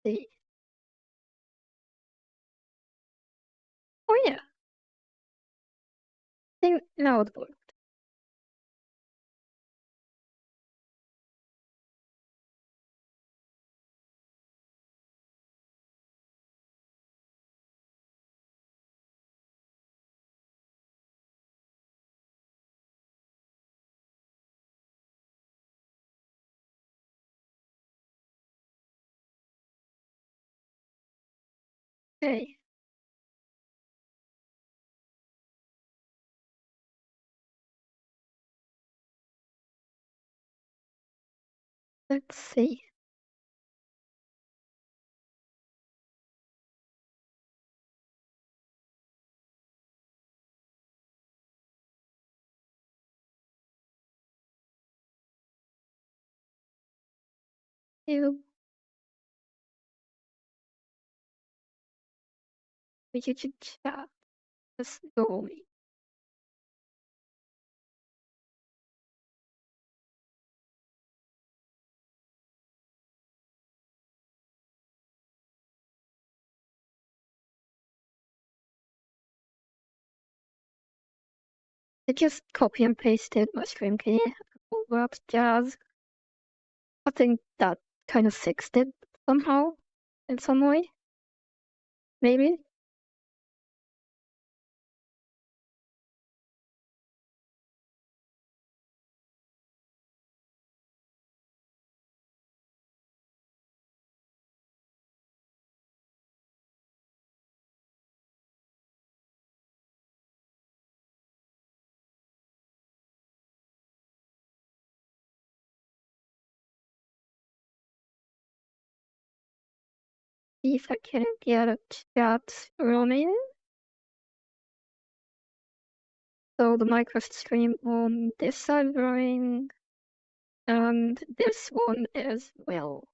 see. Oh yeah, think that would work. Okay, let's see. You, we should chat. Just go me. I just copy and pasted Mushroom Key over up Jazz. I think that kind of fixed it somehow, in some way. Maybe. See if I can get a chat running. So the micro stream on this side running, and this one as well.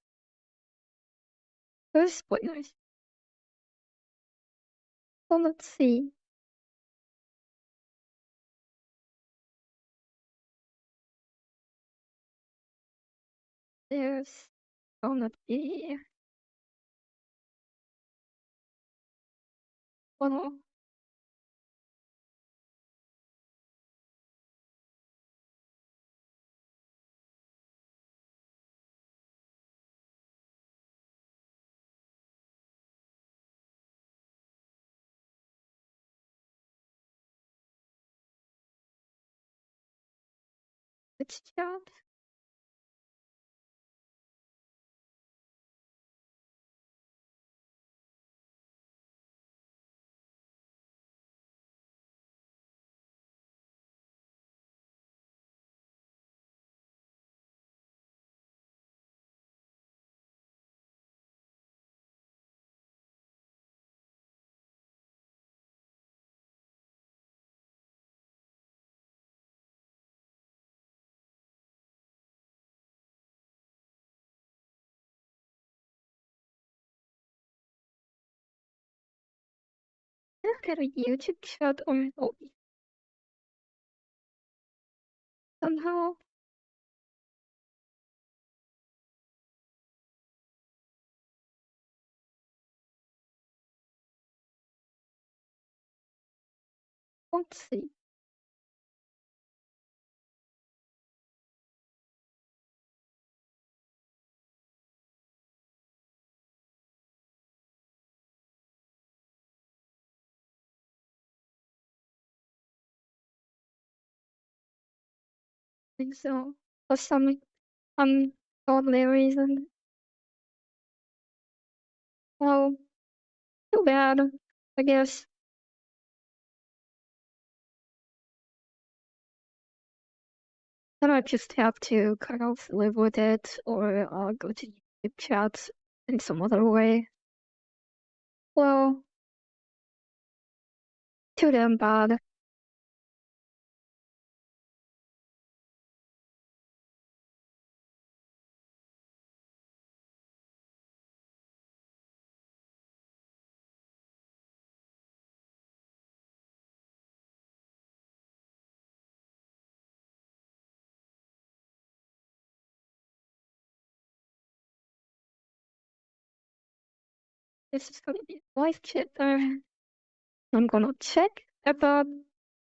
Those spoilers. So let's see. There's gonna be one. Which chat? Look at a YouTube chat or lobby. Somehow, let's see. I think so. For some ungodly reason. Well, too bad, I guess. Then I just have to kind of live with it or go to YouTube chats in some other way. Well, too damn bad. This is gonna be life chatter. I'm gonna check about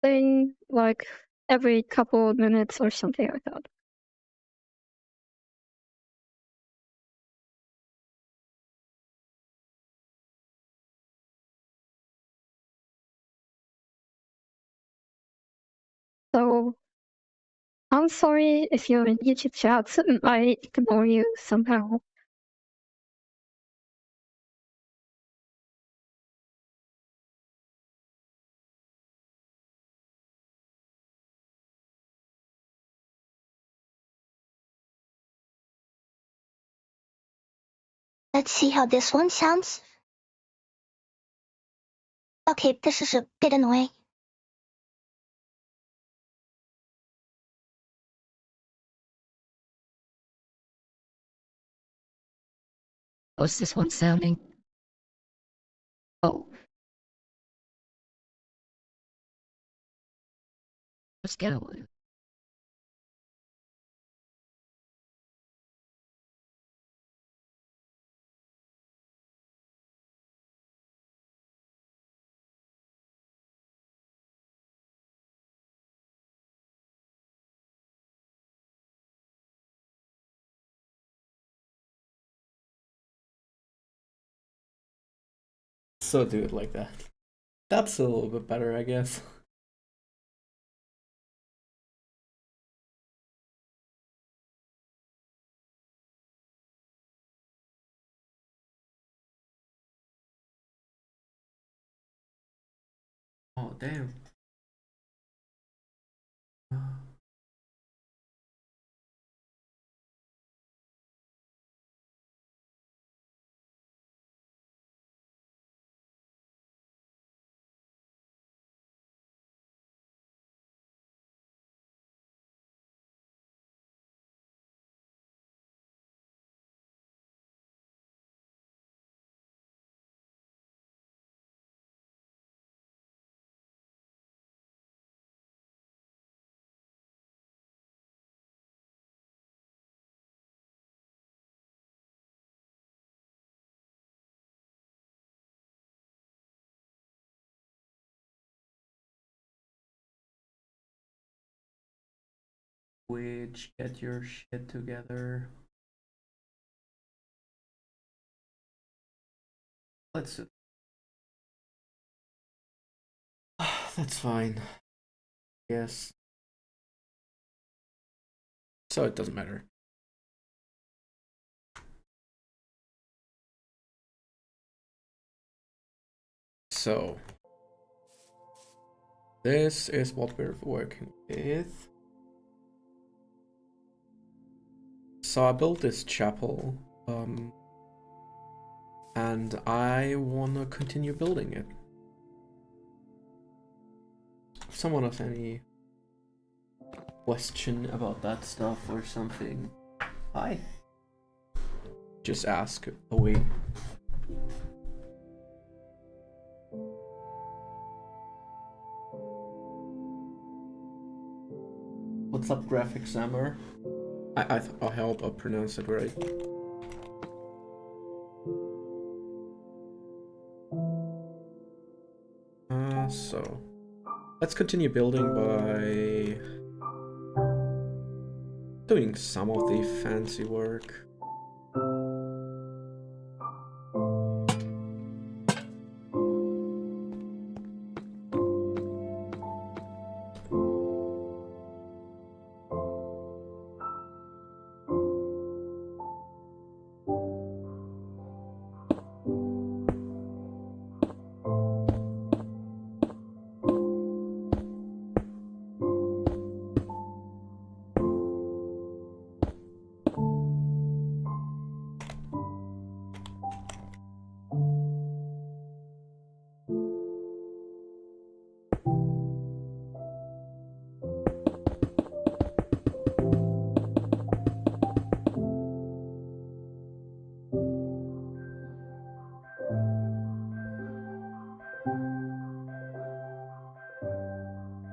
thing like every couple of minutes or something like that. So I'm sorry if you're in YouTube chats and I ignore you somehow. Let's see how this one sounds. Okay, this is a bit annoying. How's this one sounding? Oh. Let's get one. So do it like that. That's a little bit better, I guess. Oh, damn. Which get your shit together. Let's do. That's fine. Yes. So it doesn't matter. So this is what we're working with. So I built this chapel, and I wanna continue building it. If someone has any question about that stuff or something, hi. Just ask away. What's up, Graphic Summer? I hope I pronounced it right. So let's continue building by doing some of the fancy work.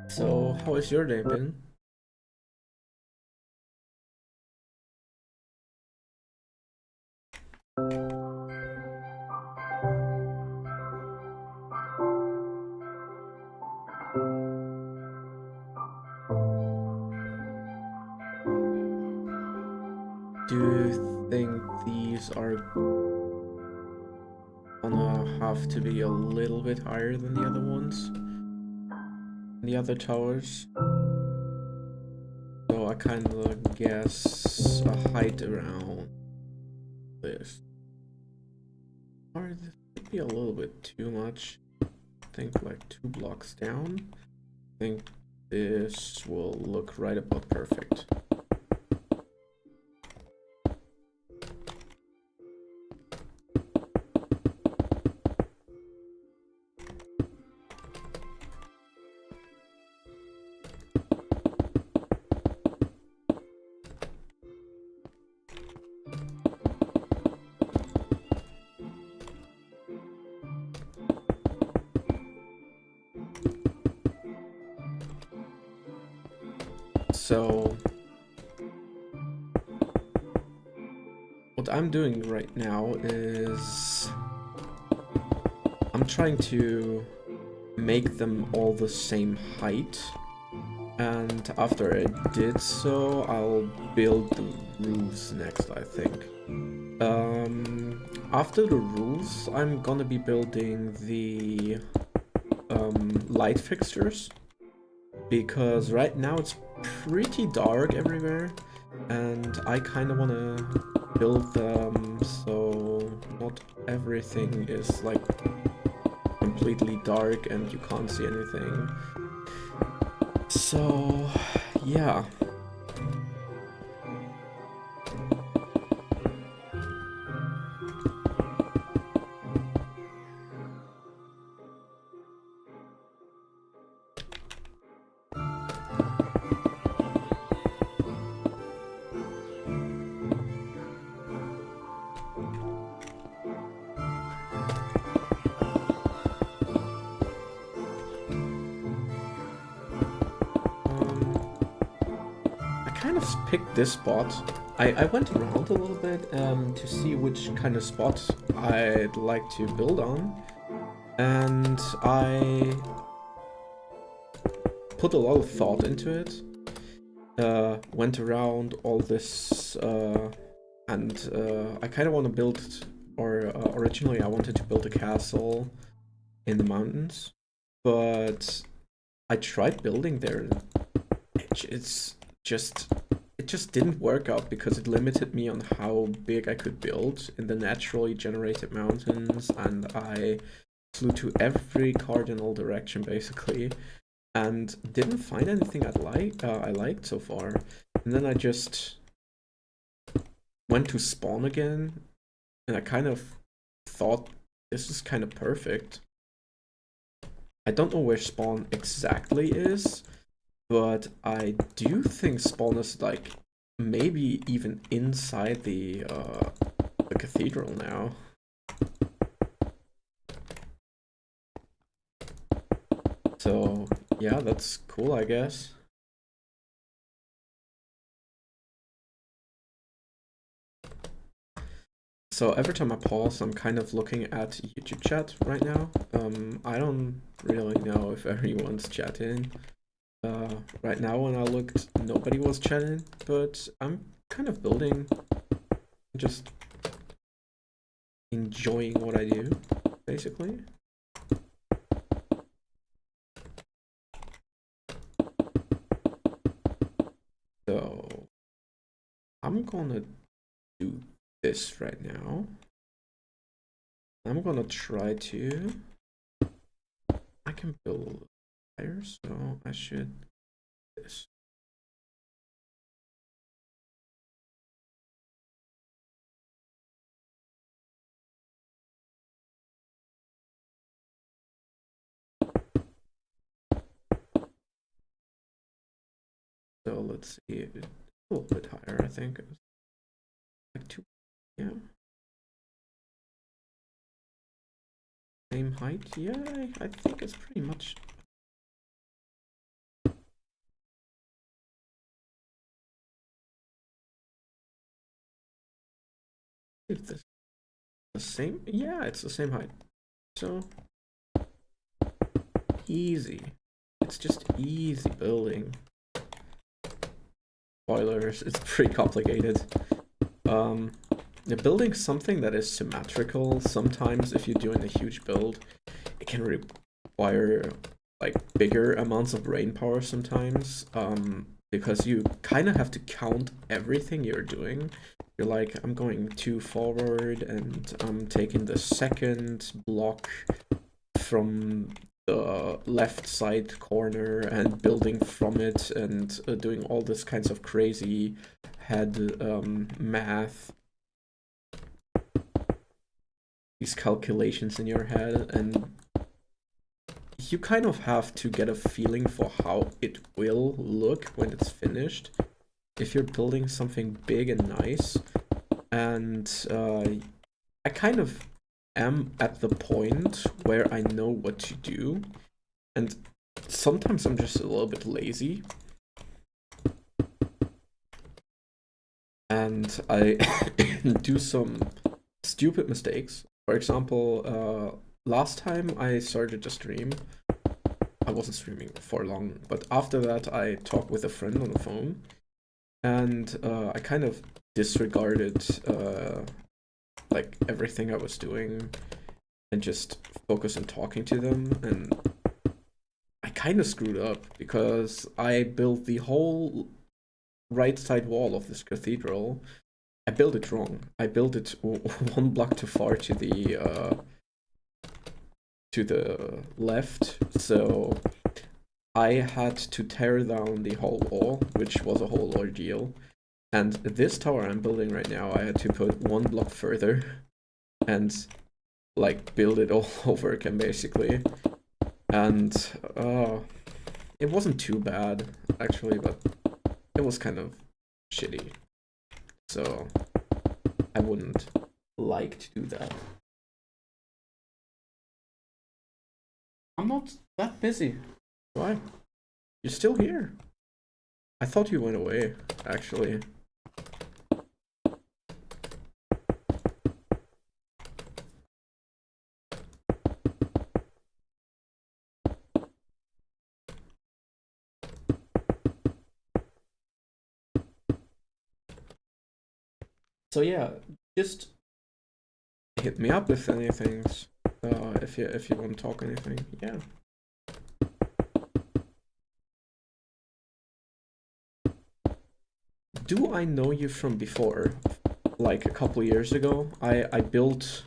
So how has your day been? do think these are gonna have to be a little bit higher than the other ones, the other towers. So I kind of guess a height around this. Or this would be a little bit too much. I think like 2 blocks down. I think this will look right about perfect. So what I'm doing right now is I'm trying to make them all the same height, and after I did so, I'll build the roofs next, I think. After the roofs, I'm gonna be building the light fixtures, because right now it's pretty dark everywhere, and I kind of want to build them so not everything is like completely dark and you can't see anything. So yeah. Kind of picked this spot. I went around a little bit to see which kind of spot I'd like to build on, and I put a lot of thought into it. Went around all this, and I kind of want to build, or originally I wanted to build a castle in the mountains, but I tried building there. It just didn't work out because it limited me on how big I could build in the naturally generated mountains, and I flew to every cardinal direction basically, and didn't find anything I liked so far. And then I just went to spawn again, and I kind of thought this is kind of perfect. I don't know where spawn exactly is, but I do think spawn is like maybe even inside the cathedral now. So yeah, that's cool, I guess. So every time I pause, I'm kind of looking at YouTube chat right now. I don't really know if everyone's chatting. Right now when I looked, nobody was chatting, but I'm kind of building, just enjoying what I do, basically. So I'm gonna do this right now. I'm gonna try to, I can build higher, so I should this. So let's see, a little bit higher, I think. Like 2, yeah. Same height, yeah, I think it's pretty much. Is this the same? Yeah, it's the same height. So easy. It's just easy building. Spoilers, it's pretty complicated. Building something that is symmetrical, sometimes if you're doing a huge build, it can require like bigger amounts of brain power sometimes, because you kind of have to count everything you're doing. You're like, I'm going 2 forward and I'm taking the second block from the left side corner and building from it, and doing all this kinds of crazy head math, these calculations in your head, and you kind of have to get a feeling for how it will look when it's finished if you're building something big and nice. And I kind of am at the point where I know what to do, and sometimes I'm just a little bit lazy and I do some stupid mistakes. For example, last time I started to stream, I wasn't streaming for long, but after that I talked with a friend on the phone, and I kind of disregarded like everything I was doing and just focused on talking to them, and I kind of screwed up because I built the whole right side wall of this cathedral. I built it wrong. I built it 1 block too far to the left, so I had to tear down the whole wall, which was a whole ordeal. And this tower I'm building right now, I had to put 1 block further and like build it all over again basically. And it wasn't too bad actually, but it was kind of shitty. So I wouldn't like to do that. I'm not that busy. Why? You're still here. I thought you went away, actually. So yeah, just hit me up with anything. If you want to talk anything, yeah. Do I know you from before? Like a couple years ago, I built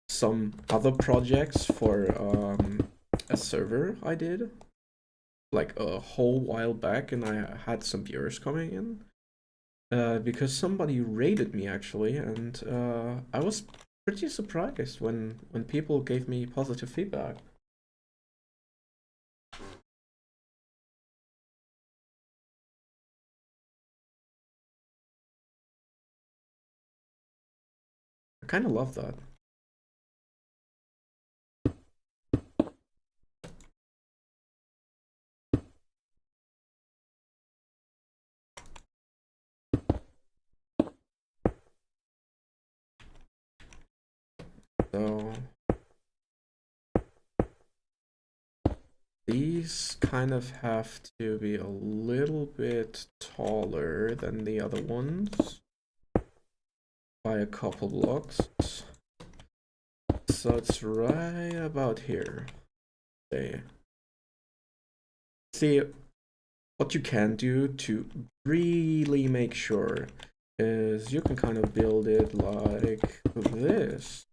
some other projects for a server I did like a whole while back, and I had some viewers coming in. Because somebody rated me actually, and I was pretty surprised when people gave me positive feedback. I kind of love that. So these kind of have to be a little bit taller than the other ones by a couple blocks. So it's right about here. Okay. See, what you can do to really make sure is you can kind of build it like this,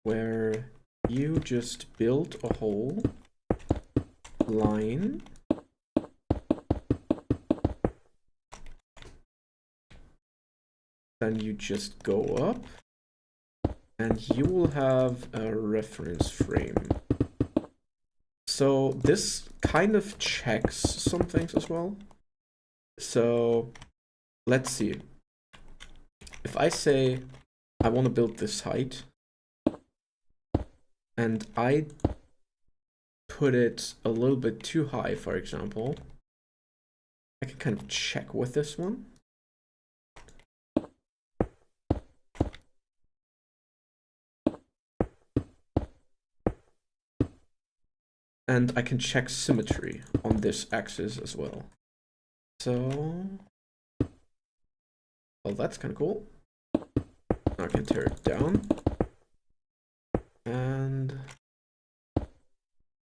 where you just build a whole line then you just go up and you will have a reference frame. So this kind of checks some things as well. So let's see. If I say I want to build this height and I put it a little bit too high, for example, I can kind of check with this one. And I can check symmetry on this axis as well. So Well, that's kind of cool. Now I can tear it down. And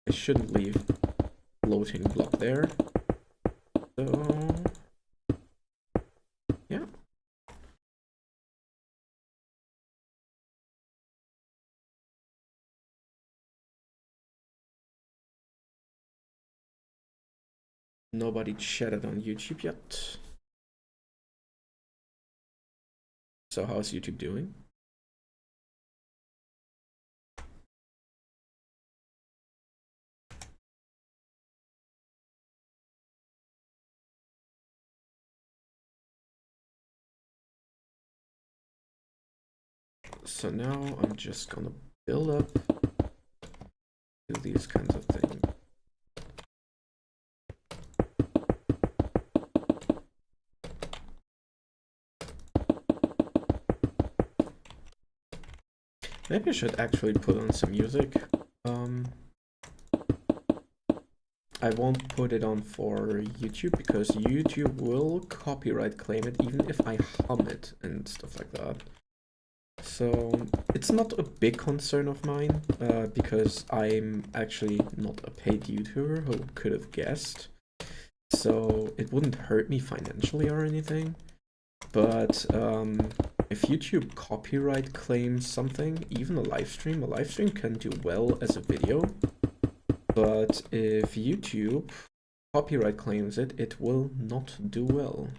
I shouldn't leave floating block there. So yeah. Nobody chatted on YouTube yet. So how's YouTube doing? So now I'm just gonna build up to these kinds of things. Maybe I should actually put on some music. I won't put it on for YouTube because YouTube will copyright claim it even if I hum it and stuff like that. So it's not a big concern of mine because I'm actually not a paid YouTuber, who could have guessed. So it wouldn't hurt me financially or anything. But if YouTube copyright claims something, even a live stream can do well as a video. But if YouTube copyright claims it, it will not do well.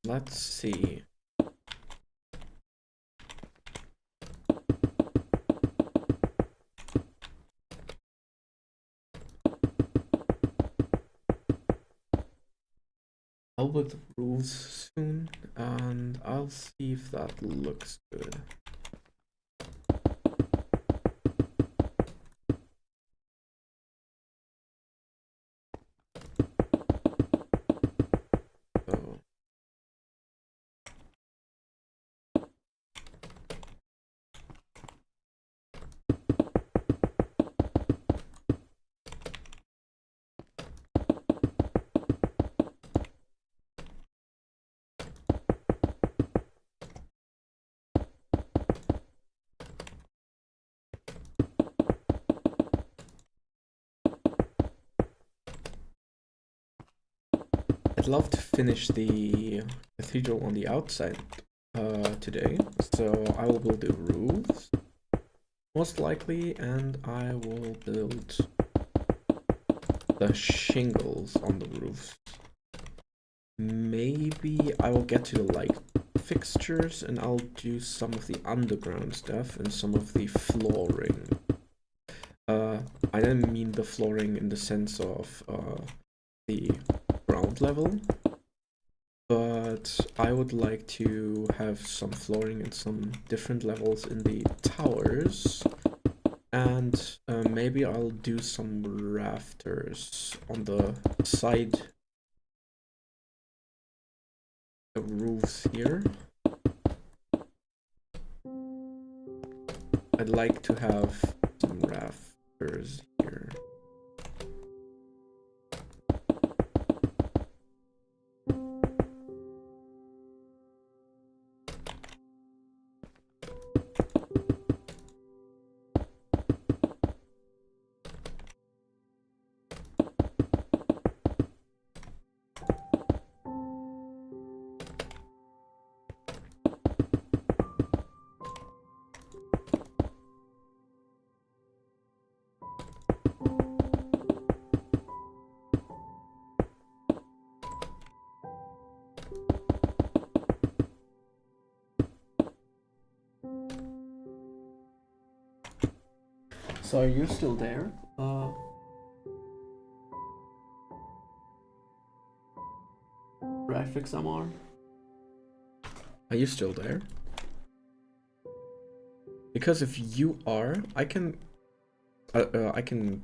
Let's see. I'll build the rules soon, and I'll see if that looks good. So I'd love to finish the cathedral on the outside today, so I will build the roofs, most likely, and I will build the shingles on the roofs. Maybe I will get to the light fixtures and I'll do some of the underground stuff and some of the flooring. I didn't mean the flooring in the sense of the ground level, but I would like to have some flooring in some different levels in the towers, and maybe I'll do some rafters on the side roofs here. I'd like to have some rafters here. So are you still there? Graphics MR? Are you still there? Because if you are, I can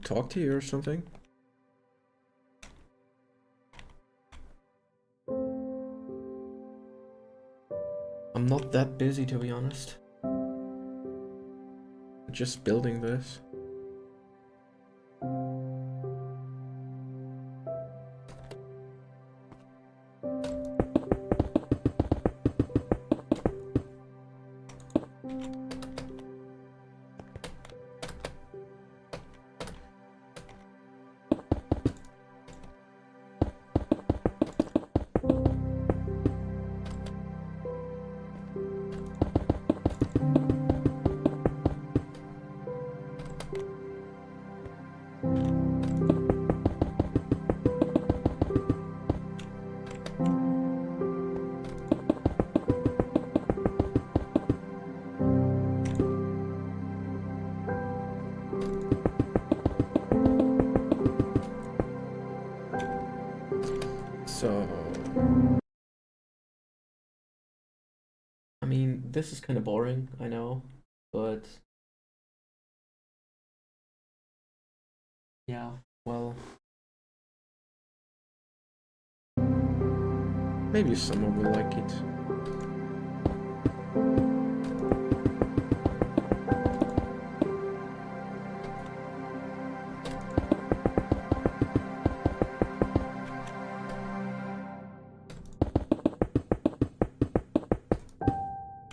talk to you or something. I'm not that busy, to be honest. Just building this. So, I mean, this is kind of boring, I know, but yeah, well, maybe someone will like it.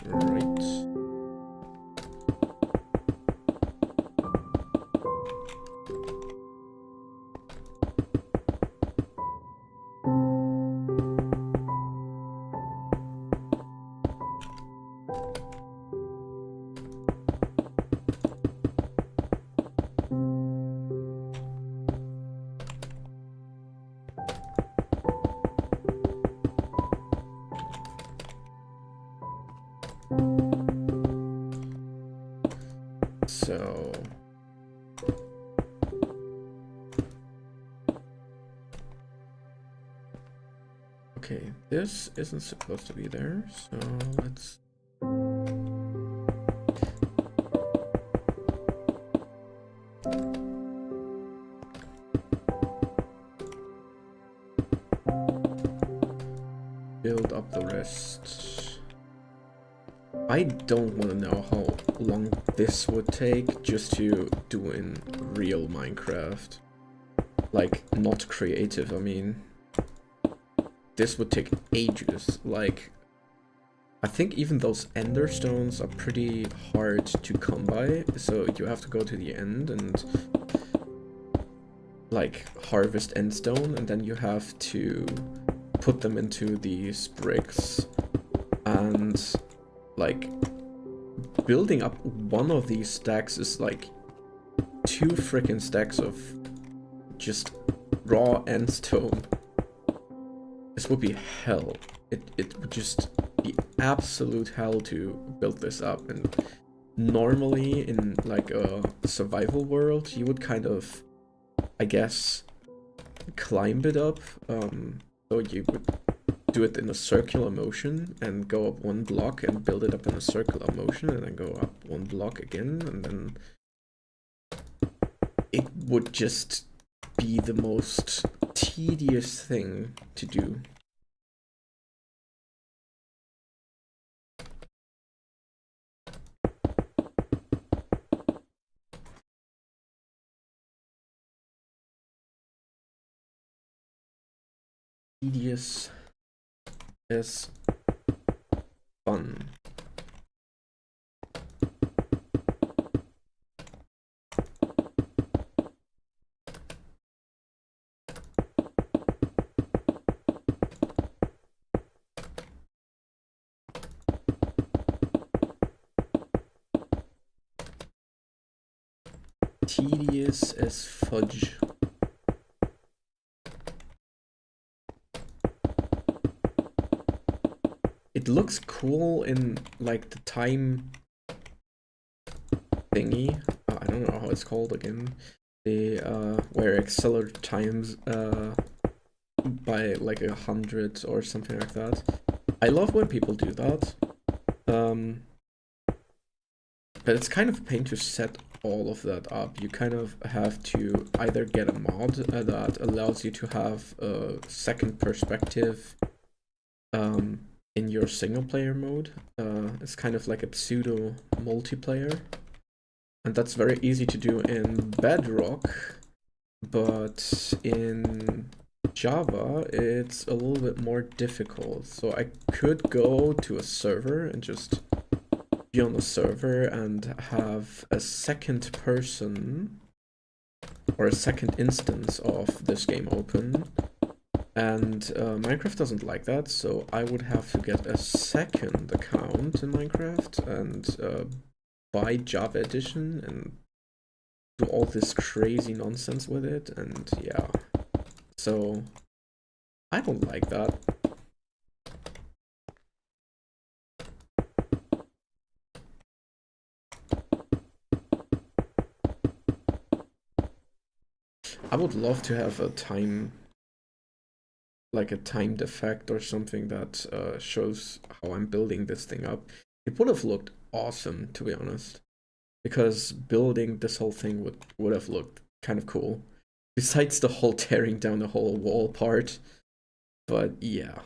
Right. So, okay, this isn't supposed to be there, so let's build up the rest. I don't want to know how long this would take just to do in real Minecraft. Like, not creative, I mean. This would take ages. Like, I think even those ender stones are pretty hard to come by, so you have to go to the end and like harvest end stone, and then you have to put them into these bricks, and like building up one of these stacks is like 2 freaking stacks of just raw end stone. This would be hell. It would just be absolute hell to build this up, and normally in like a survival world you would kind of, I guess, climb it up, so you would do it in a circular motion and go up 1 block and build it up in a circular motion and then go up 1 block again, and then it would just be the most tedious thing to do. Tedious is fun. Tedious as fudge. It looks cool in like the time thingy. I don't know how it's called again. The where accelerate times by like 100 or something like that. I love when people do that. But it's kind of a pain to set all of that up. You kind of have to either get a mod that allows you to have a second perspective in your single player mode. It's kind of like a pseudo multiplayer, and that's very easy to do in Bedrock, but in Java it's a little bit more difficult. So I could go to a server and just be on the server and have a second person or a second instance of this game open, and Minecraft doesn't like that, so I would have to get a second account in Minecraft and buy Java Edition and do all this crazy nonsense with it, and yeah, so I don't like that. I would love to have a time, like a timed effect or something that shows how I'm building this thing up. It would have looked awesome, to be honest, because building this whole thing would have looked kind of cool, besides the whole tearing down the whole wall part. But yeah,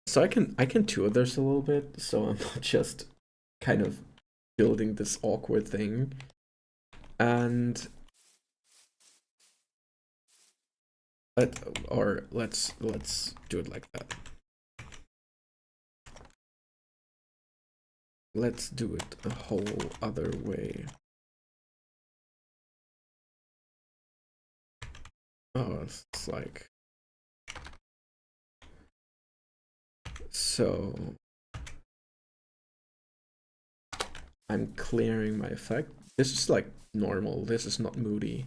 so I can tour this a little bit, so I'm not just kind of building this awkward thing. And let's do it like that. Let's do it a whole other way. Oh, it's like so. I'm clearing my effect. This is like normal. This is not moody.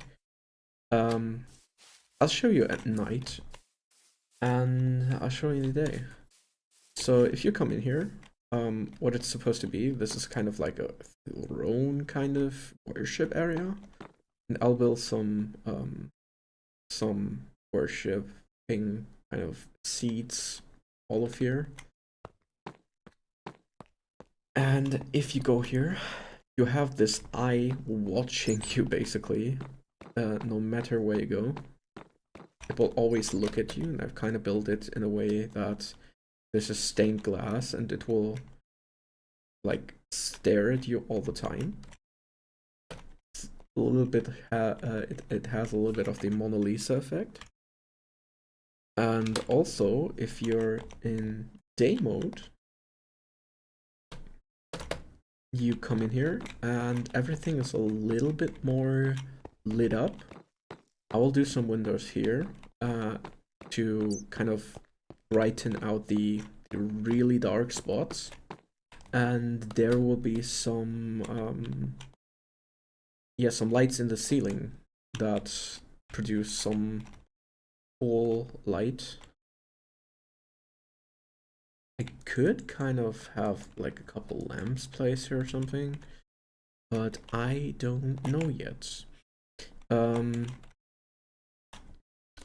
I'll show you at night, and I'll show you in the day. So if you come in here, what it's supposed to be, this is kind of like a throne kind of worship area, and I'll build some worshiping kind of seats all of here. And if you go here, you have this eye watching you basically, no matter where you go. It will always look at you, and I've kind of built it in a way that this is stained glass and it will like stare at you all the time. It's a little bit, it has a little bit of the Mona Lisa effect. And also, if you're in day mode, you come in here and everything is a little bit more lit up. I will do some windows here to kind of brighten out the really dark spots, and there will be some some lights in the ceiling that produce some cool light. I could kind of have like a couple lamps placed here or something, but I don't know yet.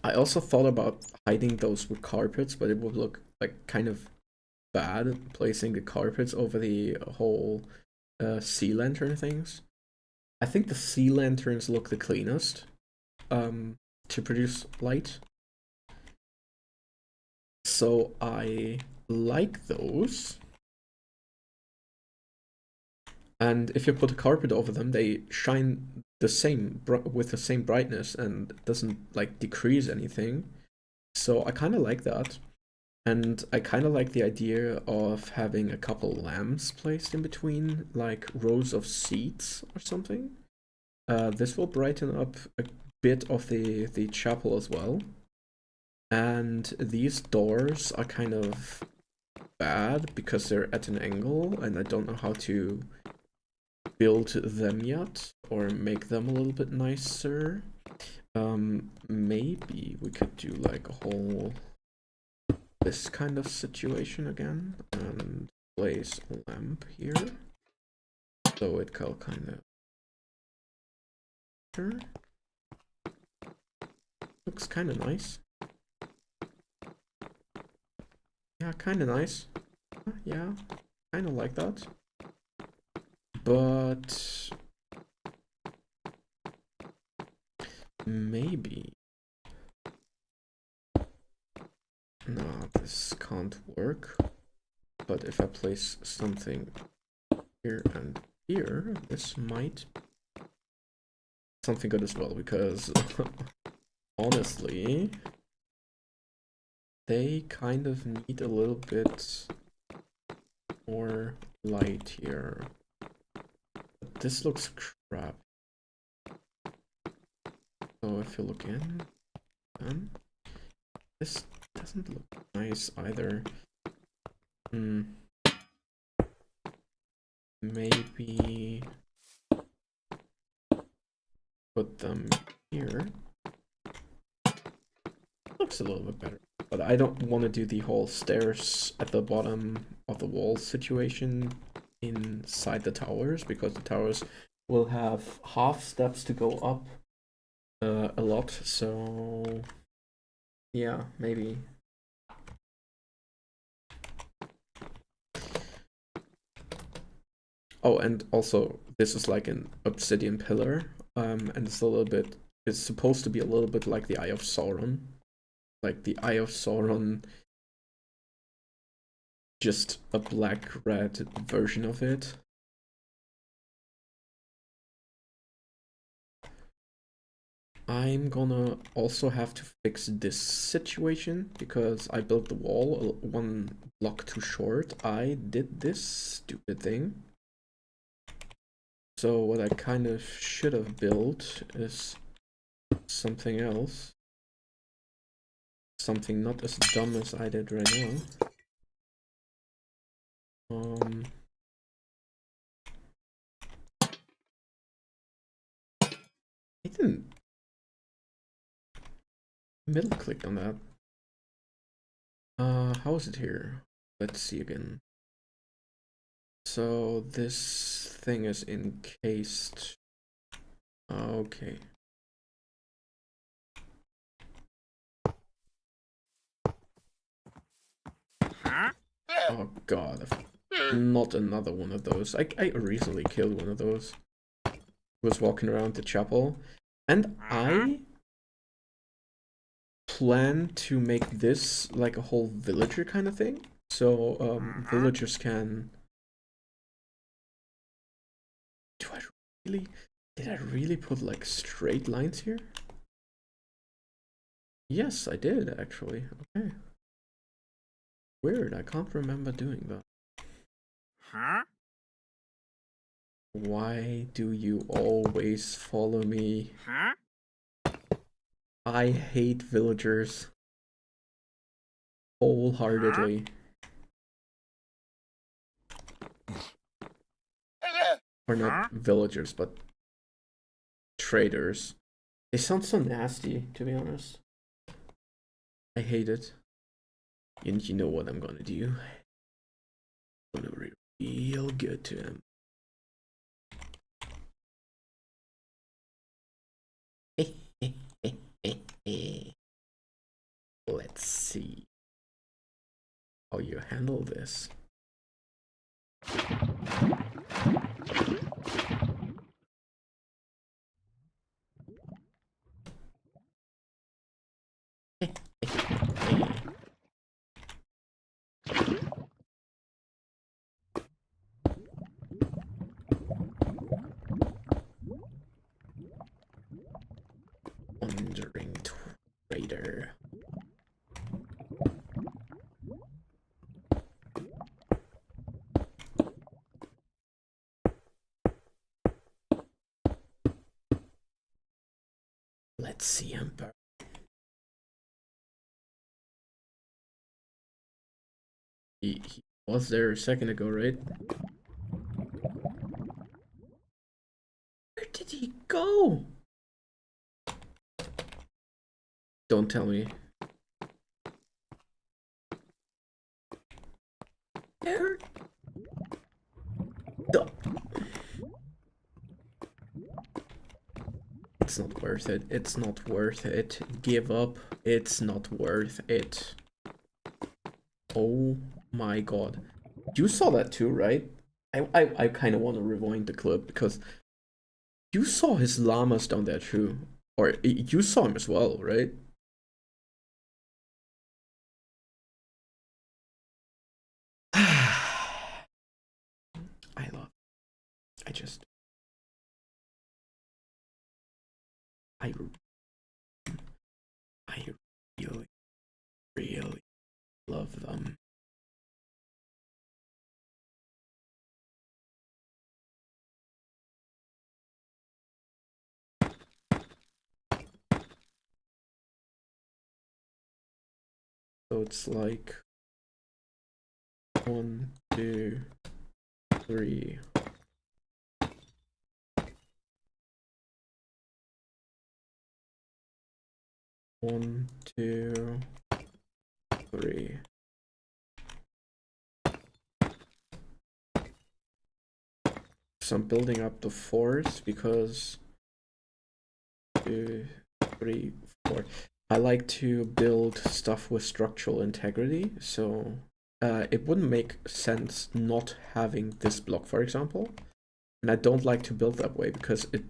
I also thought about hiding those with carpets, but it would look like kind of bad placing the carpets over the whole sea lantern things. I think the sea lanterns look the cleanest to produce light. So I like those. And if you put a carpet over them, they shine the same with the same brightness and doesn't like decrease anything. So I kind of like that. And I kind of like the idea of having a couple lamps placed in between, like rows of seats or something. This will brighten up a bit of the chapel as well. And these doors are kind of bad because they're at an angle, and I don't know how to build them yet or make them a little bit nicer. Maybe we could do like a whole this kind of situation again and place a lamp here so it can kind of looks kind of nice. Yeah, kind of nice. Yeah, kind of like that. But maybe. No, this can't work. But if I place something here and here, this might something good as well, because honestly, they kind of need a little bit more light here. But this looks crap. So if you look in, this doesn't look nice either. Maybe put them here. Looks a little bit better. But I don't want to do the whole stairs at the bottom of the wall situation inside the towers, because the towers will have half steps to go up a lot. So yeah, maybe. Oh, and also this is like an obsidian pillar, and it's a little bit. It's supposed to be a little bit like the Eye of Sauron. Like the Eye of Sauron, just a black-red version of it. I'm gonna also have to fix this situation, because I built the wall one block too short. I did this stupid thing. So what I kind of should have built is something else. Something not as dumb as I did right now. I didn't middle click on that. How is it here? Let's see again. So this thing is encased. Okay. Oh god, not another one of those. I recently killed one of those. Was walking around the chapel, and I plan to make this like a whole villager kind of thing. So villagers can. Did I really put like straight lines here? Yes, I did actually. Okay. Weird, I can't remember doing that. Why do you always follow me? I hate villagers wholeheartedly. Or not villagers, but traders. They sound so nasty, to be honest. I hate it. And you know what I'm gonna do? I'm gonna be real good to him. Let's see how you handle this. Wandering trader. Let's see, Emperor. He was there a second ago, right? Where did he go? Don't tell me. Where? It's not worth it. It's not worth it. Give up. It's not worth it. Oh my god. You saw that too, right? I kind of want to rewind the clip because you saw his llamas down there too. Or you saw him as well, right? I love. I just. I. I really, really love them. So it's like 1, 2, 3. One, 2, 3. So I'm building up the 4s because 2, 3, 4. I like to build stuff with structural integrity, so it wouldn't make sense not having this block, for example. And I don't like to build that way because it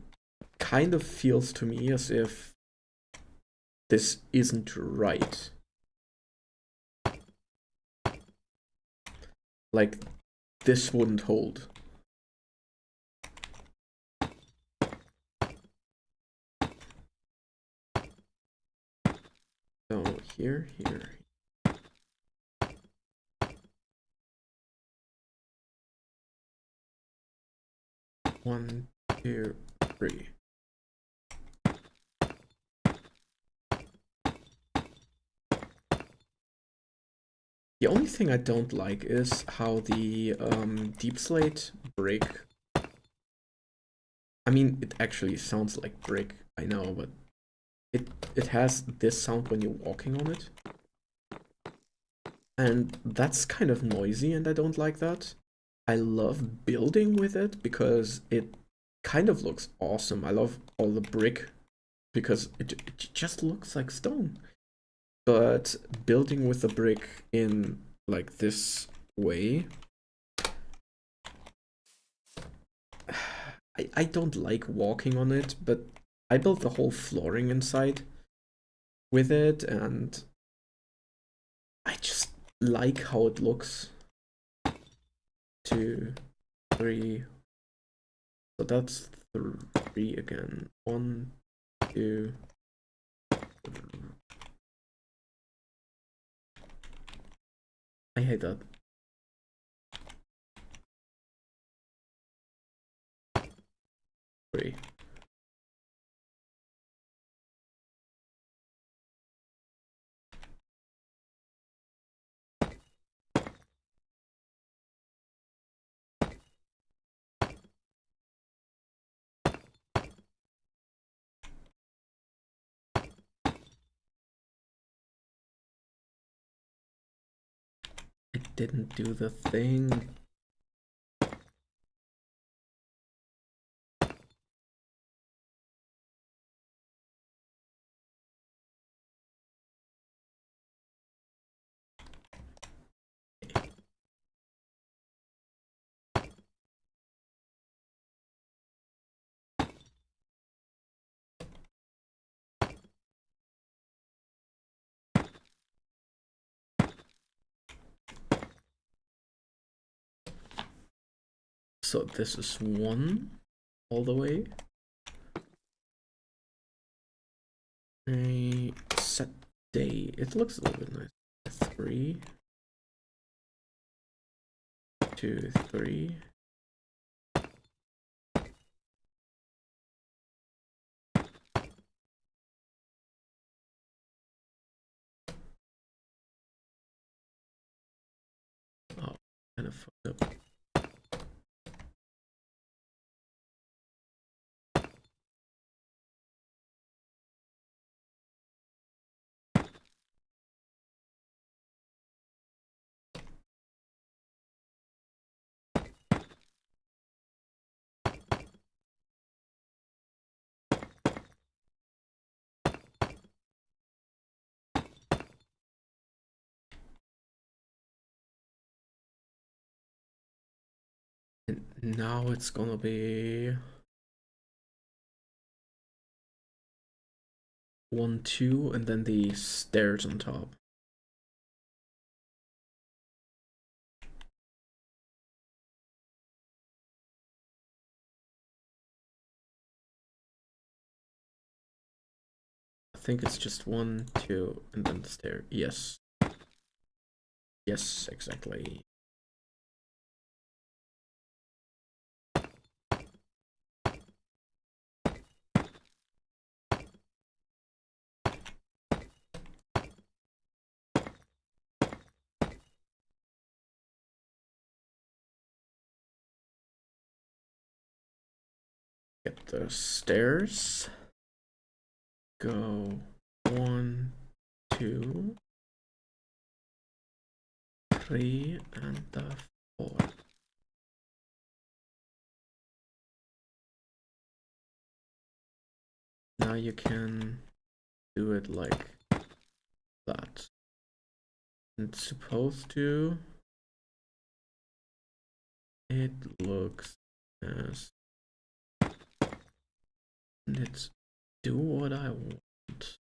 kind of feels to me as if this isn't right. Like, this wouldn't hold. So here. 1, 2, 3. The only thing I don't like is how the deep slate brick. I mean, it actually sounds like brick, I know, but it has this sound when you're walking on it. And that's kind of noisy, and I don't like that. I love building with it because it kind of looks awesome. I love all the brick because it just looks like stone. But building with the brick in like this way, I don't like walking on it, but I built the whole flooring inside with it, and I just like how it looks. 2, 3. So that's 3 again. 1, 2. I hate that. 3. It didn't do the thing. So this is 1 all the way. A set day. It looks a little bit nice. 3, 2, 3. Oh, kind of fucked up. now it's gonna be 1, 2, and then the stairs on top. I think it's just 1, 2, and then the stair. Yes. Yes, exactly. Get the stairs. Go 1, 2, 3, and the 4. Now you can do it like that. It's supposed to. It looks as. Let's do what I want.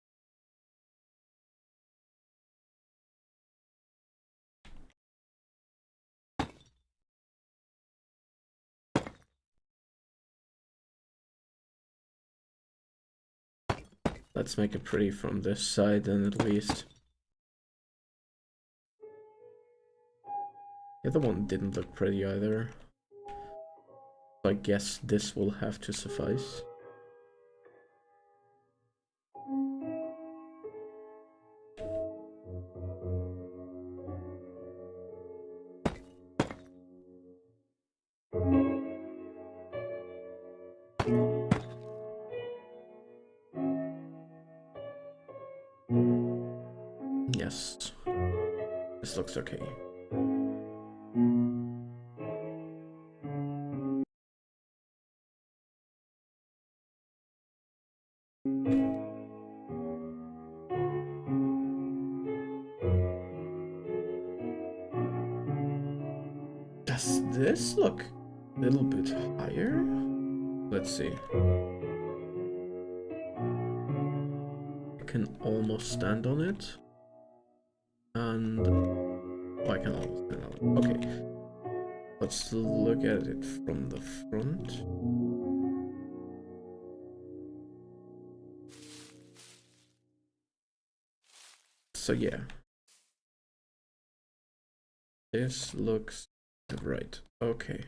Let's make it pretty from this side then at least. The other one didn't look pretty either. So I guess this will have to suffice. Yes. This looks okay. Does this look a little bit higher? Let's see. I can almost stand on it. And oh, I can almost stand on it. Okay. Let's look at it from the front. So yeah. This looks right. Okay.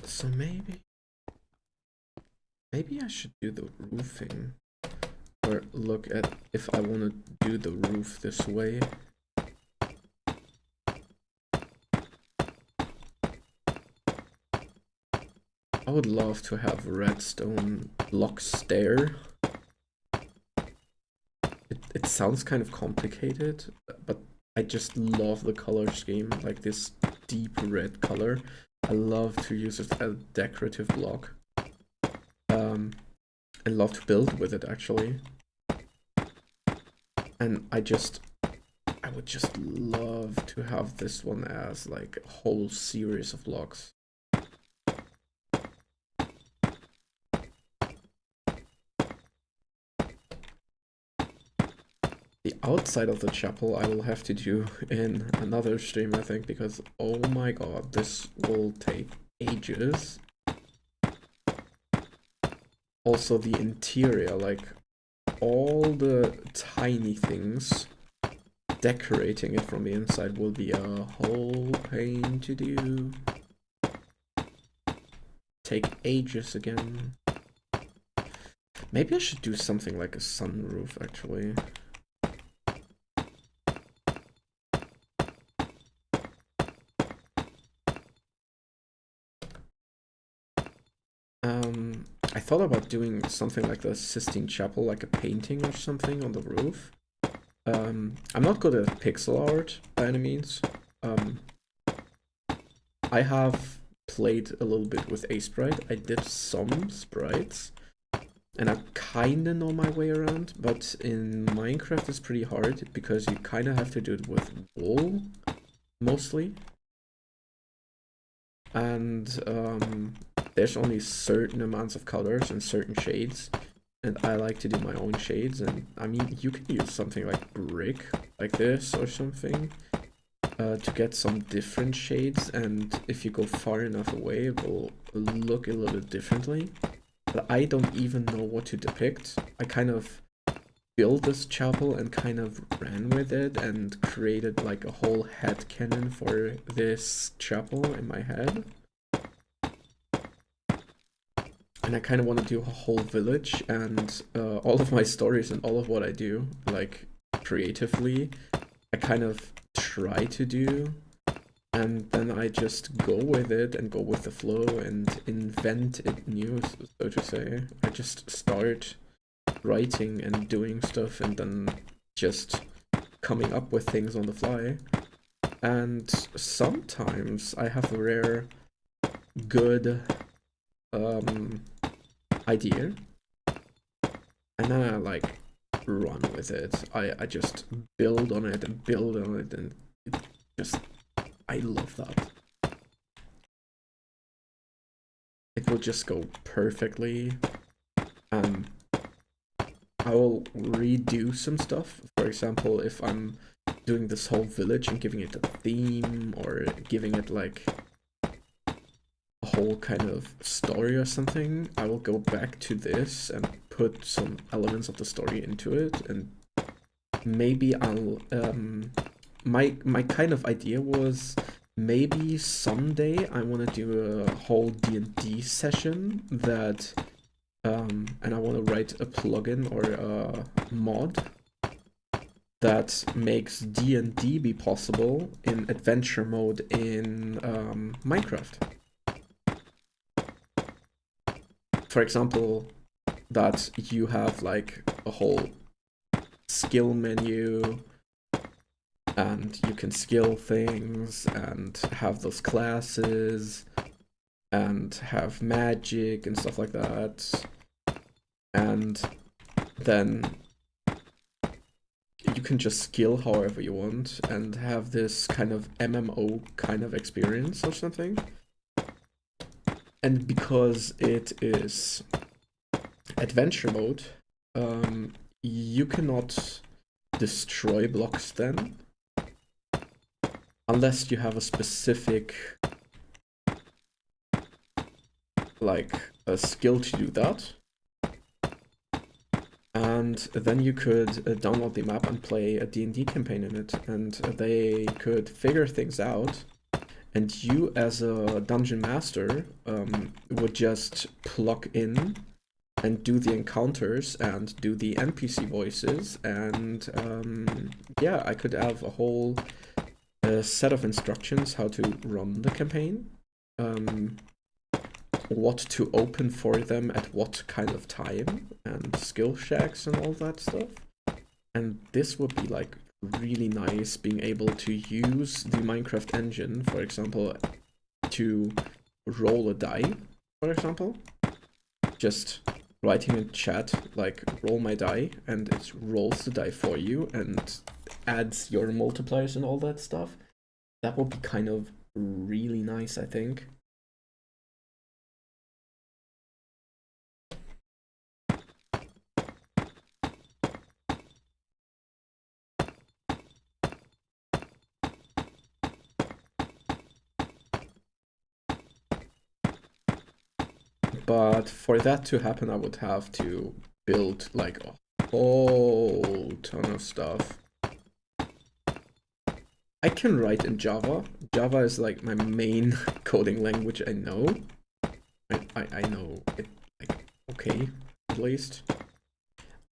So maybe I should do the roofing, or look at if I want to do the roof this way. I would love to have redstone block stair. It sounds kind of complicated, but I just love the color scheme, like this deep red color. I love to use it as a decorative block. I love to build with it actually. And I would just love to have this one as like a whole series of blocks. The outside of the chapel I will have to do in another stream, I think, because oh my god, this will take ages. Also the interior, like all the tiny things, decorating it from the inside will be a whole pain to do. Take ages again. Maybe I should do something like a sunroof actually. I thought about doing something like the Sistine Chapel, like a painting or something on the roof. I'm not good at pixel art by any means. I have played a little bit with Aseprite. I did some sprites. and I kinda know my way around, but in Minecraft it's pretty hard because you kinda have to do it with wool, mostly. And there's only certain amounts of colors and certain shades, and I like to do my own shades. And I mean, you can use something like brick, like this or something, to get some different shades, and if you go far enough away it will look a little bit differently. But I don't even know what to depict. I kind of built this chapel and kind of ran with it and created like a whole headcanon for this chapel in my head. And I kind of want to do a whole village, and all of my stories and all of what I do, like creatively, I kind of try to do, and then I just go with it and go with the flow and invent it new, so to say. I just start writing and doing stuff and then just coming up with things on the fly. And sometimes I have a rare good idea, and then I like run with it. I just build on it and build on it, and it just, I love that. It will just go perfectly. I will redo some stuff. For example, if I'm doing this whole village and giving it a theme, or giving it like a whole kind of story or something, I will go back to this and put some elements of the story into it, and maybe I'll my kind of idea was maybe someday I want to do a whole D&D session that and I want to write a plugin or a mod that makes D&D be possible in adventure mode in Minecraft. For example, that you have like a whole skill menu, and you can skill things and have those classes and have magic and stuff like that. And then you can just skill however you want and have this kind of MMO kind of experience or something. And because it is adventure mode, you cannot destroy blocks then, unless you have a specific, like, a skill to do that. And then you could download the map and play a D&D campaign in it, and they could figure things out, and you as a dungeon master would just plug in and do the encounters and do the NPC voices, and yeah, I could have a whole set of instructions how to run the campaign, what to open for them at what kind of time, and skill shacks and all that stuff. And this would be like really nice, being able to use the Minecraft engine, for example, to roll a die, for example. Just writing in chat like roll my die, and it rolls the die for you and adds your multipliers and all that stuff. That would be kind of really nice, I think. But for that to happen, I would have to build like a whole ton of stuff. I can write in Java. Java is like my main coding language I know. I know it like okay, at least.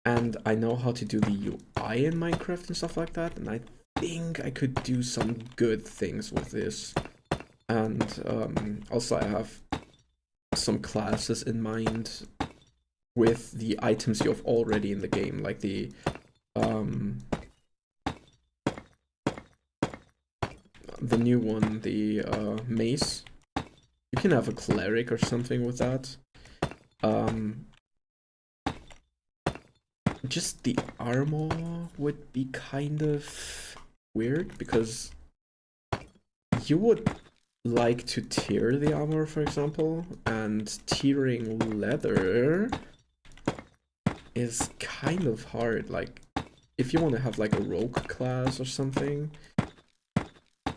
And I know how to do the UI in Minecraft and stuff like that, and I think I could do some good things with this. And also I have some classes in mind with the items you have already in the game, like the new one, the mace. You can have a cleric or something with that. just the armor would be kind of weird, because you would like to tier the armor, for example, and tiering leather is kind of hard. Like, if you want to have like a rogue class or something,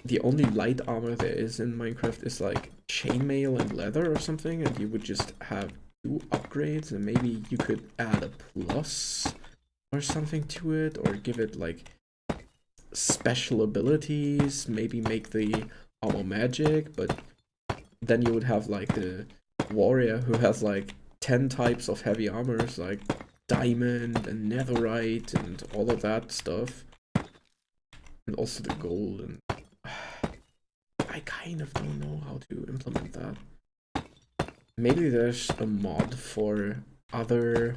the only light armor there is in Minecraft is like chainmail and leather or something, and you would just have 2 upgrades, and maybe you could add a plus or something to it, or give it like special abilities, maybe make the armor magic, but then you would have like the warrior who has like 10 types of heavy armors, like diamond and netherite and all of that stuff, and also the gold. And I kind of don't know how to implement that. Maybe there's a mod for other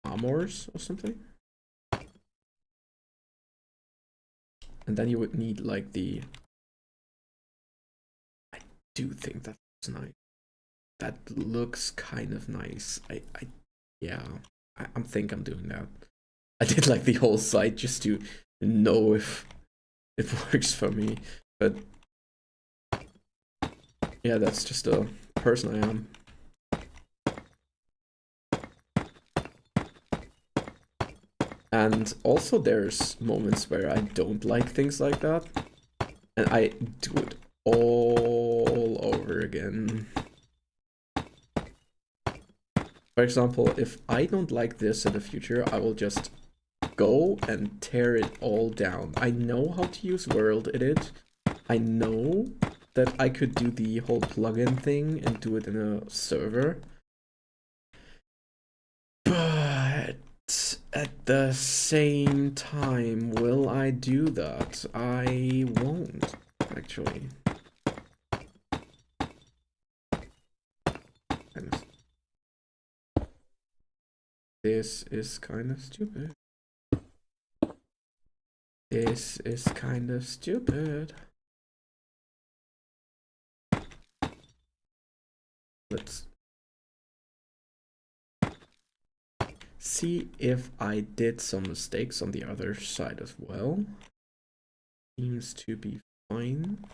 armors or something, and then you would need like the, I do think that looks nice. That looks kind of nice. Yeah, I think I'm doing that. I did like the whole site just to know if it works for me, but yeah, that's just a person I am. And also there's moments where I don't like things like that, and I do it all over again. For example, if I don't like this in the future, I will just go and tear it all down. I know how to use world edit. I know that I could do the whole plugin thing and do it in a server. But at the same time, will I do that? I won't, actually. This is kind of stupid. This is kind of stupid. Let's see if I did some mistakes on the other side as well. Seems to be fine.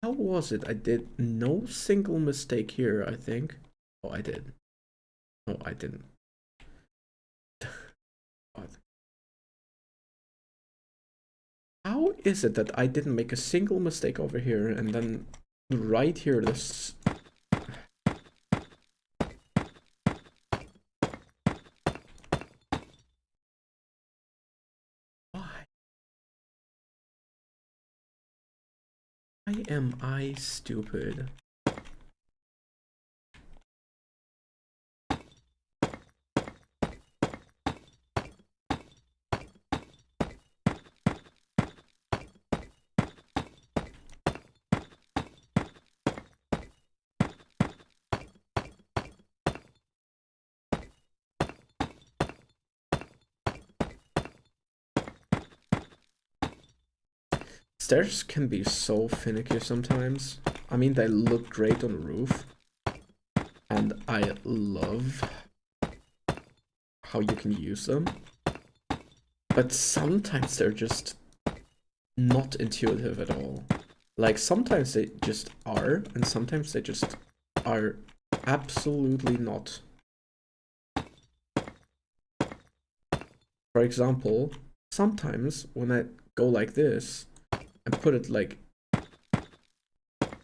How was it? I did no single mistake here, I think. Oh, I did. No, I didn't. How is it that I didn't make a single mistake over here, and then right here this... Why? Why am I stupid? Stairs can be so finicky sometimes. I mean, they look great on the roof, and I love how you can use them, but sometimes they're just not intuitive at all. Like, sometimes they just are, and sometimes they just are absolutely not. For example, sometimes when I go like this and put it like,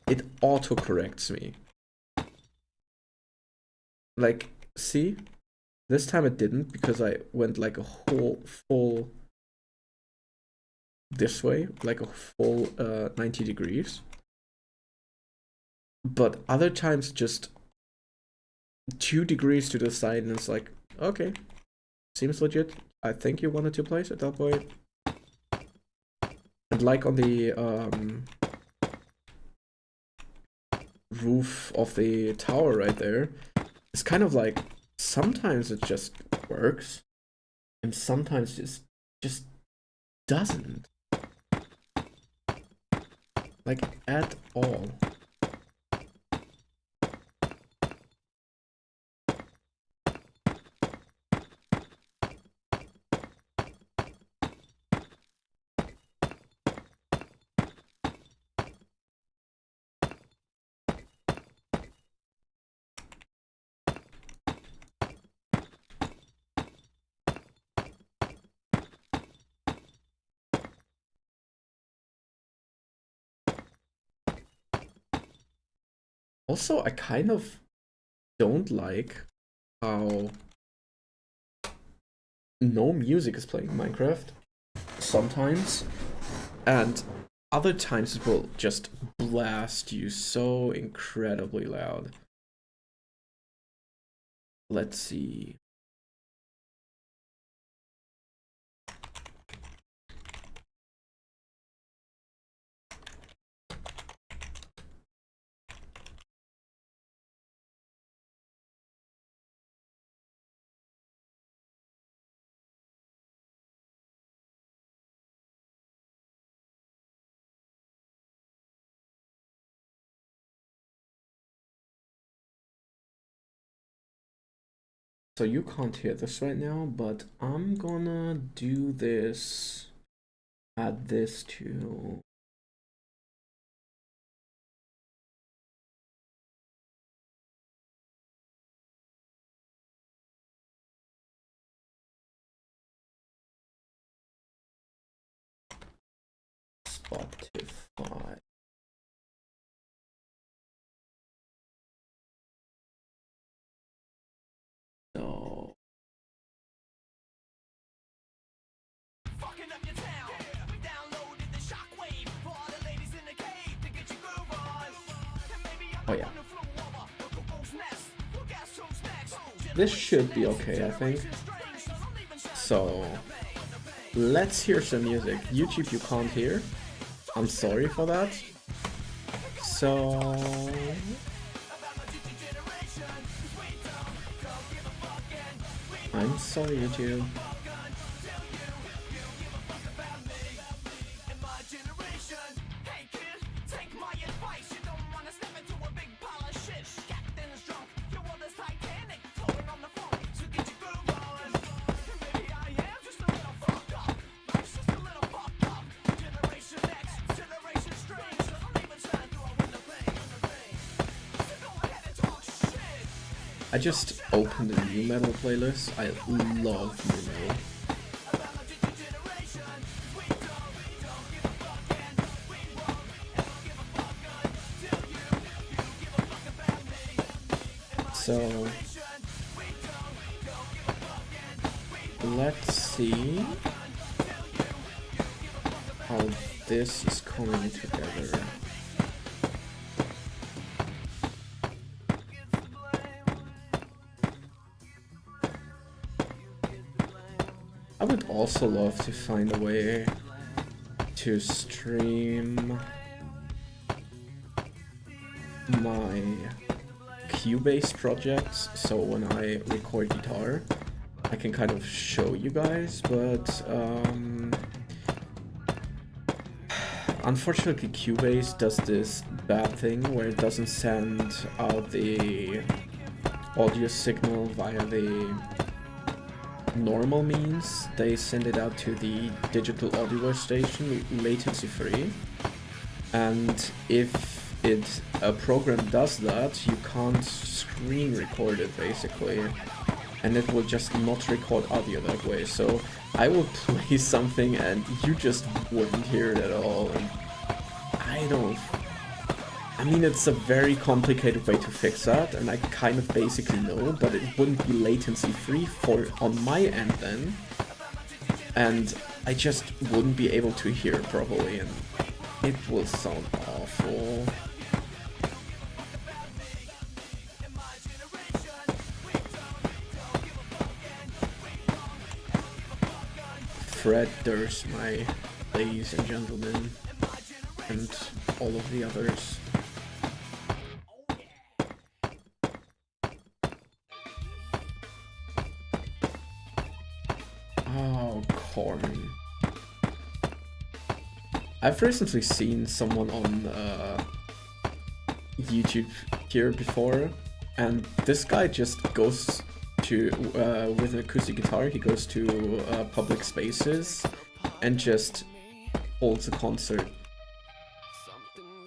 it auto-corrects me. Like, see? This time it didn't, because I went like a whole full this way, like a full 90 degrees. But other times just 2 degrees to the side, and it's like, okay, seems legit. I think you wanted to place it that way. And like on the roof of the tower right there, it's kind of like, sometimes it just works, and sometimes just doesn't. Like, at all. Also, I kind of don't like how no music is playing in Minecraft sometimes, and other times it will just blast you so incredibly loud. Let's see. So you can't hear this right now, but I'm gonna do this, add this to Spotify. So oh yeah. This should be okay, I think. So let's hear some music. YouTube you can't hear. I'm sorry for that. So I'm sorry, YouTube. I just opened a new metal playlist. I love new metal. So let's see how this is coming together. I would also love to find a way to stream my Cubase projects, so when I record guitar I can kind of show you guys, but unfortunately Cubase does this bad thing where it doesn't send out the audio signal via the normal means. They send it out to the digital audio workstation latency free, and if a program does that, you can't screen record it basically, and it will just not record audio that way. So I will play something and you just wouldn't hear it at all, and I mean, it's a very complicated way to fix that, and I kind of basically know, but it wouldn't be latency free on my end then, and I just wouldn't be able to hear it properly, and it will sound awful. Fred Durst, my ladies and gentlemen, and all of the others. Oh, corn. I've recently seen someone on YouTube here before, and this guy just goes to, with an acoustic guitar, he goes to public spaces and just holds a concert.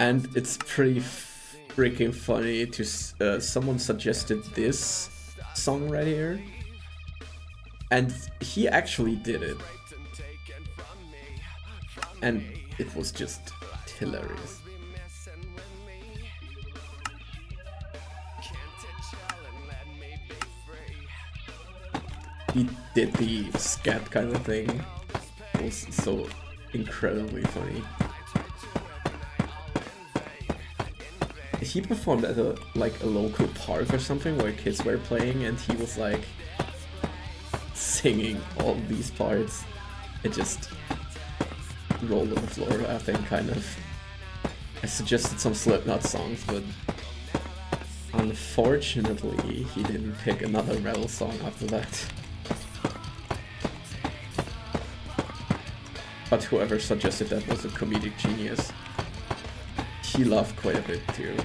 And it's pretty freaking funny to, someone suggested this song right here, and he actually did it, and it was just hilarious. he did the scat kind of thing. It was so incredibly funny. He performed at a local park or something where kids were playing, and he was like singing all these parts. It just rolled on the floor laughing, kind of. I suggested some Slipknot songs, but unfortunately he didn't pick another metal song after that. But whoever suggested that was a comedic genius. He laughed quite a bit too.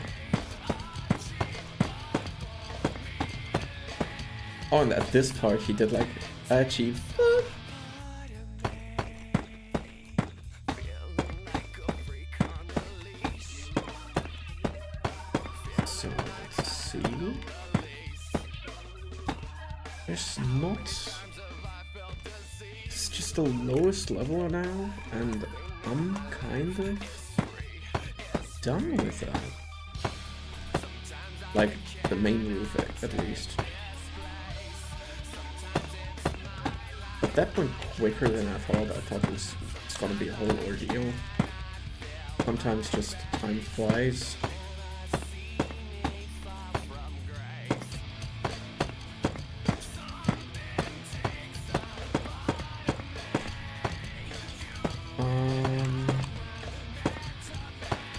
Oh, and at this part he did like a cheap. So let's see. There's not. It's just the lowest level now, and I'm kind of done with that. Like, the main roof at least. But that went quicker than I thought. I thought it's gonna be a whole ordeal. Sometimes just time flies.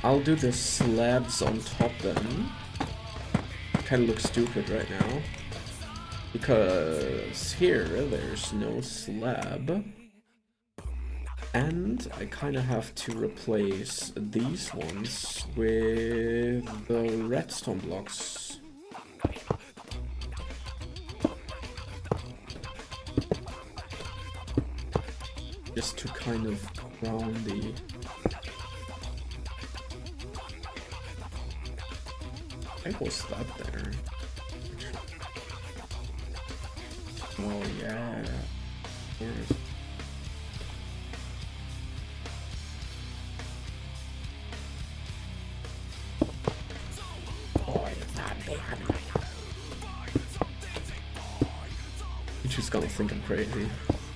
I'll do the slabs on top then. Kinda looks stupid right now. Because here, there's no slab. And I kinda have to replace these ones with the redstone blocks. Just to kind of ground the... Why was that there? Oh yeah. Here's... You're just gonna think I'm crazy.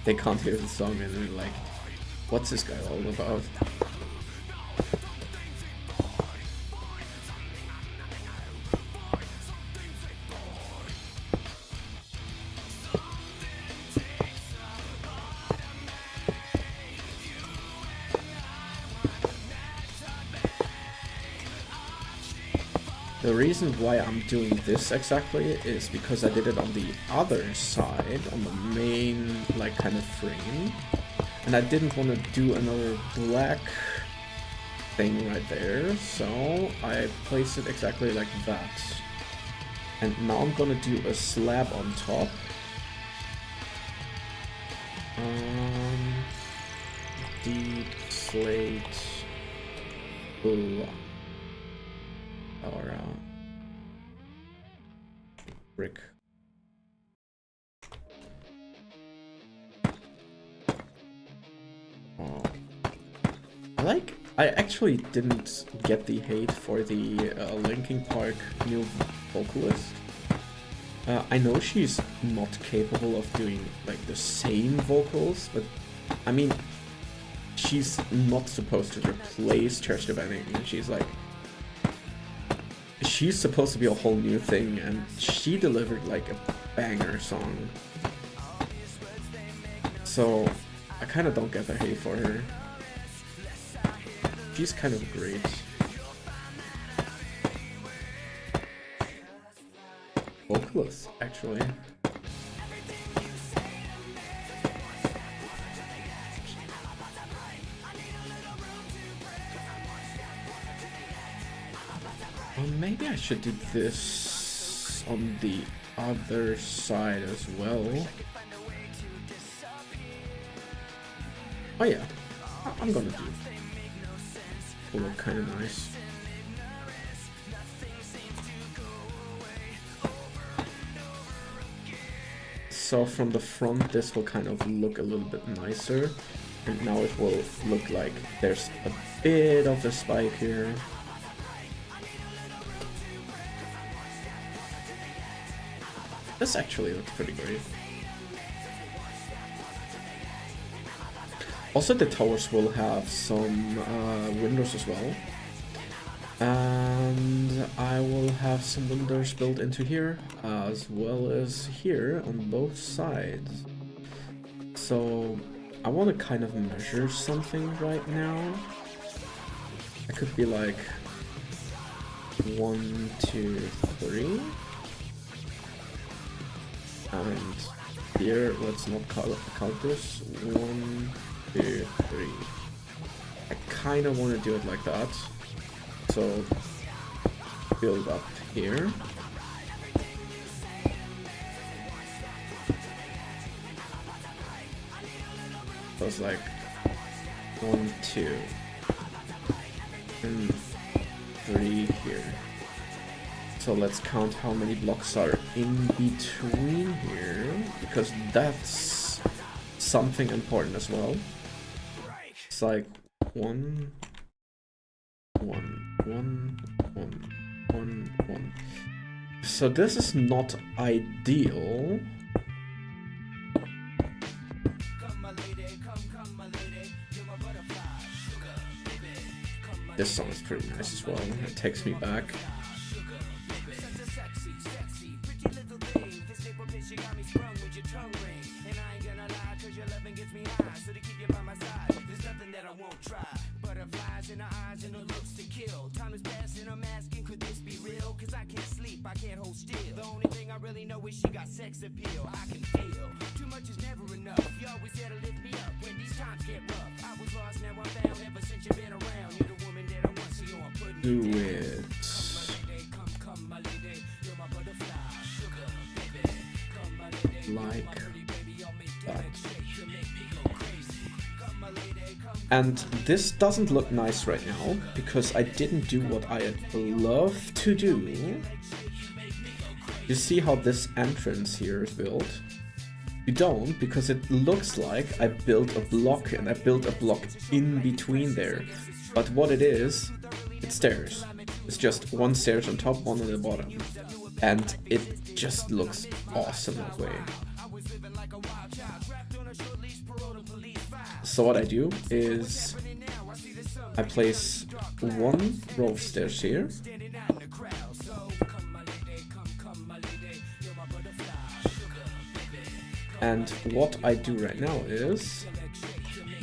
They can't hear the song and they're like, what's this guy all about? The reason why I'm doing this exactly is because I did it on the other side, on the main, like, kind of frame. And I didn't want to do another black thing right there, so I placed it exactly like that. And now I'm gonna do a slab on top. Deep slate block. Or brick. Oh. I actually didn't get the hate for the Linkin Park new vocalist. I know she's not capable of doing like the same vocals, but I mean, she's not supposed to replace Chester Bennington. She's supposed to be a whole new thing, and she delivered like a banger song. So I kind of don't get the hate for her. She's kind of great. Vocalist, actually. Maybe I should do this on the other side as well. Oh yeah, I'm gonna do it. Will look kind of nice. So from the front this will kind of look a little bit nicer, and now it will look like there's a bit of a spike here. This actually looks pretty great. Also, the towers will have some windows as well. And I will have some windows built into here, as well as here on both sides. So I want to kind of measure something right now. I could be like 1, 2, 3. And here, let's not count this. 1, 2, 3. I kind of want to do it like that. So build up here. So it's like 1, 2, and 3 here. So let's count how many blocks are in between here, because that's something important as well. It's like 1, 1, 1, 1, 1, 1. So this is not ideal. This song is pretty nice as well. It takes me back. Do it like that. And this doesn't look nice right now because I didn't do what I'd love to do. You see how this entrance here is built? You don't, because it looks like I built a block and I built a block in between there. But what it is, it's stairs. It's just one stairs on top, one on the bottom. And it just looks awesome that way. So what I do is I place one row of stairs here. And what I do right now is,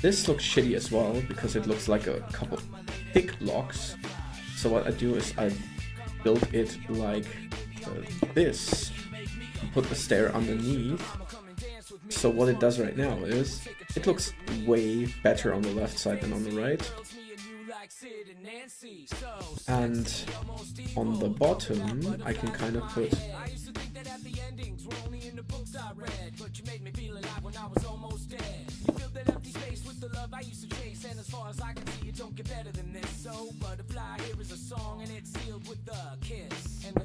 this looks shitty as well because it looks like a couple thick blocks. So what I do is I build it like this, put the stair underneath. So what it does right now is, it looks way better on the left side than on the right. And on the bottom, I can kind of put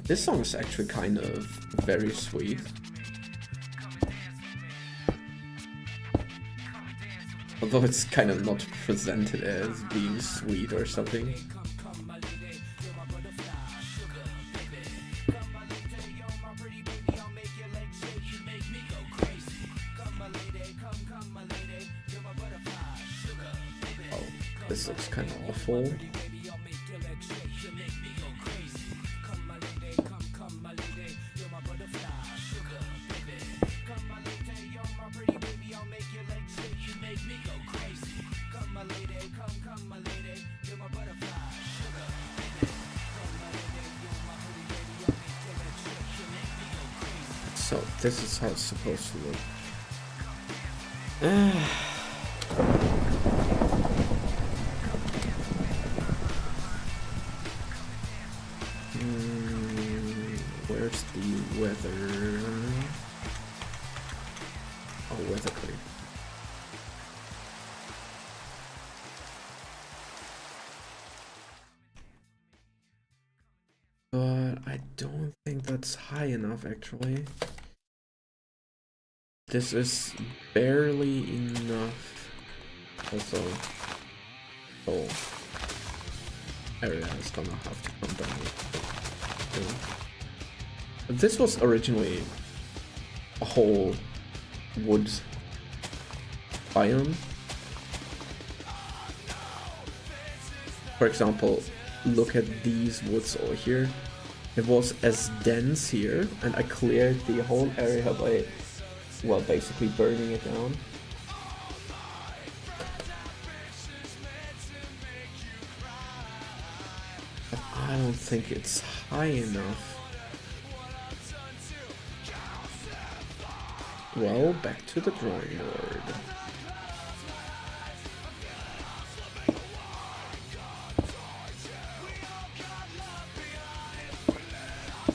this song is actually kind of very sweet. Although it's kind of not presented as being sweet or something. Oh, this looks kind of awful. So this is how it's supposed to look. Where's the weather? Oh, weather clear. But I don't think that's high enough actually. This is barely enough. Also, oh, area is gonna have to come down. This was originally a whole wood biome, for example, look at these woods over here. It was as dense here, and I cleared the whole area by, well, basically burning it down. But I don't think it's high enough. Well, back to the drawing board.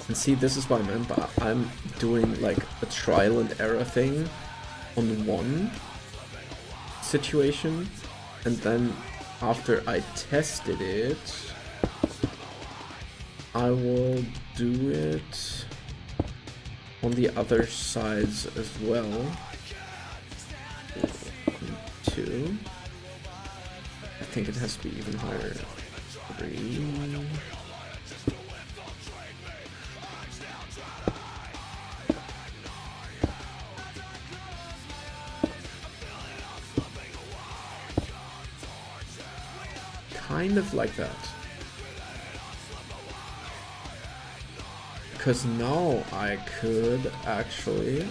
And see, this is what I meant by I'm doing like a trial and error thing on one situation, and then after I tested it, I will do it on the other sides as well. 2. I think it has to be even higher. 3. Kind of like that. Because now I could actually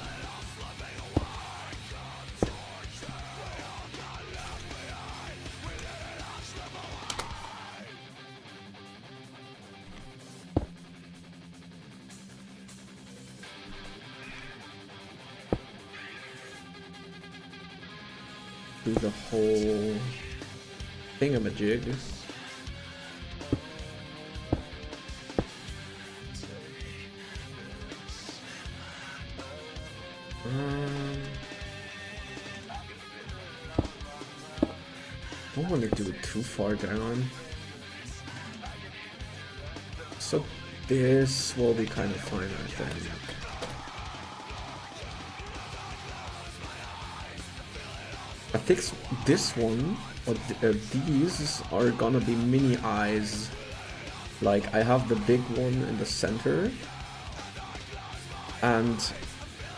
do the whole thingamajig. Don't want to do it too far down. So this will be kind of fine, I think. I think this one, or these are gonna be mini eyes. Like, I have the big one in the center, and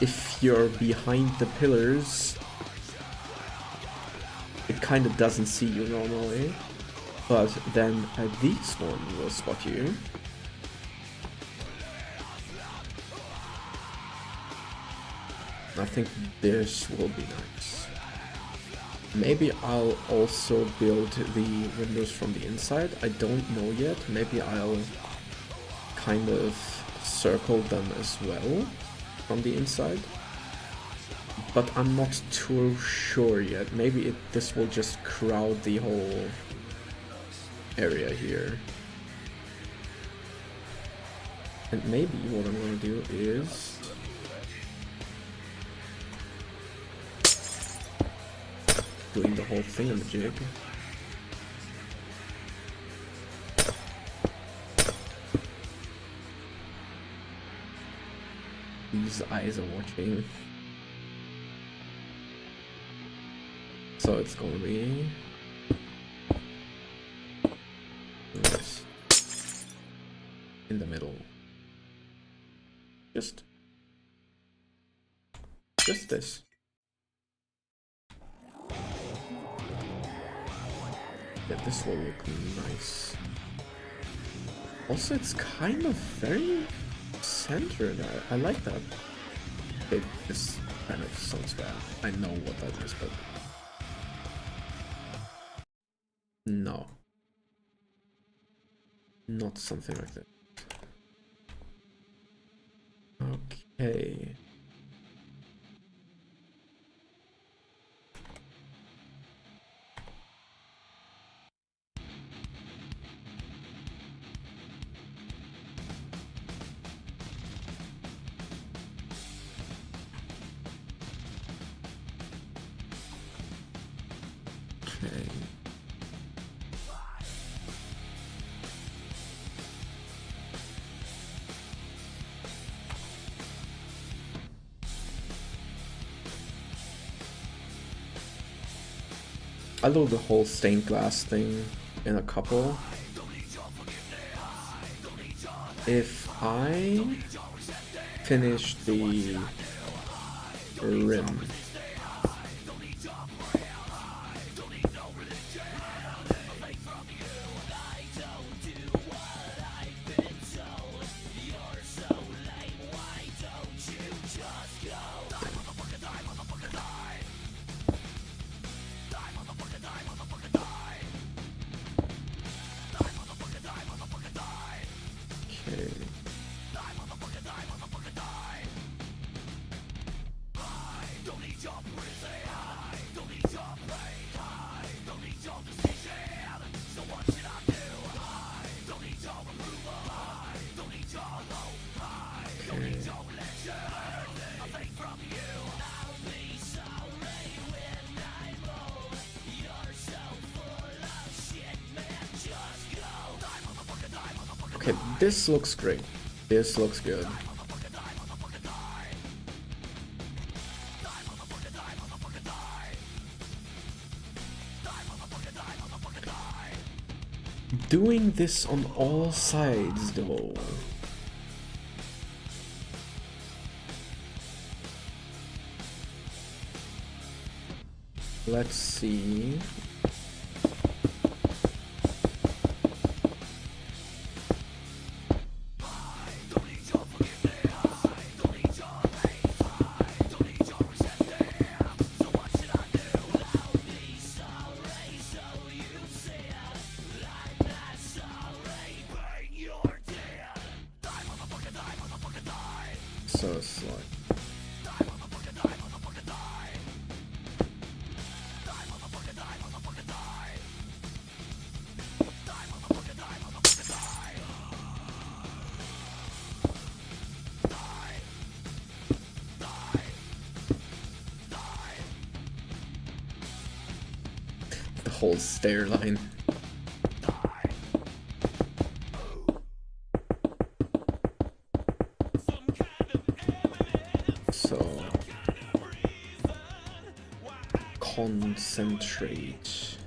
if you're behind the pillars, it kind of doesn't see you normally, but then this one will spot you. I think this will be nice. Maybe I'll also build the windows from the inside. I don't know yet. Maybe I'll kind of circle them as well from the inside. But I'm not too sure yet. Maybe this will just crowd the whole area here. And maybe what I'm gonna do is doing the whole thingamajig. These eyes are watching. So it's gonna be this in the middle. Just this. Yeah, this will look nice. Also, it's kind of very centered. I like that. This kind of sounds bad. I know what that is, but no. Not something like that. Okay. Okay. I'll do the whole stained glass thing in a couple. If I finish the rim, Okay, this looks great. This looks good. Doing this on all sides though. Let's see. So it's like the whole stair line. So concentrate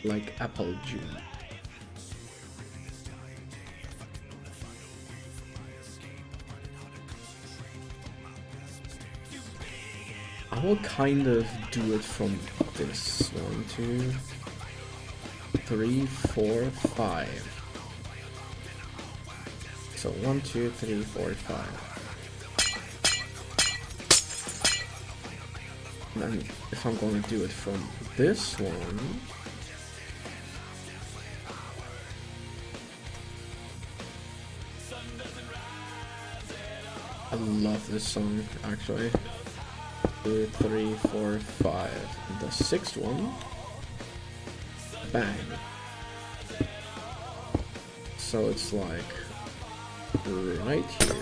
like apple juice. I will kind of do it from this 1, 2, 3, 4, 5. So 1, 2, 3, 4, 5. And then if I'm going to do it from this one, I love this song actually. 2, 3, 4, 5. The 6th one, bang. So it's like right here.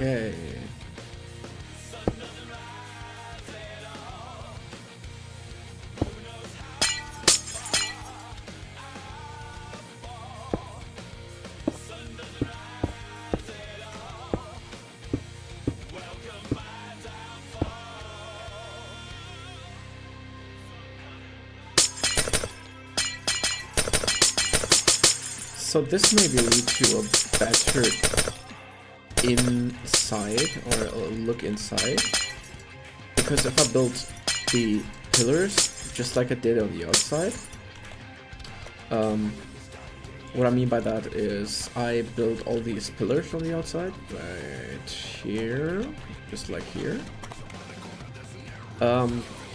Okay. So this may lead to a better inside or a look inside, because if I build the pillars just like I did on the outside, what I mean by that is I build all these pillars on the outside right here, just like here.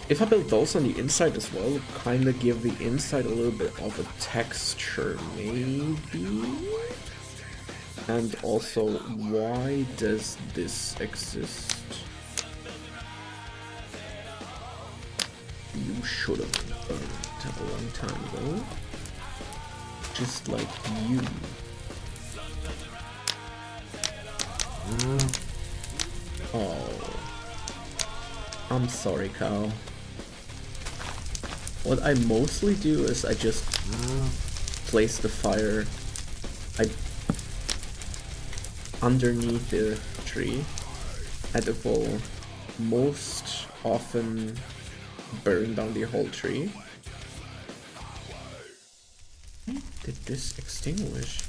If I build those on the inside as well, kind of give the inside a little bit of a texture maybe. And also, why does this exist? You should have burned a long time ago. Just like you. Oh. I'm sorry, Kyle. What I mostly do is I just place the fire underneath the tree, and it will most often burn down the whole tree. Did this extinguish?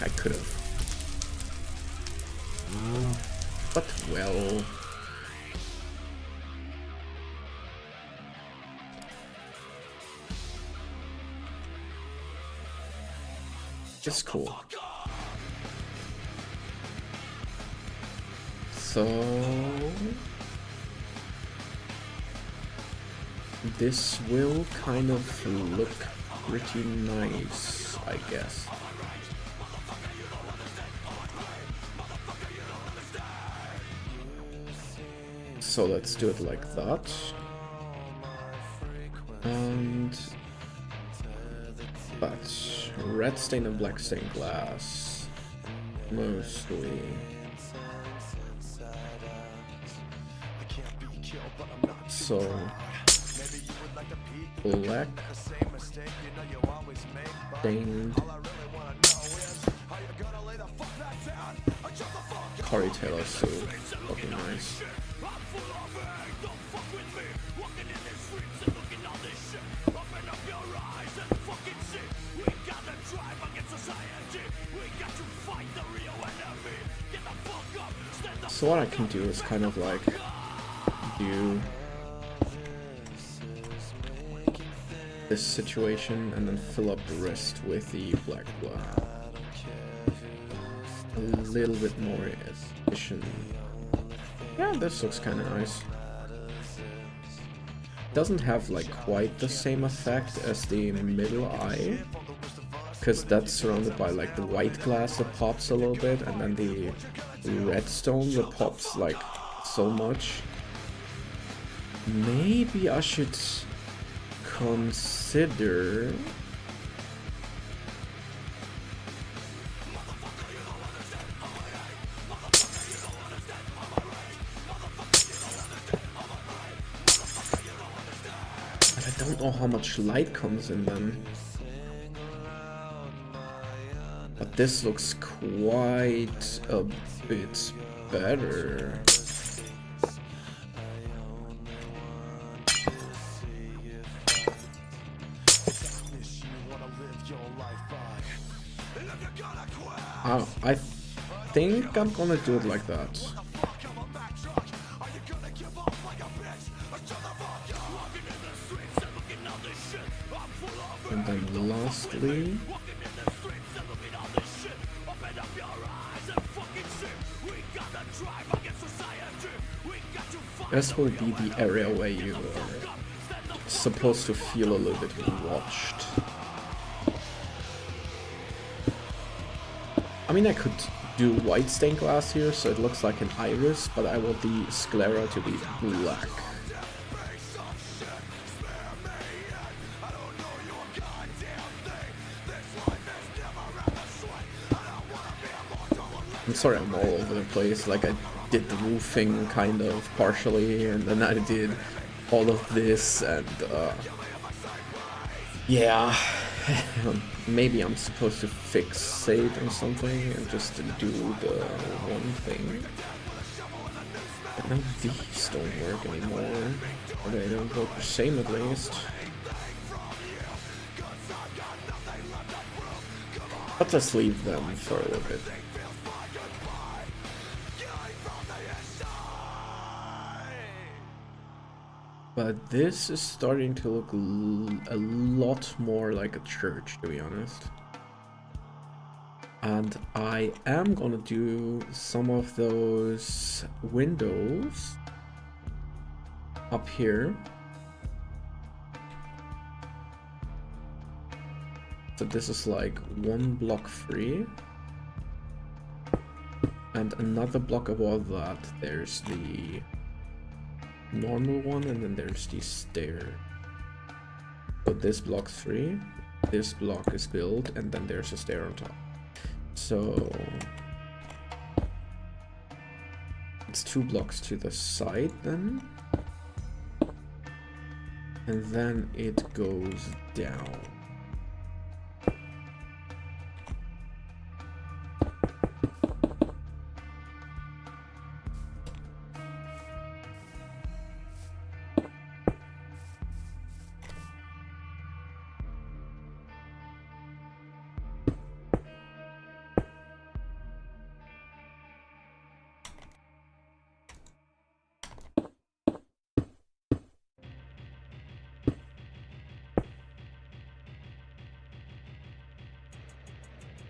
I could have. But well. It's cool. So this will kind of look pretty nice, I guess. So let's do it like that. And but red stained and black stained glass mostly. So black stained Corey Taylor suit, fucking nice. So what I can do is kind of like do this situation and then fill up the rest with the black blood. A little bit more efficient. Yeah, this looks kind of nice. Doesn't have like quite the same effect as the middle eye, because that's surrounded by like the white glass that pops a little bit, and then the redstone that pops like so much. Maybe I should consider I don't know how much light comes in them. But this looks quite a bit better. Oh, I think I'm gonna do it like that. And then lastly, this will be the area where you are supposed to feel a little bit watched. I mean, I could do white stained glass here, so it looks like an iris, but I want the sclera to be black. I'm sorry I'm all over the place, like I did the roofing kind of partially, and then I did all of this, and yeah, maybe I'm supposed to fixate on something and just do the one thing. But now these don't work anymore, or they don't work the same at least. Let's just leave them for a little bit. But this is starting to look a lot more like a church, to be honest. And I am gonna do some of those windows up here. So this is like one block free. And another block above that, there's the normal one, and then there's the stair. So this block's free, this block is built, and then there's a stair on top. So it's 2 blocks to the side then, and then it goes down.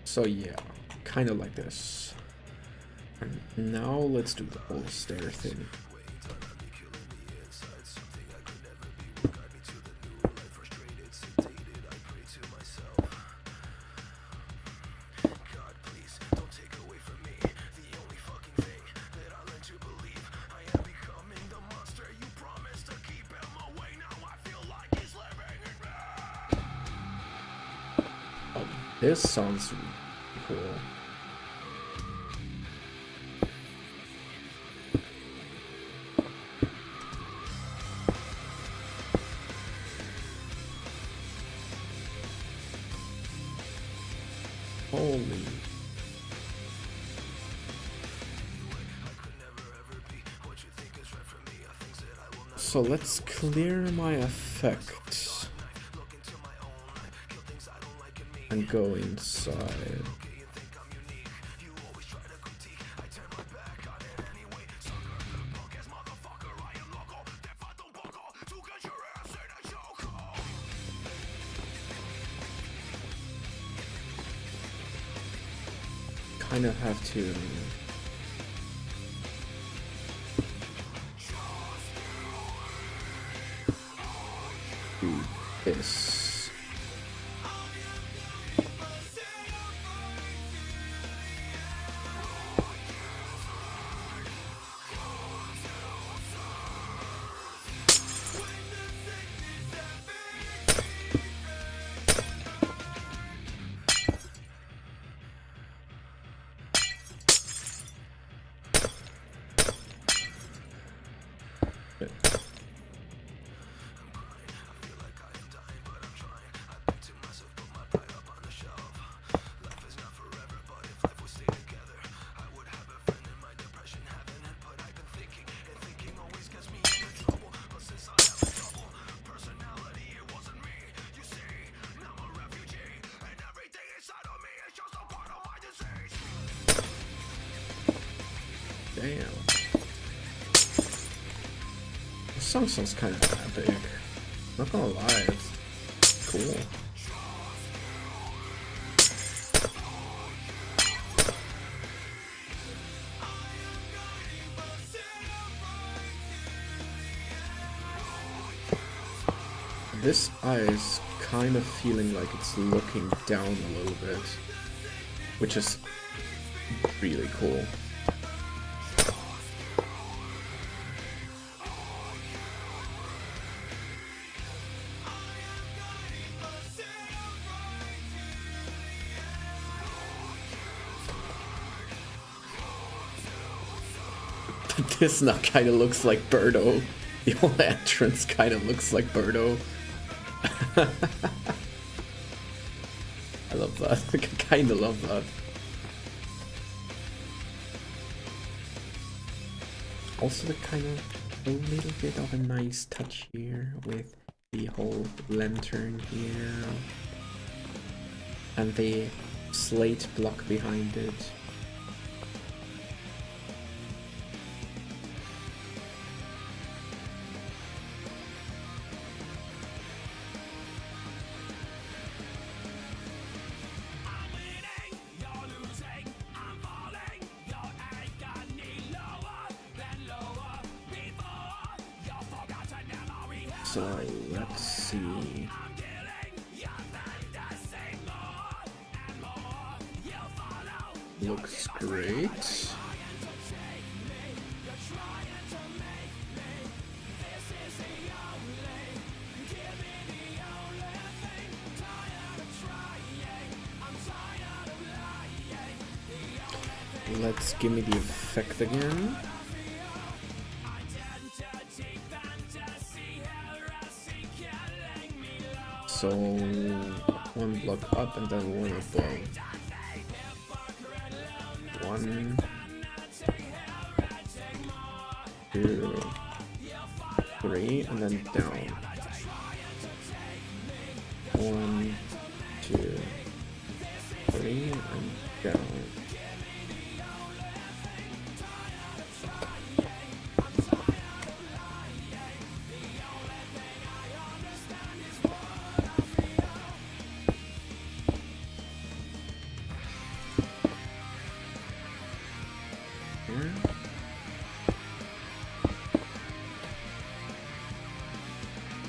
So yeah, kind of like this. And now let's do the whole stair thing. This sounds cool. Holy. So let's clear my effect and go inside. Kind of have to do this. Damn. This song sounds kind of epic. Not gonna lie, it's cool. This eye is kind of feeling like it's looking down a little bit, which is really cool. This now kind of looks like Birdo. The whole entrance kind of looks like Birdo. I love that. I kind of love that. Also, the kind of a little bit of a nice touch here with the whole lantern here and the slate block behind it. So let's see. Looks great. Let's give me the effect again. So one block up and then one above. 1, 2, 3, and then down. 1, 2, 3, and down.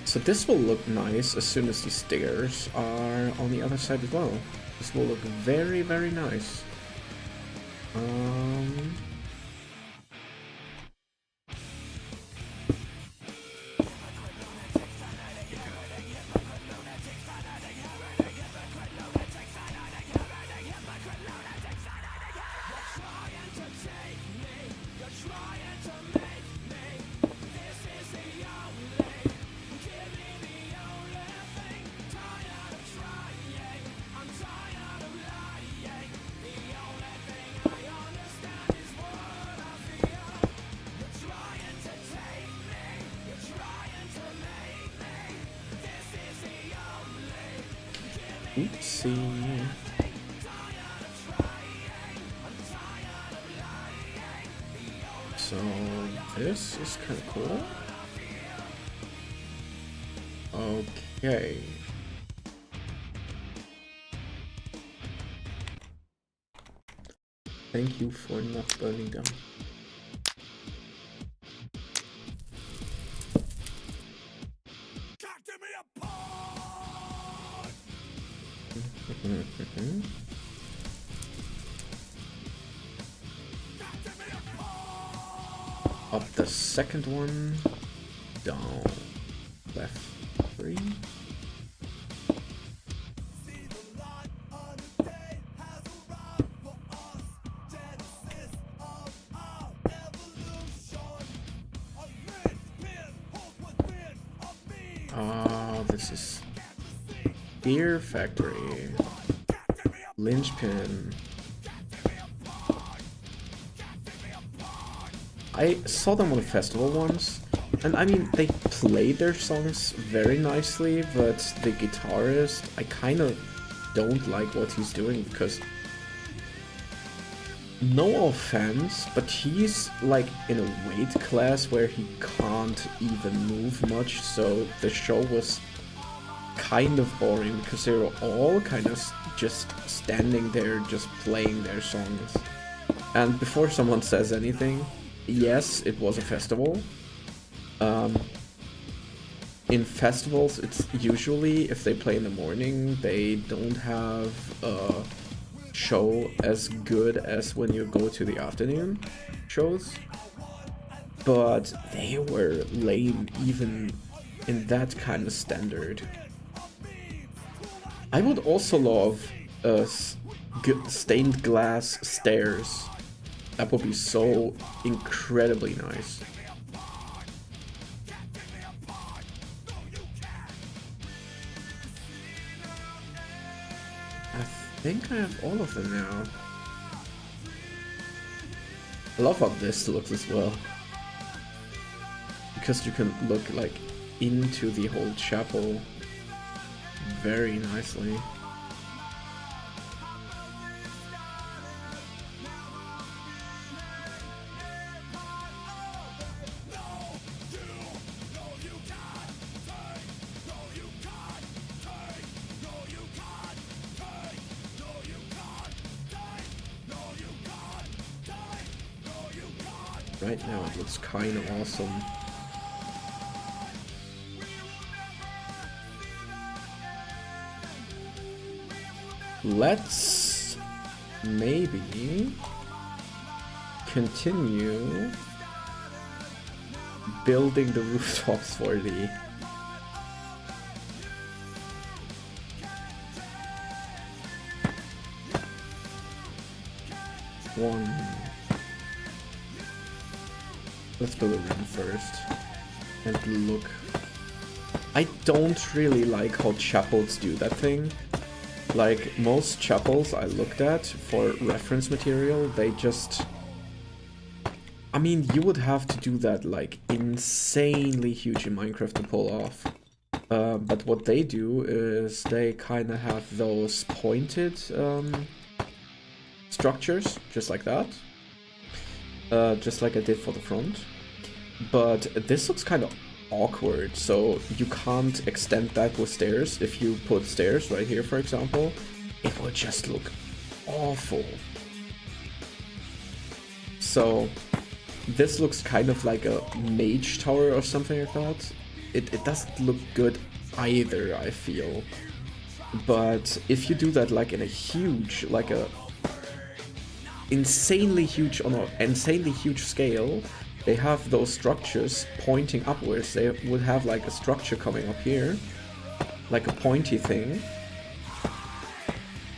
So this will look nice as soon as the stairs are on the other side as well. This will look very, very nice. Oopsie. So this is kind of cool. Okay. Thank you for not burning them. Up the second one, down, left 3. This is Beer Factory, Linchpin. I saw them on a festival once, and I mean, they played their songs very nicely, but the guitarist, I kind of don't like what he's doing, because no offense, but he's like in a weight class where he can't even move much, so the show was kind of boring because they were all kind of just standing there just playing their songs. And before someone says anything, yes, it was a festival. In festivals, it's usually, if they play in the morning, they don't have a show as good as when you go to the afternoon shows. But they were lame even in that kind of standard. I would also love stained glass stairs. That would be so incredibly nice. I think I have all of them now. I love how this looks as well. Because you can look like into the whole chapel very nicely. Right now it looks kind of awesome. Let's maybe continue building the rooftops for the one. Let's build a room first and look. I don't really like how chapels do that thing. Like, most chapels I looked at for reference material, they just... I mean, you would have to do that, like, insanely huge in Minecraft to pull off. But what they do is they kind of have those pointed structures, just like that. Just like I did for the front. But this looks kind of awkward, so you can't extend that with stairs. If you put stairs right here, for example, it would just look awful. So this looks kind of like a mage tower or something like that. It doesn't look good either, I feel. But if you do that like in a huge, like a insanely huge, on an insanely huge scale, they have those structures pointing upwards. They would have like a structure coming up here, like a pointy thing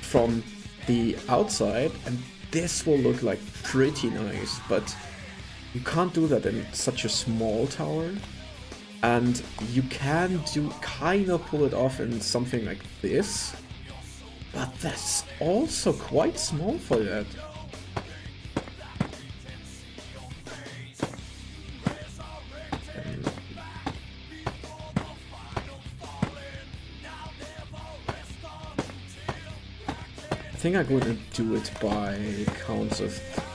from the outside, and this will look like pretty nice, but you can't do that in such a small tower. And you can do kind of pull it off in something like this, but that's also quite small for that. think I'm gonna do it by counts of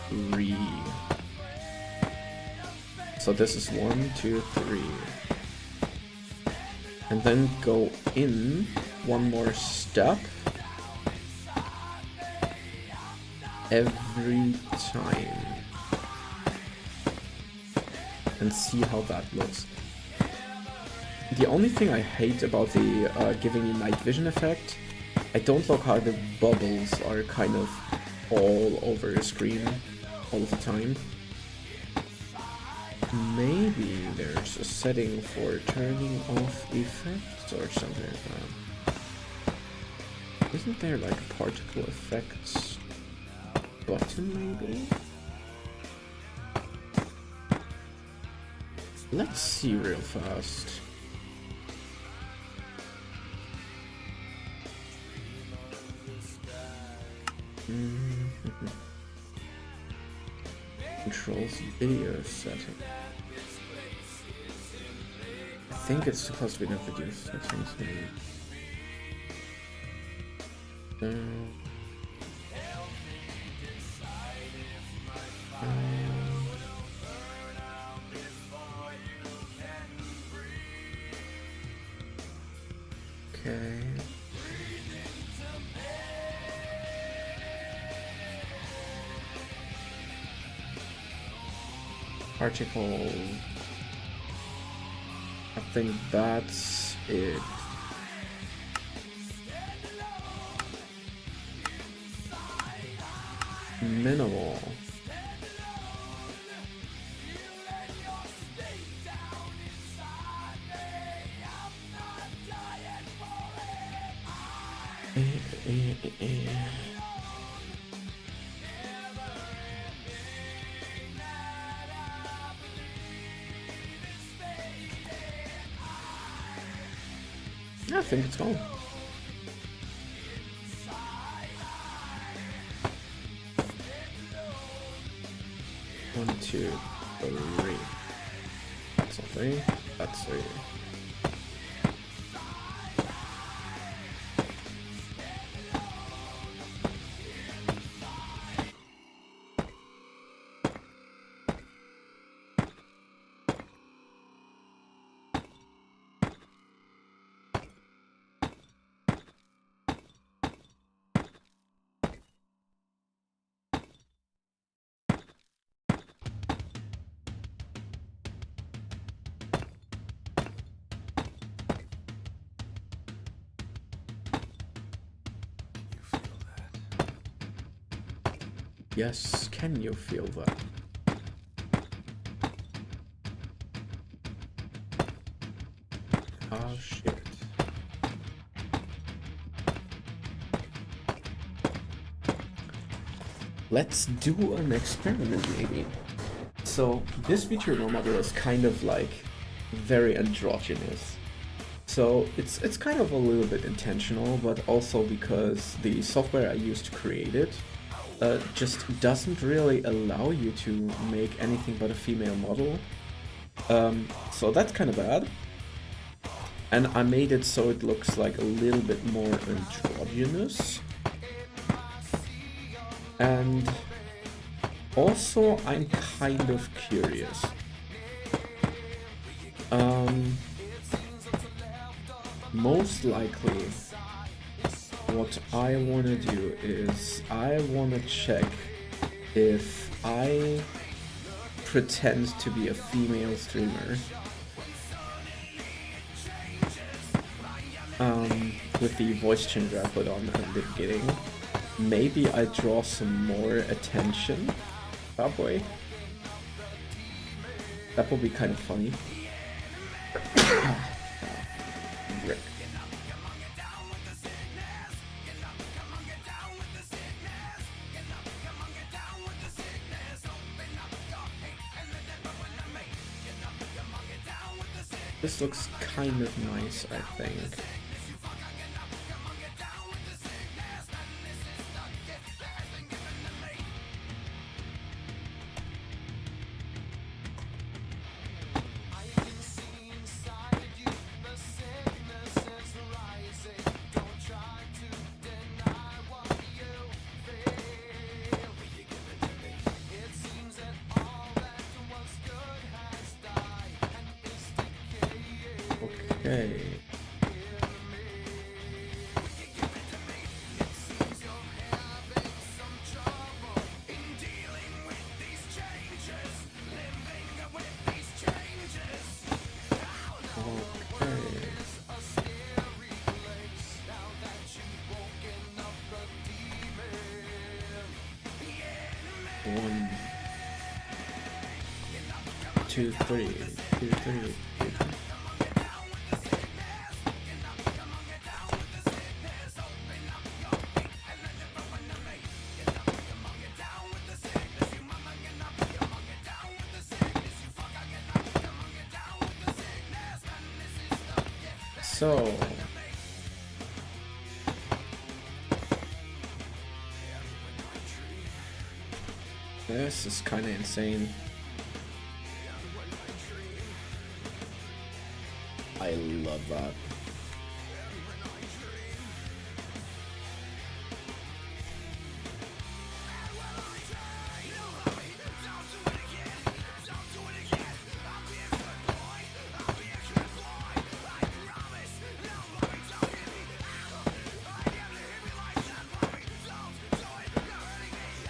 3. So this is 1, 2, 3. And then go in one more step every time. And see how that looks. The only thing I hate about the giving you night vision effect, I don't like how the bubbles are kind of all over the screen all the time. Maybe there's a setting for turning off effects or something like that. Isn't there like a particle effects button maybe? Let's see real fast. Controls video setting. I think it's supposed to be in the video settings maybe. Okay. Particle. I think that's it. Minimal. I think it's gone. One, two, three. That's a 3. That's 3. Yes, can you feel that? Oh shit. Let's do an experiment maybe. So this VTuber model is kind of like very androgynous. So it's kind of a little bit intentional, but also because the software I used to create it just doesn't really allow you to make anything but a female model. So that's kind of bad. And I made it so it looks like a little bit more androgynous. And also I'm kind of curious. Most likely what I want to do is I want to check if I pretend to be a female streamer with the voice changer I put on at the beginning. Maybe I draw some more attention that way. That would be kind of funny. Rick. This looks kind of nice, I think. Okay. One, two, three, two, three. So this is kind of insane. I love that.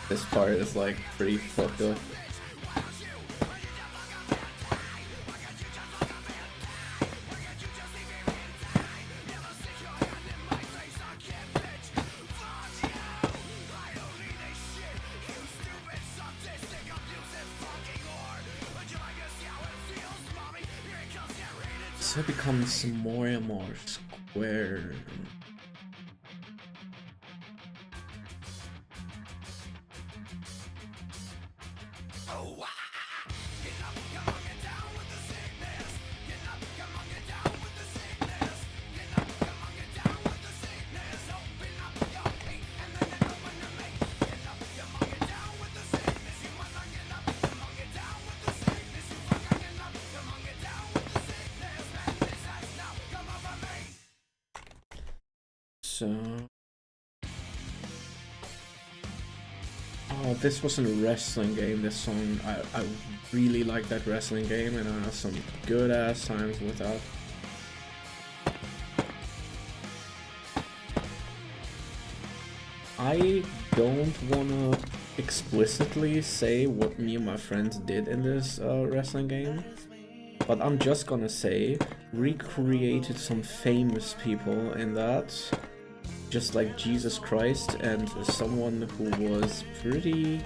This part is like pretty fucked up. So it becomes more and more square. So, oh, this was a wrestling game, this song. I really like that wrestling game, and I had some good ass times with that. I don't wanna explicitly say what me and my friends did in this wrestling game, but I'm just gonna say recreated some famous people in that. Just like Jesus Christ and someone who was pretty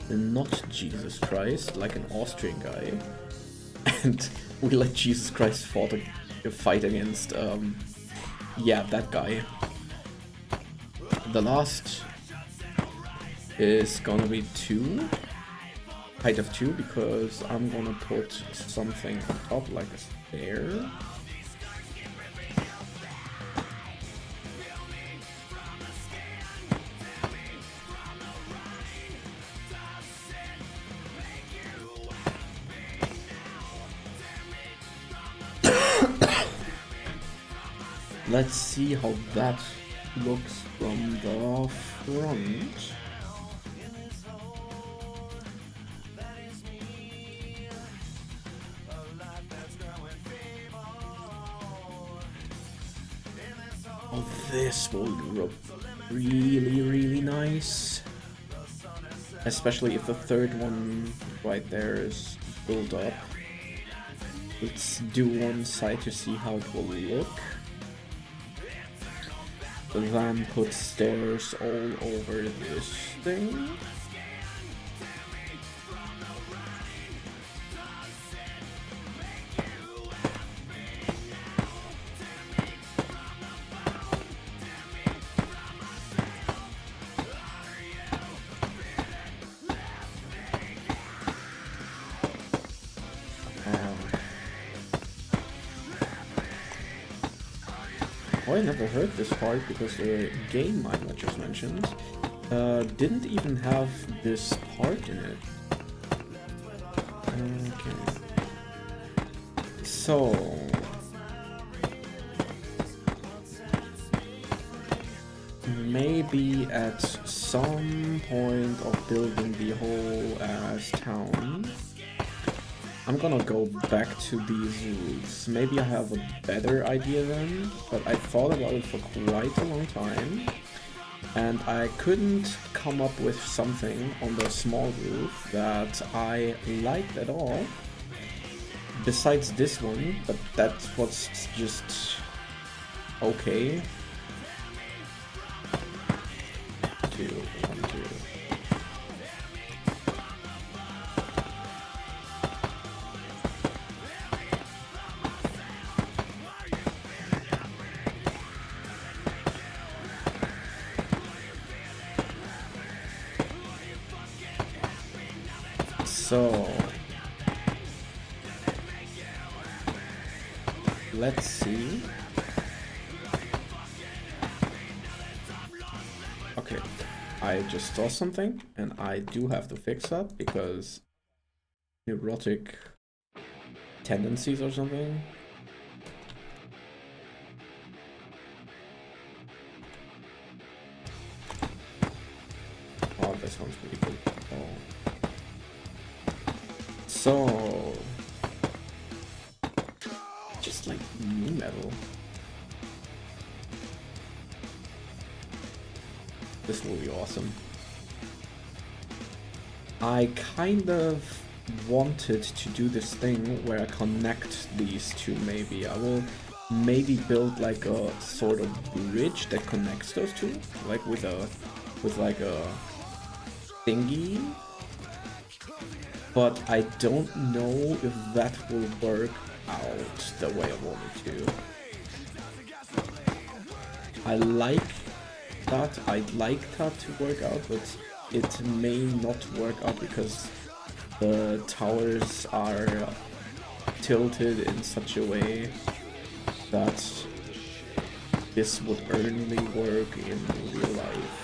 not Jesus Christ, like an Austrian guy. And we let Jesus Christ fight against, yeah, that guy. The last is gonna be 2, height of 2, because I'm gonna put something on top like a stair. Let's see how that looks from the front. Oh, this will look really nice. Especially if the third one right there is built up. Let's do one side to see how it will look. Then put stairs all over this thing. Oh, I never heard this part because the game I just mentioned didn't even have this part in it. Okay. So maybe at some point of building the whole ass town, I'm gonna go back to these roofs. Maybe I have a better idea then, but I thought about it for quite a long time. And I couldn't come up with something on the small roof that I liked at all. Besides this one, but that was just okay. 2, 1, 2. So let's see. Okay, I just saw something and I do have to fix that because neurotic tendencies or something. Oh, this one's pretty good. Oh. So, just like new metal. This will be awesome. I kind of wanted to do this thing where I connect these two maybe. I will maybe build like a sort of bridge that connects those two, like with like a thingy. But I don't know if that will work out the way I want it to. I'd like that to work out, but it may not work out because the towers are tilted in such a way that this would only work in real life.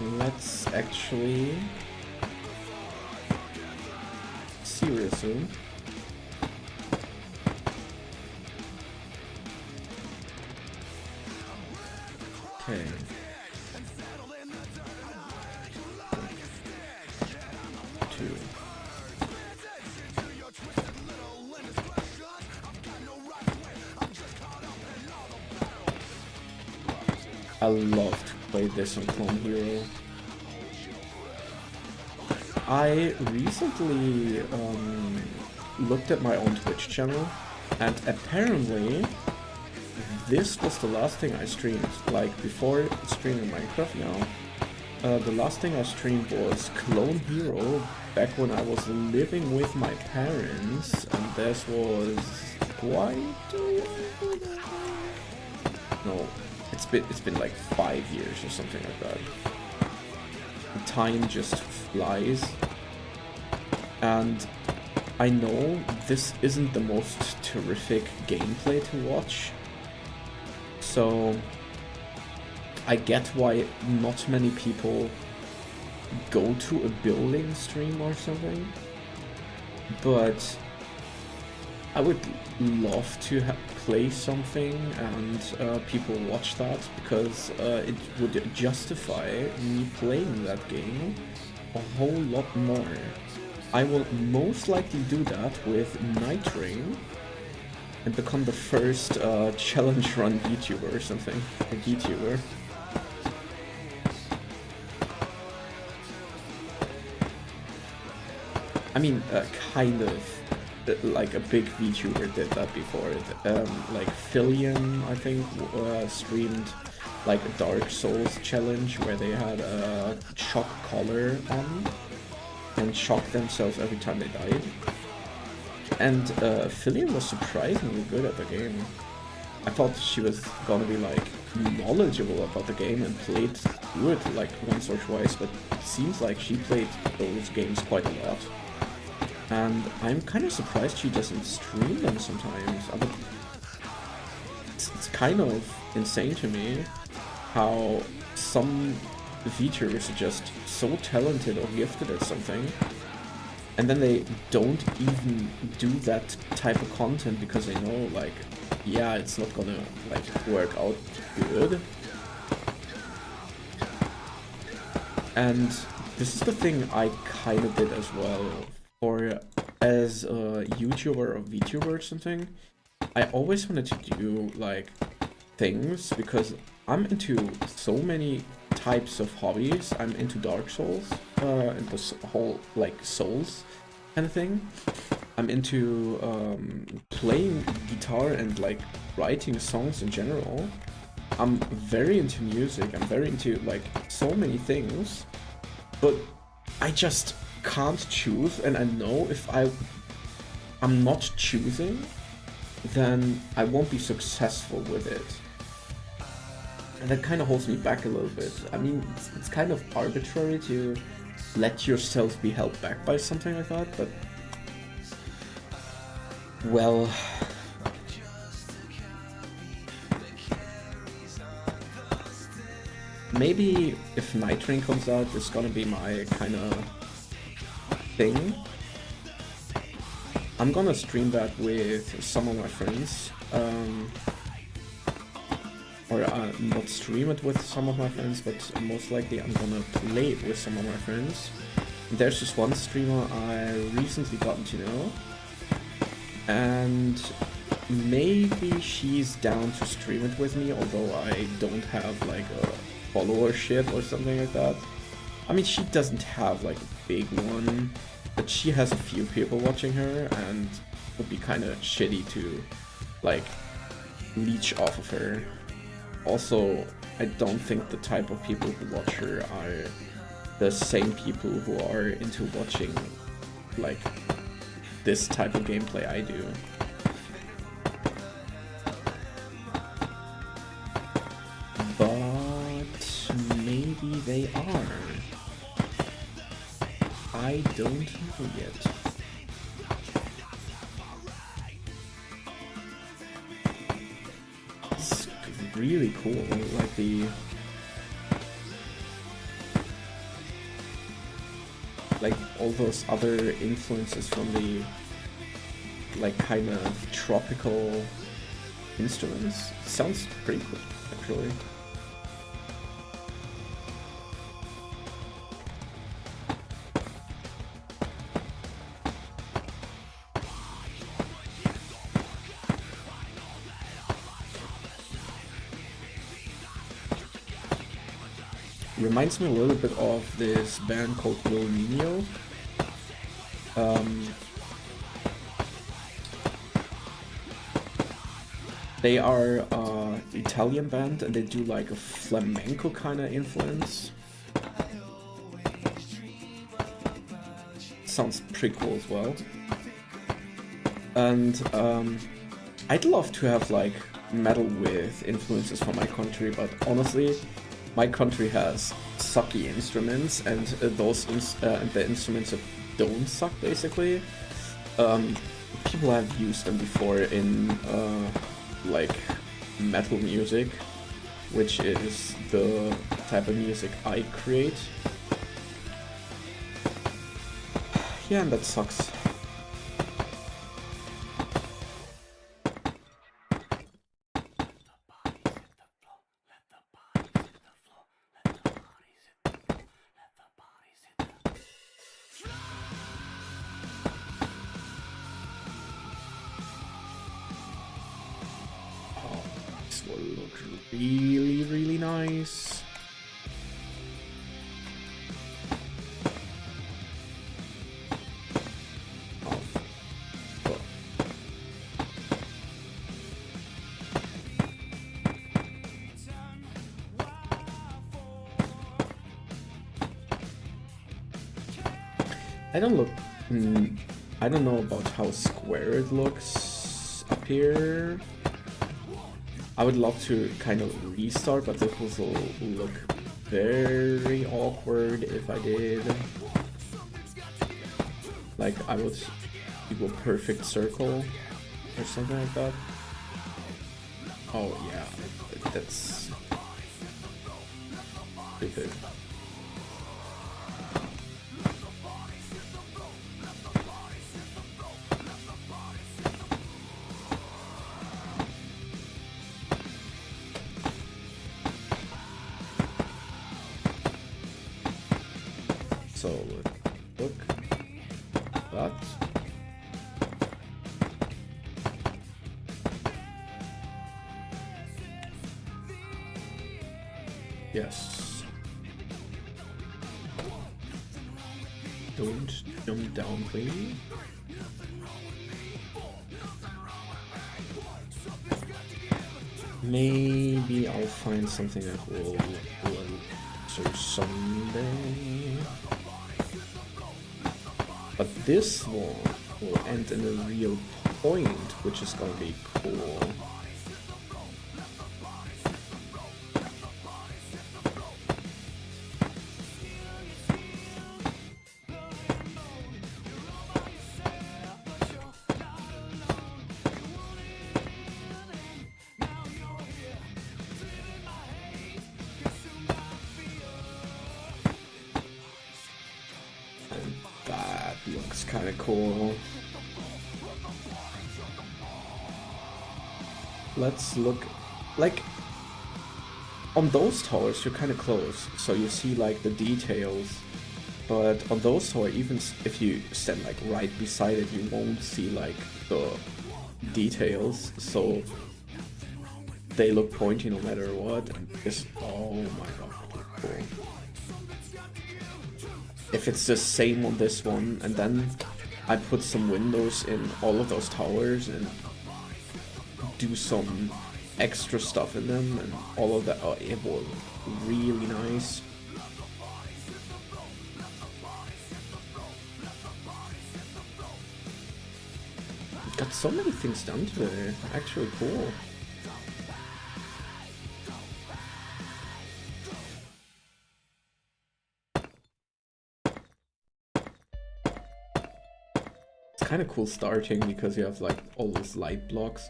Let's actually seriously. Okay. Two. I love to play this on Clone Hero. I recently looked at my own Twitch channel, and apparently this was the last thing I streamed. Like before streaming Minecraft now, the last thing I streamed was Clone Hero back when I was living with my parents, and this was quite a while ago. No, it's been like 5 years or something like that. The time just flies, and I know this isn't the most terrific gameplay to watch, so I get why not many people go to a building stream or something, but I would love to play something and people watch that, because it would justify me playing that game a whole lot more. I will most likely do that with Nightring and become the first challenge run YouTuber or something. A YouTuber. I mean, kind of. Like a big VTuber did that before. Like Fillion, I think, streamed like a Dark Souls challenge where they had a shock collar on and shocked themselves every time they died. And Fillion was surprisingly good at the game. I thought she was gonna be like knowledgeable about the game and played through it like once or twice, but it seems like she played those games quite a lot. And I'm kind of surprised she doesn't stream them sometimes. It's kind of insane to me. how some VTubers are just so talented or gifted at something, and then they don't even do that type of content because they know, like, yeah, it's not gonna like work out good. And this is the thing I kind of did as well. For as a YouTuber or VTuber or something, I always wanted to do like things because I'm into so many types of hobbies. I'm into Dark Souls, and this whole like Souls kind of thing. I'm into playing guitar and like writing songs in general. I'm very into music. I'm very into like so many things, but I just can't choose. And I know if I'm not choosing, then I won't be successful with it. And that kind of holds me back a little bit. I mean, it's kind of arbitrary to let yourself be held back by something like that, but well, maybe if Night Train comes out, it's gonna be my kind of thing. I'm gonna stream that with some of my friends, or not stream it with some of my friends, but most likely I'm gonna play it with some of my friends. There's this one streamer I recently gotten to know, and maybe she's down to stream it with me, although I don't have like a followership or something like that. I mean, she doesn't have like a big one, but she has a few people watching her, and it would be kind of shitty to like leech off of her. Also, I don't think the type of people who watch her are the same people who are into watching like this type of gameplay I do. But maybe they are. I don't know yet. It's really cool, like all those other influences from the like kind of tropical instruments. Sounds pretty cool, actually. Reminds me a little bit of this band called Lil Nino. They are an Italian band, and they do like a flamenco kind of influence. Sounds pretty cool as well. And I'd love to have like metal with influences from my country, but honestly, my country has sucky instruments, and and the instruments that don't suck, basically. People have used them before in like metal music, which is the type of music I create. Yeah, and that sucks. Really, really nice. Oh, fuck. I don't look. I don't know about how square it looks up here. I would love to kind of restart, but this will look very awkward if I did. Like, I would do a perfect circle or something like that. Oh yeah, that's stupid. So look that. Yes. Don't jump down, please. Maybe I'll find something that will answer someday. But this one will end in a real point, which is gonna be cool. Looks kind of cool. Let's look, like, on those towers you're kind of close, so you see like the details, but on those towers, even if you stand like right beside it, you won't see like the details, so they look pointy no matter what. And this, oh my god, cool. If it's the same on this one, and then I put some windows in all of those towers and do some extra stuff in them and all of that, oh, it will look really nice. Got so many things done today, actually cool. Kind of cool starting because you have like all those light blocks,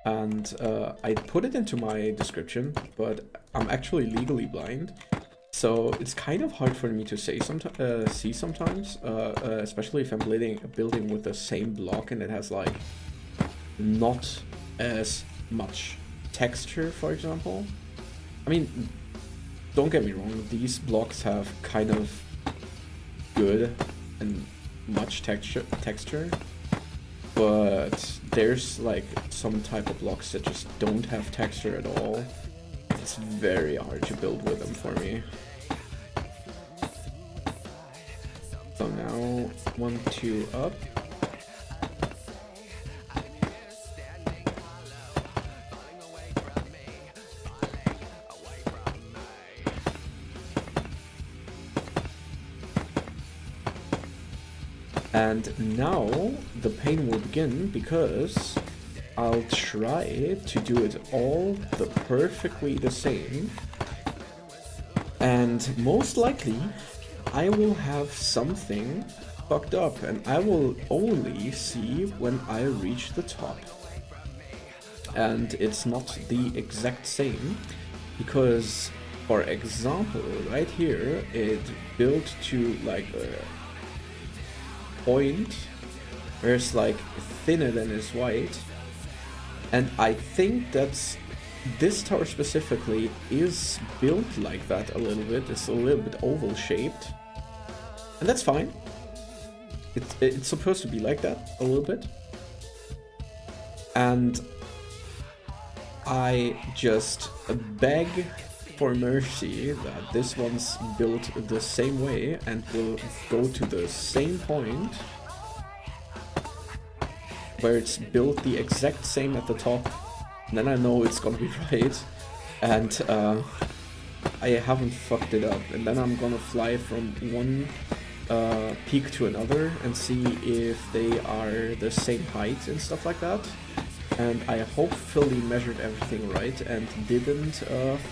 and I put it into my description, but I'm actually legally blind, so it's kind of hard for me to see sometimes, especially if I'm building with the same block and it has like not as much texture, for example. I mean, don't get me wrong, these blocks have kind of good and much texture, but there's like some type of blocks that just don't have texture at all. It's very hard to build with them for me. So now 1, 2 up. And now the pain will begin, because I'll try to do it all perfectly the same, and most likely I will have something fucked up, and I will only see when I reach the top. And it's not the exact same, because, for example, right here it built to like a point where it's like thinner than it's white, and I think that's this tower specifically is built like that a little bit. It's a little bit oval shaped, and that's fine. It's supposed to be like that a little bit, and I just beg for mercy that this one's built the same way and will go to the same point where it's built the exact same at the top, and then I know it's gonna be right, and I haven't fucked it up, and then I'm gonna fly from one peak to another and see if they are the same height and stuff like that. And I hopefully measured everything right and didn't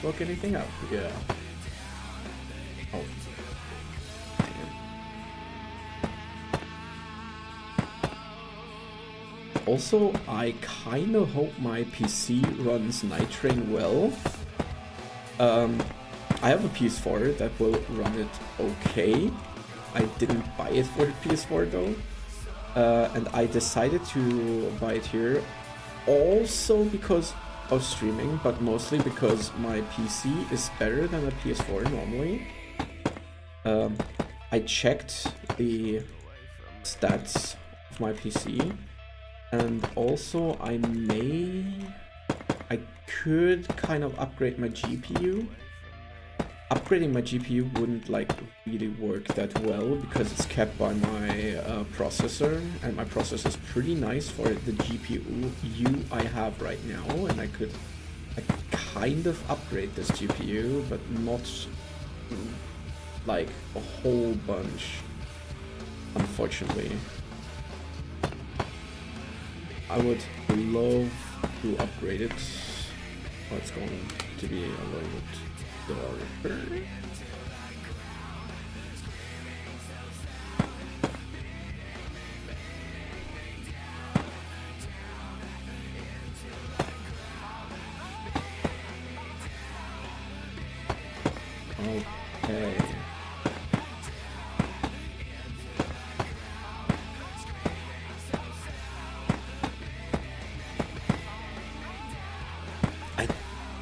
fuck anything up. Yeah. Oh. Also, I kinda hope my PC runs Night Train well. I have a PS4 that will run it okay. I didn't buy it for the PS4 though. And I decided to buy it here also because of streaming, but mostly because my PC is better than a PS4 normally. I checked the stats of my PC, and also I could kind of upgrade my GPU. Upgrading my GPU wouldn't like really work that well because it's kept by my processor, and my processor is pretty nice for the GPU I have right now, and I could kind of upgrade this GPU, but not like a whole bunch, unfortunately. I would love to upgrade it, but it's going to be a little bit darker. Okay. I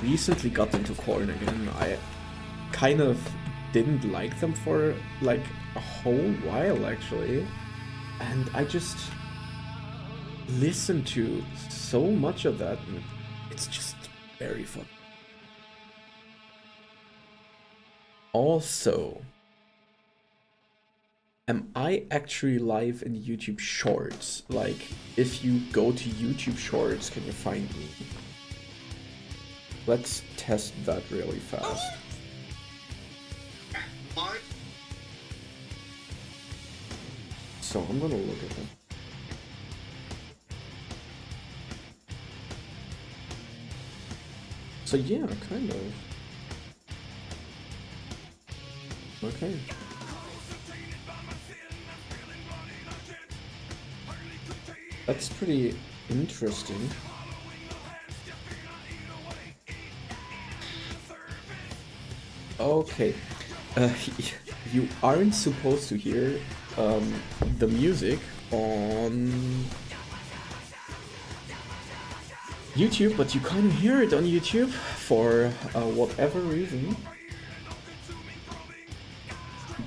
recently got into Korn again. I kind of didn't like them for like a whole while actually, and I just listened to so much of that, and it's just very fun. Also, am I actually live in YouTube Shorts? Like, if you go to YouTube Shorts, can you find me? Let's test that really fast. So I'm gonna look at them. So yeah, kind of. Okay. That's pretty interesting. Okay. You aren't supposed to hear the music on YouTube, but you kind of hear it on YouTube for whatever reason.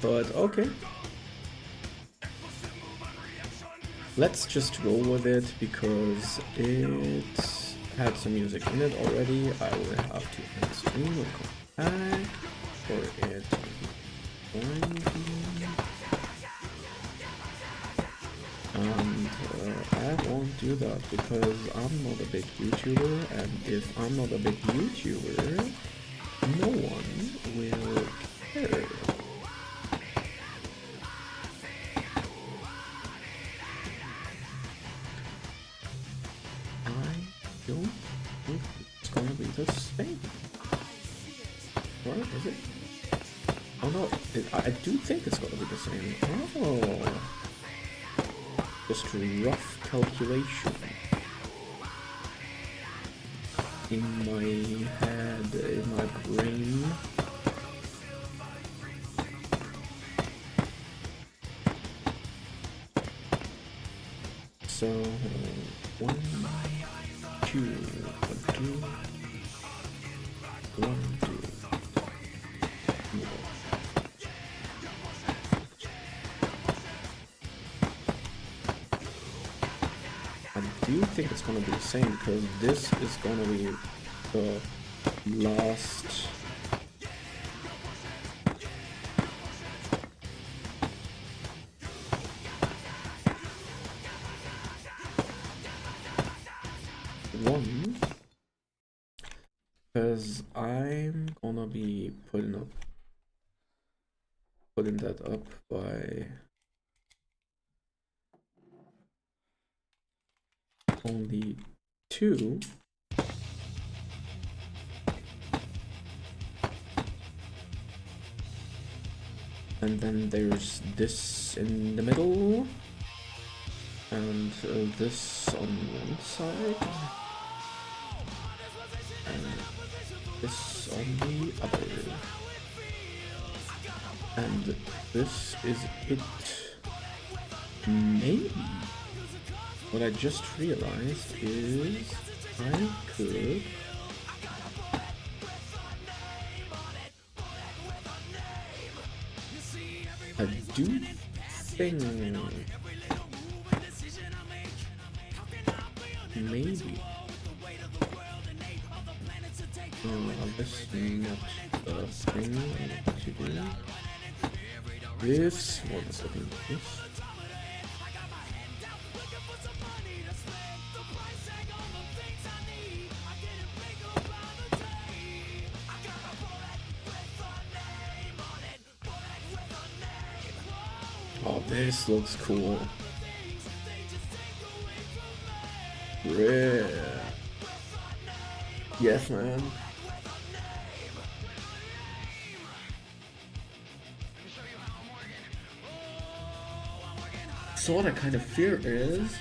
But okay. Let's just roll with it because it had some music in it already. I will have to end stream and come back for it. And I won't do that because I'm not a big YouTuber, and if I'm not a big YouTuber, no one will care. I don't think it's gonna be the same. What is it? Oh no, I do think it's gonna be the same. Oh. Just a rough calculation in my head, in my brain. So 1, 2, 1, 2. I do think it's gonna be the same because this is gonna be the last one, because I'm gonna be putting that up by only 2. And then there's this in the middle, and this on one side, and this on the other. And this is it. Maybe what I just realized is I could I do think maybe this is not the thing I want to do. This one second, this. Oh, this looks cool. Yeah. Yes, man. So what I kind of fear is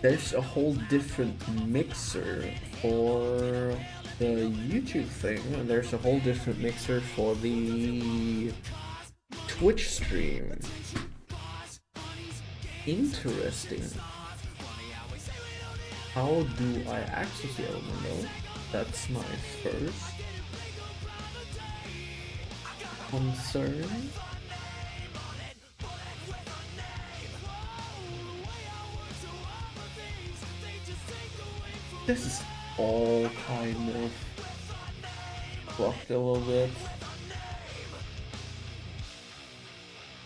there's a whole different mixer for the YouTube thing, and there's a whole different mixer for the Twitch stream. Interesting. How do I access the element though? That's my first concern. This is all kind of blocked a little bit.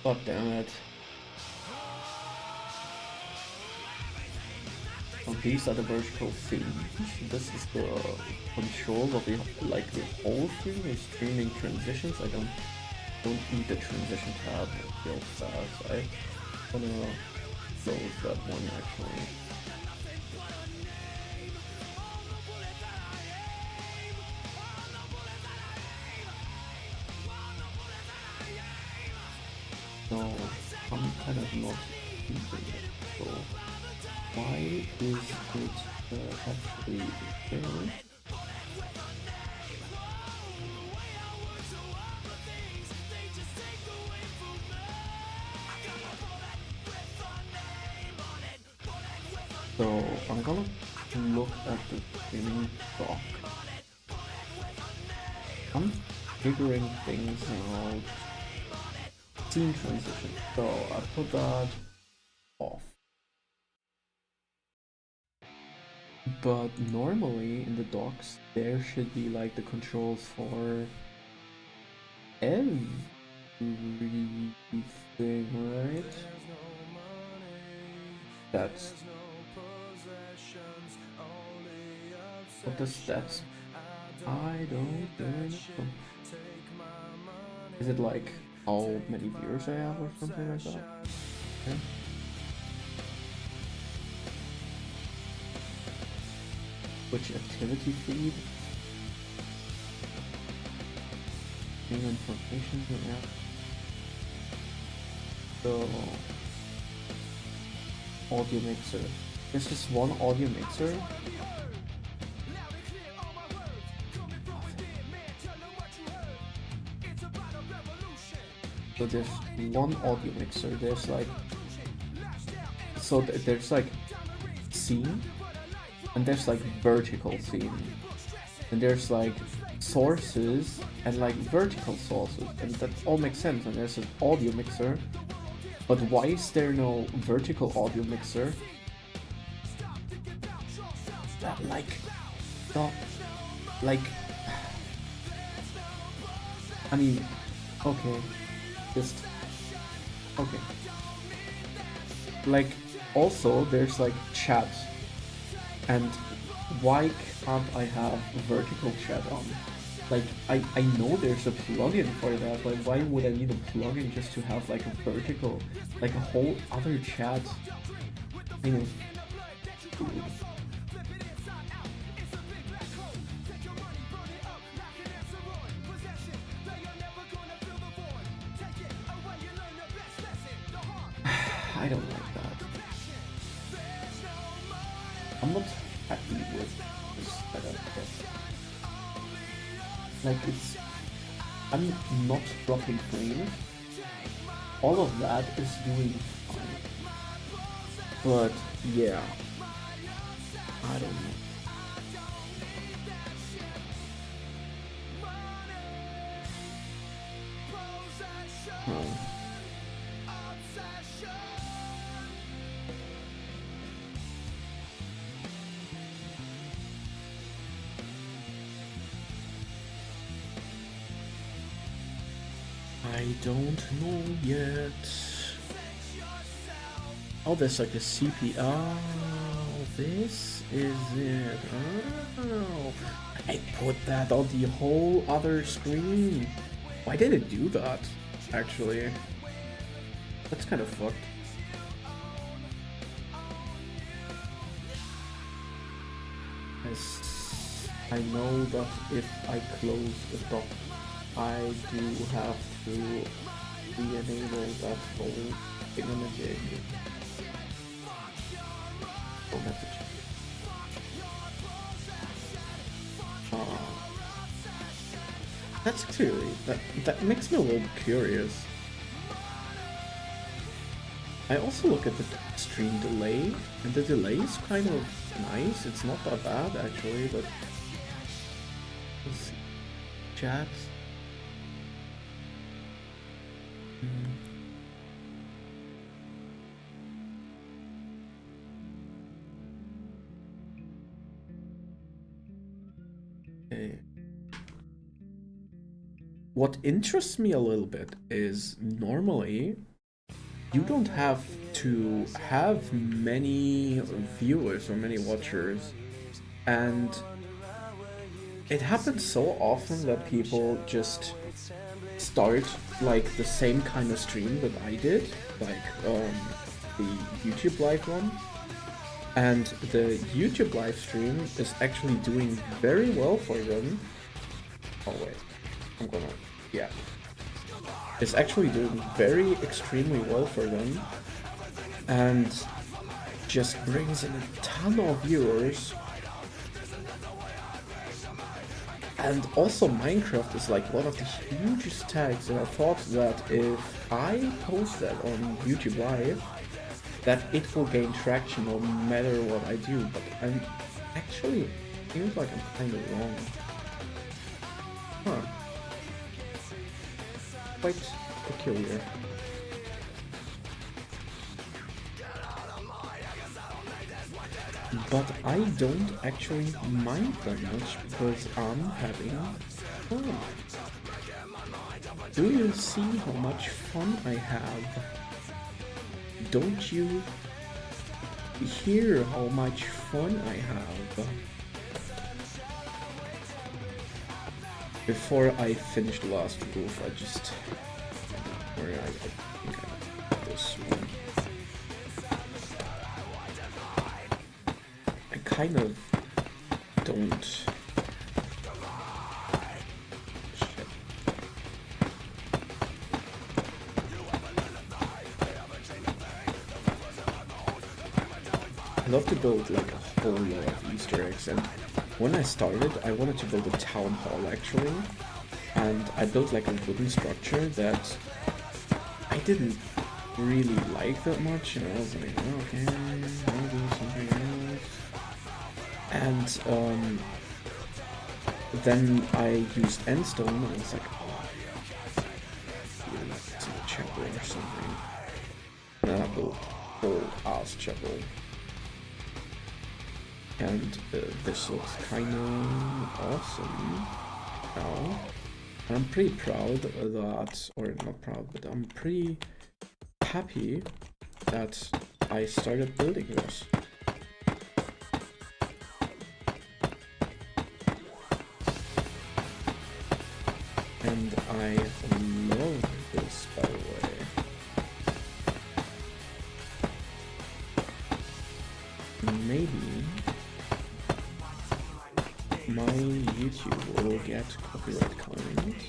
God damn it. Oh, these are the vertical themes. This is the control of the the whole stream is streaming transitions. I don't need the transition tab real fast. I wanna close that one actually. So I'm kind of not using it. So why is it actually there? So I'm gonna look at the streaming dock. I'm figuring things out. Scene transition. So I put that off. But normally in the docks there should be like the controls for everything, right? That's what the stats. I don't know. Is it like how many viewers I have or something like that? Okay. Which activity feed? New information, yeah. So audio mixer. There's just one audio mixer. So there's one audio mixer. There's like there's like scene, and there's like vertical scene, and there's like sources and like vertical sources, and that all makes sense. And there's an audio mixer, but why is there no vertical audio mixer? That I mean, okay, just okay. Like also there's like chat, and why can't I have vertical chat on? Like I know there's a plugin for that, but why would I need a plugin just to have like a vertical, like a whole other chat? You know, I don't like that. I'm not happy with this setup. Like I'm not dropping frames. All of that is doing fine. But yeah, I don't know. I don't know yet. Oh, there's like a CP. Oh, this is it. Oh, I put that on the whole other screen. Why did it do that? Actually, that's kind of fucked. As I know that if I close the dock, I do have to re-enable that whole thingamajig. Oh, message. That's clearly that makes me a little curious. I also look at the stream delay, and the delay is kind of nice. It's not that bad actually, but let's see. Chat. Okay. What interests me a little bit is normally you don't have to have many viewers or many watchers, and it happens so often that people just start like the same kind of stream that I did, like the YouTube live one, and the YouTube live stream is actually doing very well for them. Oh wait, I'm gonna, yeah. It's actually doing very extremely well for them, and just brings in a ton of viewers. And also Minecraft is like one of the hugest tags, and I thought that if I post that on YouTube Live, that it will gain traction no matter what I do, but I'm actually, feels like I'm kind of wrong. Huh. Quite peculiar. But I don't actually mind that much because I'm having fun. Do you see how much fun I have? Don't you hear how much fun I have? Before I finish the last roof, I just... Or I think I have this one. I kind of don't... Shit. I love to build like a whole lot of Easter eggs, and when I started, I wanted to build a town hall actually, and I built like a wooden structure that I didn't really like that much, and I was like, oh, okay, I'll do something else. And then I used endstone, and I was like, oh, it's a chapel or something. And then I built a whole ass chapel. And this looks kind of awesome now. And I'm pretty proud that, or not proud, but I'm pretty happy that I started building this. And I love this, by the way. Maybe my YouTube will get copyright claims.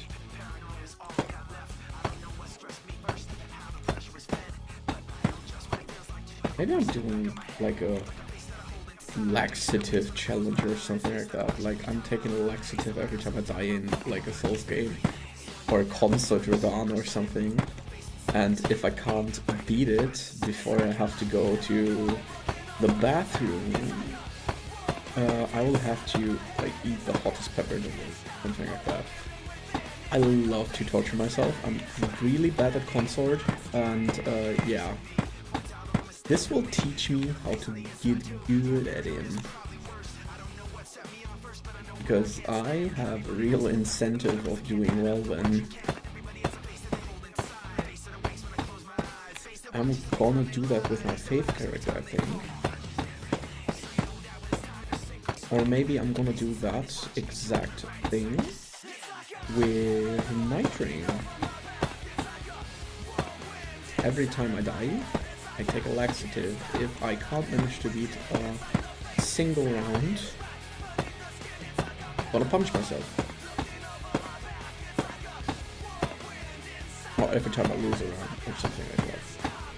Maybe I'm doing like a laxative challenge or something like that. Like I'm taking a laxative every time I die in like a Souls game. or a concert with on or something, and if I can't beat it before I have to go to the bathroom, I will have to like eat the hottest pepper in the world, something like that. I love to torture myself. I'm really bad at consort, and yeah. This will teach me how to get good at him. Because I have a real incentive of doing well then. I'm gonna do that with my Faith character, I think. Or maybe I'm gonna do that exact thing with Night Rain. Every time I die, I take a laxative. If I can't manage to beat a single round, I'm gonna punch myself. Or every time I lose a round or something like that,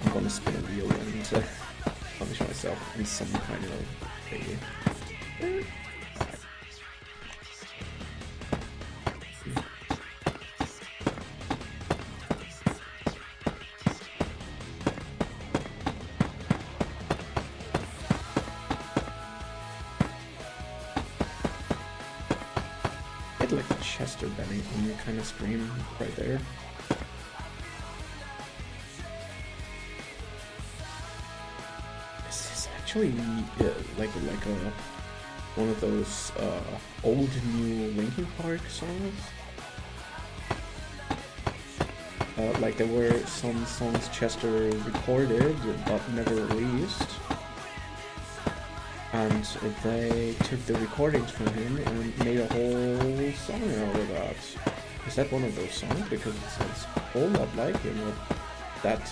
I'm gonna spin a wheel and punish myself in some kind of way. Like a Chester Bennington kind of scream right there. This is actually like a one of those old new Linkin Park songs. Like there were some songs Chester recorded but never released. And they took the recordings from him and made a whole song out of that. Is that one of those songs? Because it sounds a whole lot like him. That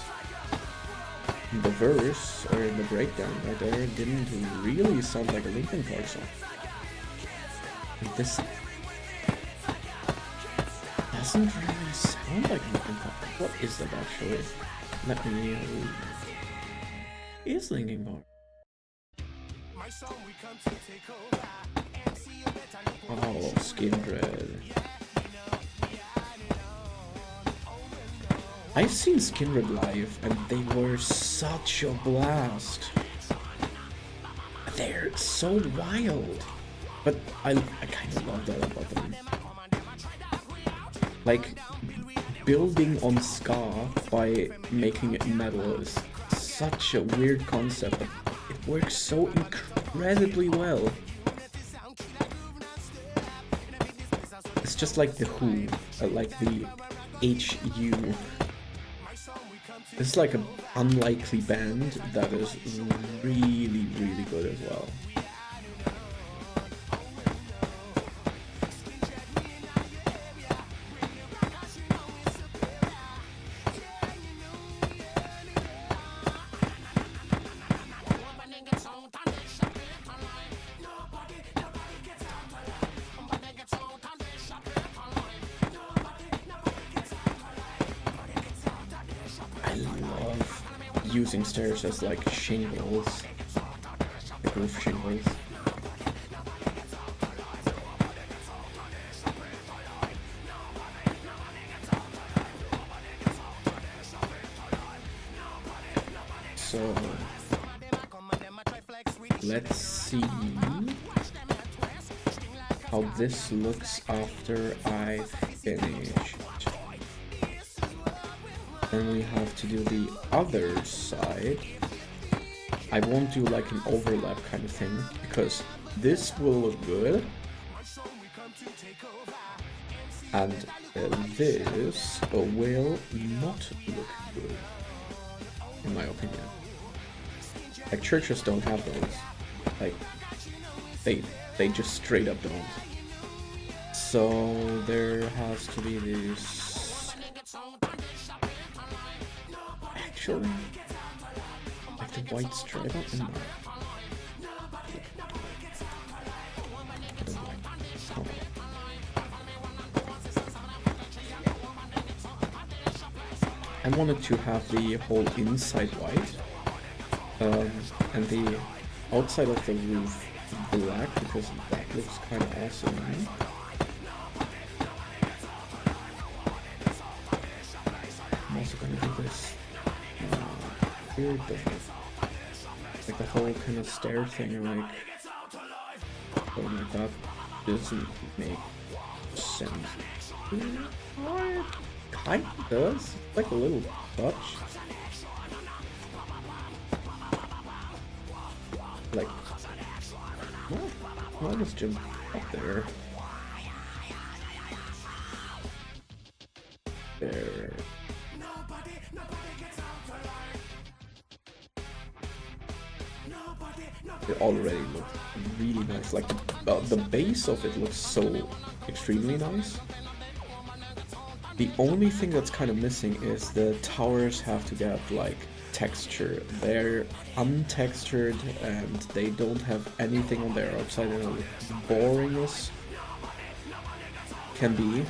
in the verse or in the breakdown right there didn't really sound like a Linkin Park song. And this doesn't really sound like Linkin Park. What is that actually? Let me. Is Linkin Park? Oh, Skindred. I've seen Skindred live and they were such a blast. They're so wild. But I kind of love that about them. Like, building on ska by making it metal is such a weird concept. It works so incredibly well. It's just like the Who, like the HU. It's like an unlikely band that is really, really good as well. Using stairs as like shingles, like roof shingles. So let's see how this looks after I finish. Then we have to do the other side. I won't do like an overlap kind of thing because this will look good and this will not look good, in my opinion. Like churches don't have those. Like they just straight up don't. So there has to be this. Actually, like the white stripe up in there. I wanted to have the whole inside white, and the outside of the roof black because that looks kind of awesome. weird, doesn't it? Like the whole kind of stair thing, like going like that doesn't make sense. It kind of does. It's like a little touch. Like, well, I'll just jump up there. There. It already looks really nice. Like the base of it looks so extremely nice. The only thing that's kind of missing is the towers have to get like texture. They're untextured and they don't have anything on their outside, and boring as can be.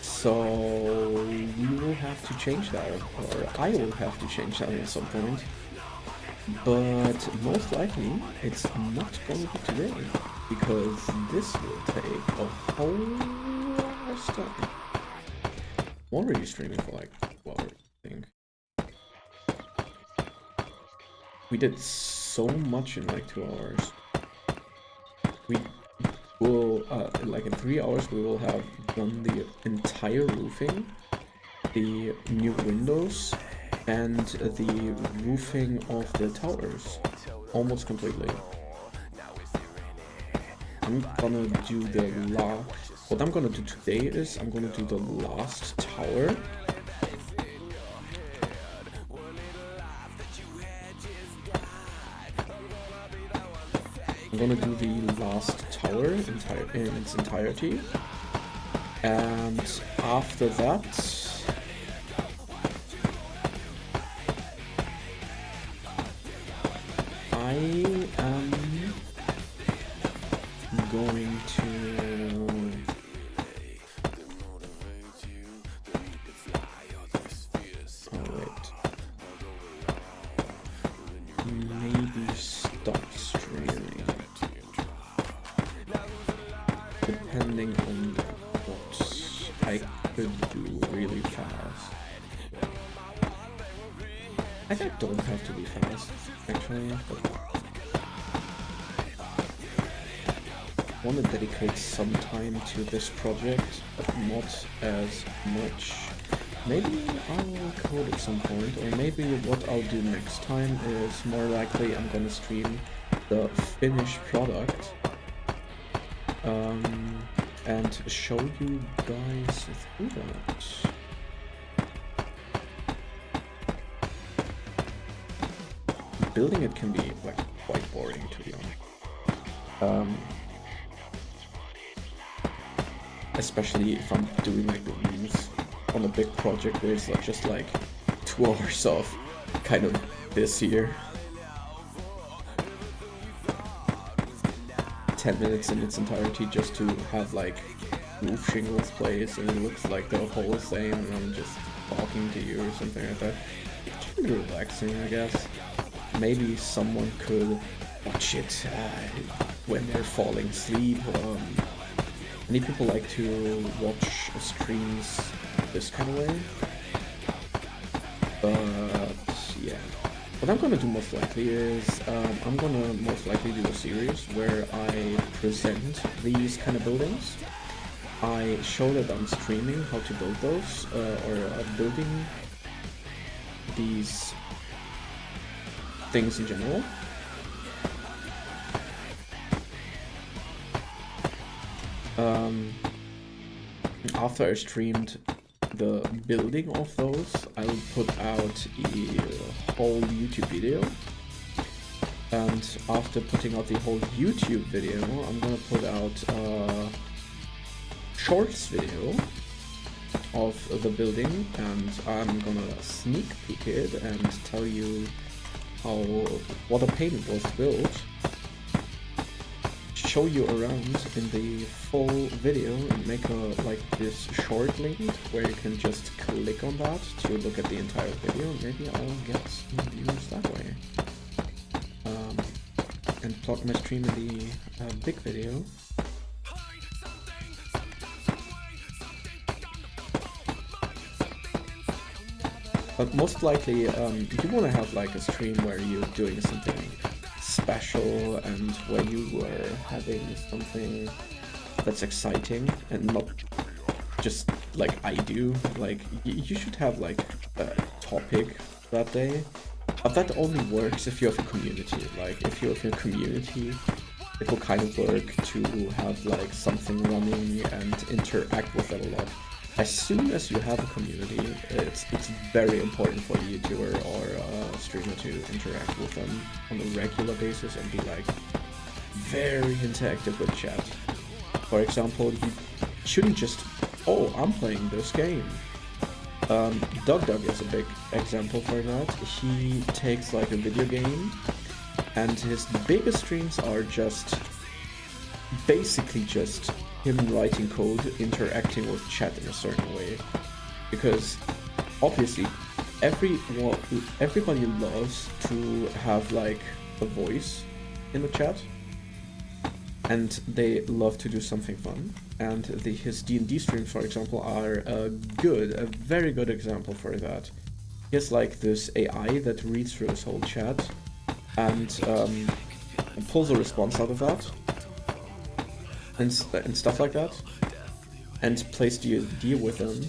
So we will have to change that, or I will have to change that at some point. But most likely it's not going to be today, because this will take a whole lot of time. I'm already streaming for like 12 hours, I think. We did so much in like 2 hours. We will, like in 3 hours, we will have done the entire roofing, the new windows, and the roofing of the towers, almost completely. I'm gonna do the what I'm gonna do today is I'm gonna do the last tower. I'm gonna do the last tower in its entirety, and after that I am going to maybe stop streaming, depending on what I could do really fast. I think I don't have to be fast, actually, but I want to dedicate some time to this project, but not as much. Maybe I'll code at some point, or maybe what I'll do next time is more likely I'm gonna stream the finished product and show you guys through that. Building it can be like quite boring, to be honest. Especially if I'm doing like the rooms on a big project where it's just like 2 hours of kind of this here. 10 minutes in its entirety just to have like roof shingles placed, and it looks like the whole same, and I'm just talking to you or something like that. It can be relaxing, I guess. Maybe someone could watch it when they're falling asleep. Many people like to watch streams this kind of way. But yeah, what I'm gonna do most likely is I'm gonna most likely do a series where I present these kind of buildings. I show that I'm streaming how to build those, or building these things in general. After I streamed the building of those, I will put out a whole YouTube video. And after putting out the whole YouTube video, I'm gonna put out a shorts video of the building, and I'm gonna sneak peek it and tell you what a pain it was to build. Show you around in the full video and make like this short link where you can just click on that to look at the entire video. Maybe I'll get some views that way. And plot my stream in the big video. But most likely, you want to have like a stream where you're doing something special and where you are having something that's exciting and not just like I do. Like you should have like a topic that day, but that only works if you have a community. Like if you have a community, it will kind of work to have like something running and interact with it a lot. As soon as you have a community, it's very important for a YouTuber or a streamer to interact with them on a regular basis and be like very interactive with chat. For example, you shouldn't just, oh, I'm playing this game. Doug is a big example for that. He takes like a video game and his biggest streams are just basically just him writing code, interacting with chat in a certain way. Because obviously everybody loves to have like a voice in the chat. And they love to do something fun. And his D&D streams, for example, are a very good example for that. He has like this AI that reads through his whole chat and pulls a response out of that and stuff like that, and plays D&D with them.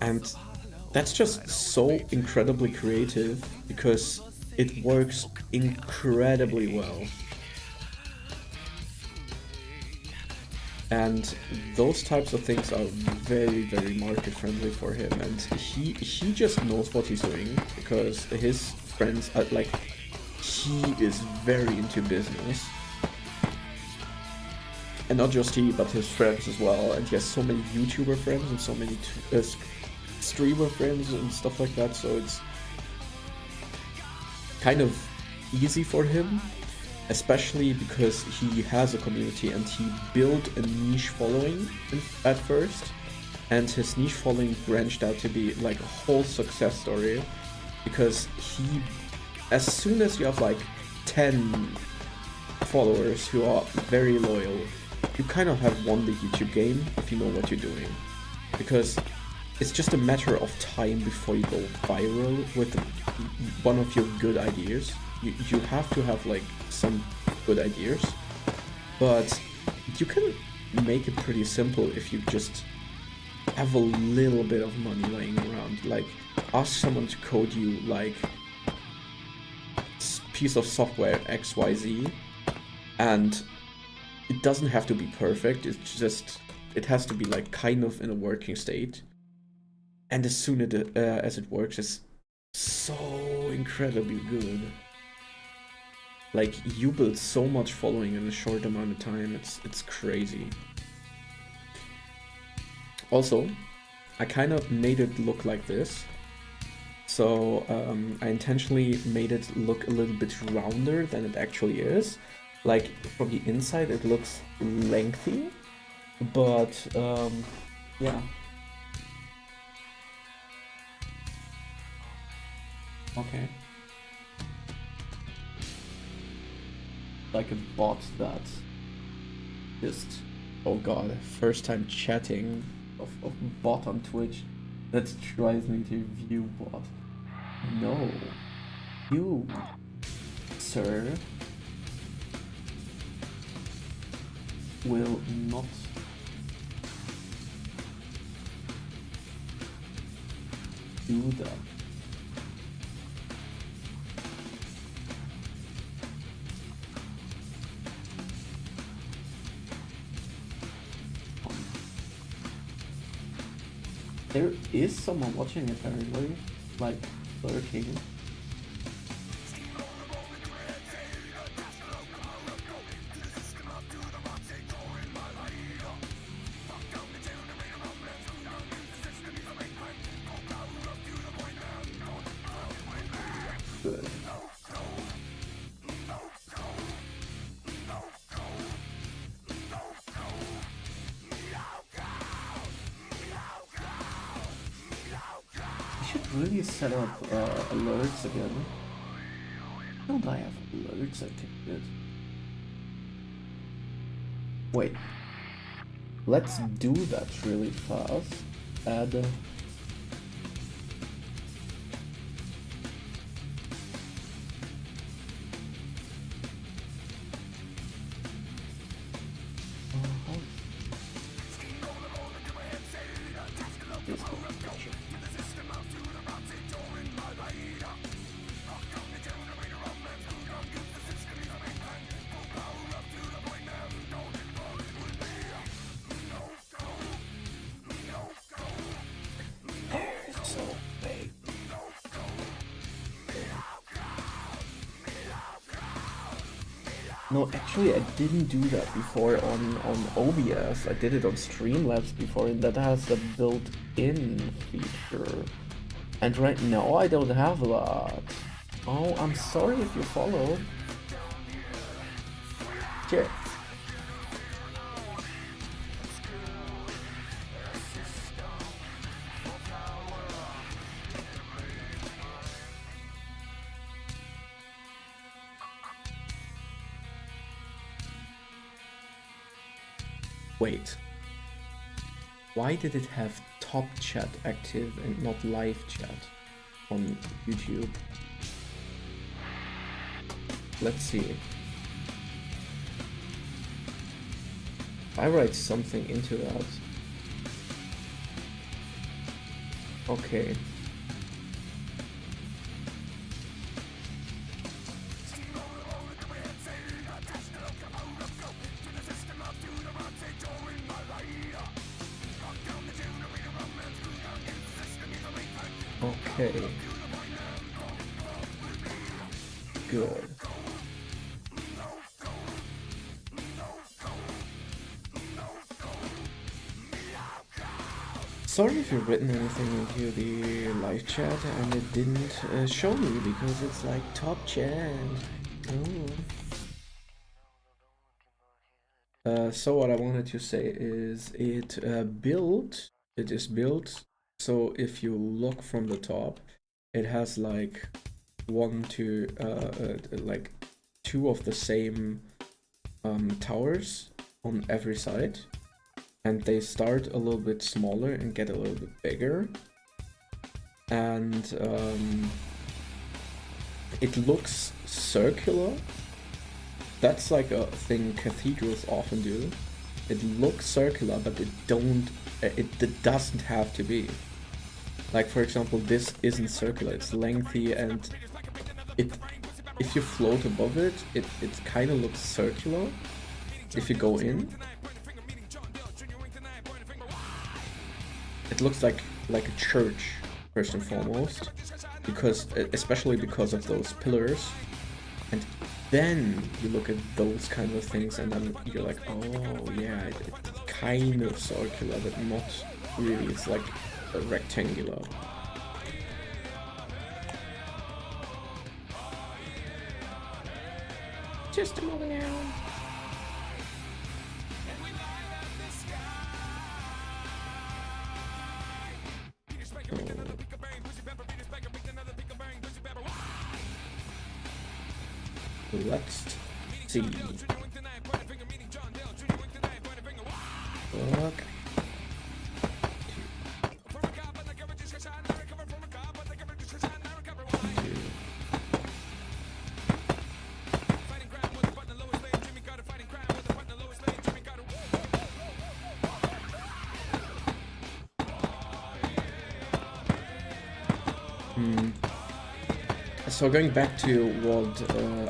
And that's just so incredibly creative because it works incredibly well. And those types of things are very, very market friendly for him, and he just knows what he's doing because his friends are like, he is very into business, and not just he, but his friends as well. And he has so many YouTuber friends and so many streamer friends and stuff like that, so it's kind of easy for him. Especially because he has a community and he built a niche following at first, and his niche following branched out to be like a whole success story, because as soon as you have like 10 followers who are very loyal, you kind of have won the YouTube game if you know what you're doing, because it's just a matter of time before you go viral with one of your good ideas. You have to have like some good ideas, but you can make it pretty simple if you just have a little bit of money laying around. Like, ask someone to code you like piece of software XYZ, and it doesn't have to be perfect. It has to be like kind of in a working state, and as soon as it works, it's so incredibly good. Like, you build so much following in a short amount of time, it's crazy. Also, I kind of made it look like this. So I intentionally made it look a little bit rounder than it actually is. Like, from the inside it looks lengthy, but yeah. Okay. Like a bot that just, oh god, first time chatting of bot on Twitch that drives me to view bot. No, you, sir, will not do that. There is someone watching apparently, like lurking. Good. Really set up alerts again. Don't I have alerts activated? Wait. Let's do that really fast. Add No, actually I didn't do that before on OBS. I did it on Streamlabs before, and that has a built-in feature. And right now I don't have that. Oh, I'm sorry if you followed. Cheers. Wait. Why did it have top chat active and not live chat on YouTube? Let's see. If I write something into that. Okay. Okay. Good. Sorry if you've written anything into the live chat and it didn't show me because it's like top chat. Oh. So what I wanted to say is it is built so if you look from the top, it has like like two of the same towers on every side. And they start a little bit smaller and get a little bit bigger. And it looks circular. That's like a thing cathedrals often do. It looks circular, but it doesn't have to be. Like for example, this isn't circular, it's lengthy, and if you float above it, it kind of looks circular if you go in. It looks like a church, first and foremost, especially because of those pillars. And then you look at those kind of things, and then you're like, oh yeah, it's kind of circular, but not really. It's like a rectangular. Just a moment now. Let's see. Okay. So going back to what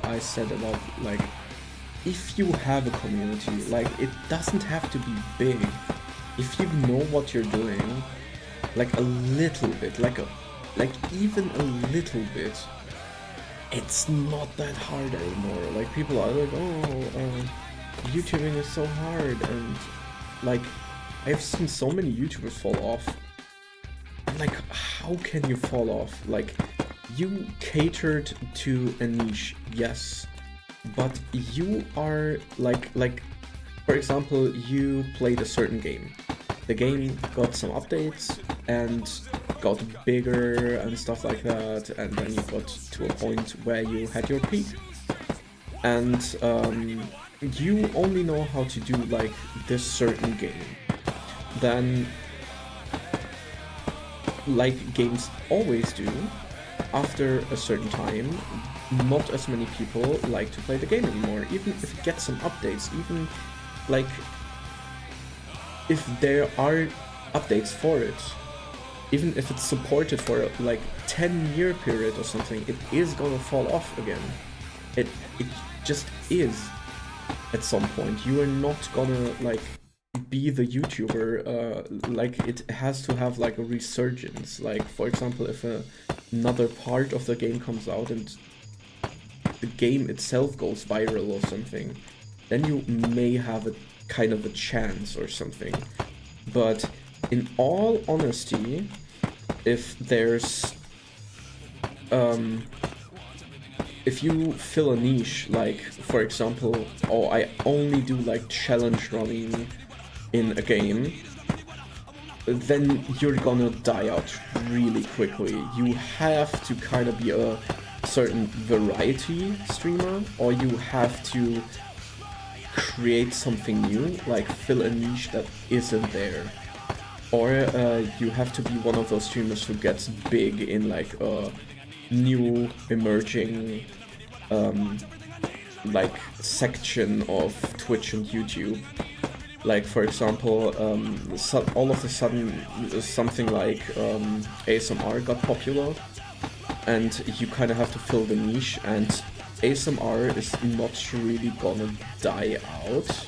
I said about, like, if you have a community, like, it doesn't have to be big. If you know what you're doing, like a little bit, like even a little bit, it's not that hard anymore. Like, people are like, oh, YouTubing is so hard, and like, I've seen so many YouTubers fall off. I'm like, how can you fall off? Like, you catered to a niche, yes, but you are like, for example, you played a certain game. The game got some updates and got bigger and stuff like that, and then you got to a point where you had your peak. And you only know how to do like this certain game. Then, like games always do, after a certain time, not as many people like to play the game anymore, even if it gets some updates, even like if there are updates for it, even if it's supported for like 10-year period or something, it is gonna fall off again. It just is at some point. You are not gonna like be the YouTuber, like it has to have like a resurgence. Like for example, if another part of the game comes out and the game itself goes viral or something, then you may have a kind of a chance or something. But in all honesty, if there's if you fill a niche, like for example, oh, I only do like challenge running in a game, then you're gonna die out really quickly. You have to kind of be a certain variety streamer, or you have to create something new, like fill a niche that isn't there. Or you have to be one of those streamers who gets big in like a new emerging like section of Twitch and YouTube. Like for example, all of a sudden something like ASMR got popular, and you kind of have to fill the niche, and ASMR is not really gonna die out,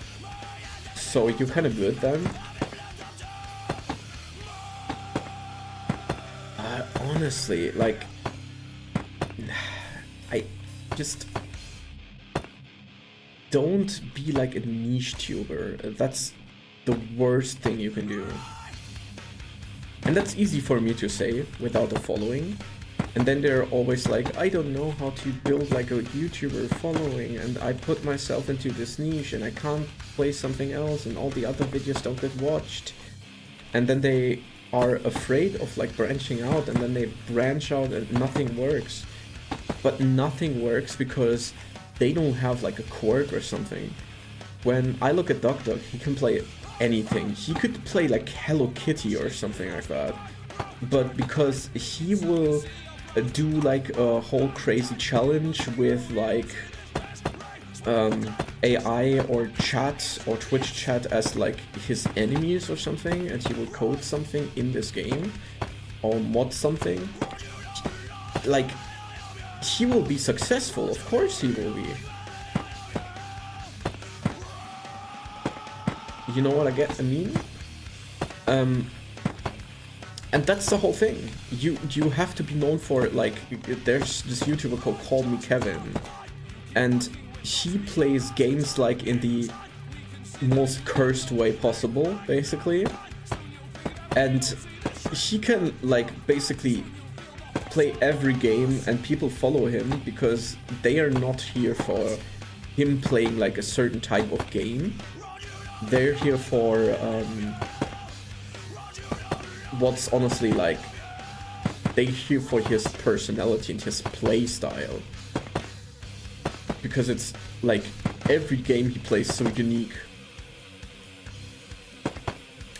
so you're kind of good then. Honestly, like, I just don't be like a niche tuber. That's the worst thing you can do. And that's easy for me to say without a following. And then they're always like, I don't know how to build like a YouTuber following, and I put myself into this niche and I can't play something else, and all the other videos don't get watched. And then they are afraid of like branching out, and then they branch out and nothing works. But nothing works because they don't have like a quirk or something. When I look at DuckDuck, he can play anything. He could play like Hello Kitty or something like that. But because he will do like a whole crazy challenge with like AI or chat or Twitch chat as like his enemies or something, and he will code something in this game or mod something, like, he will be successful. Of course he will be. You know what I mean? And that's the whole thing. You have to be known for it. Like, there's this YouTuber called Call Me Kevin, and he plays games like in the most cursed way possible, basically. And he can like basically play every game, and people follow him because they are not here for him playing like a certain type of game. They're here for what's honestly like, they're here for his personality and his play style, because it's like every game he plays so unique,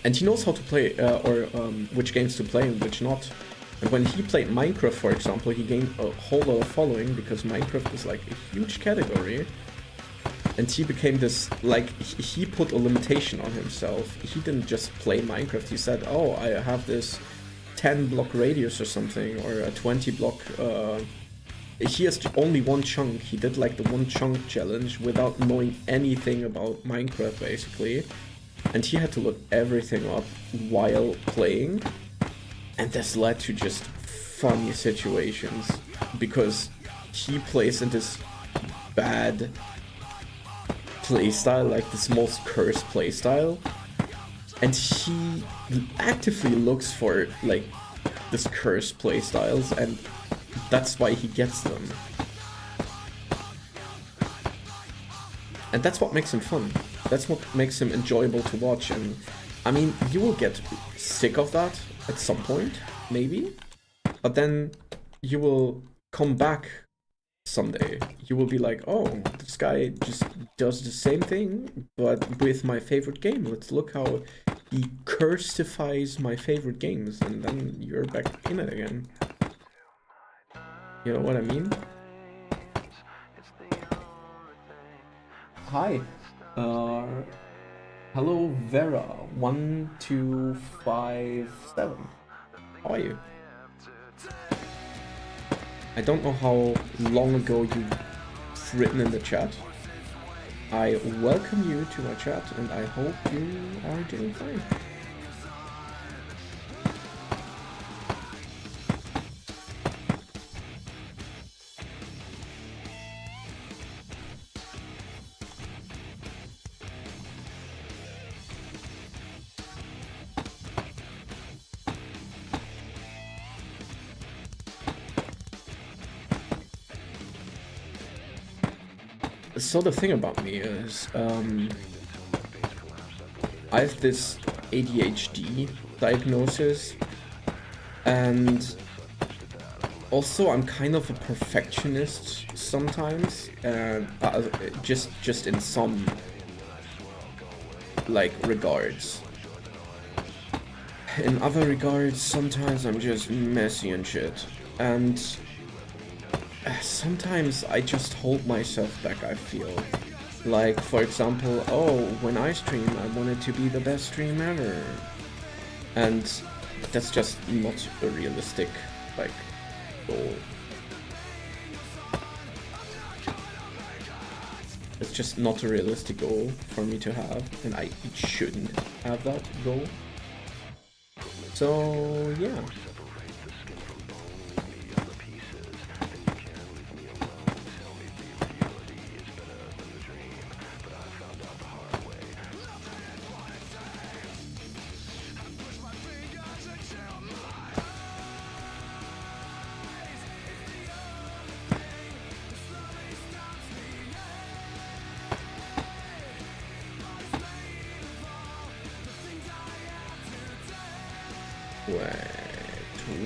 and he knows how to play which games to play and which not. And when he played Minecraft, for example, he gained a whole lot of following because Minecraft is like a huge category. And he became this, like, he put a limitation on himself. He didn't just play Minecraft. He said, oh, I have this 10 block radius or something, or a 20 block, he has only one chunk. He did like the one chunk challenge without knowing anything about Minecraft, basically. And he had to look everything up while playing. And this led to just funny situations, because he plays in this bad playstyle, like this most cursed playstyle, and he actively looks for like this cursed playstyles, and that's why he gets them. And that's what makes him fun. That's what makes him enjoyable to watch. And I mean, you will get sick of that at some point, maybe, but then you will come back someday. You will be like, oh, this guy just does the same thing, but with my favorite game. Let's look how he cursifies my favorite games, and then you're back in it again. You know what I mean? Hi. Hello Vera 1257. How are you? I don't know how long ago you've written in the chat. I welcome you to my chat, and I hope you are doing fine. So the thing about me is, I have this ADHD diagnosis, and also I'm kind of a perfectionist sometimes, and just in some like regards. In other regards, sometimes I'm just messy and shit, and sometimes I just hold myself back, I feel. Like, for example, oh, when I stream, I want it to be the best stream ever. And that's just not a realistic, like, goal. It's just not a realistic goal for me to have, and I shouldn't have that goal. So, yeah.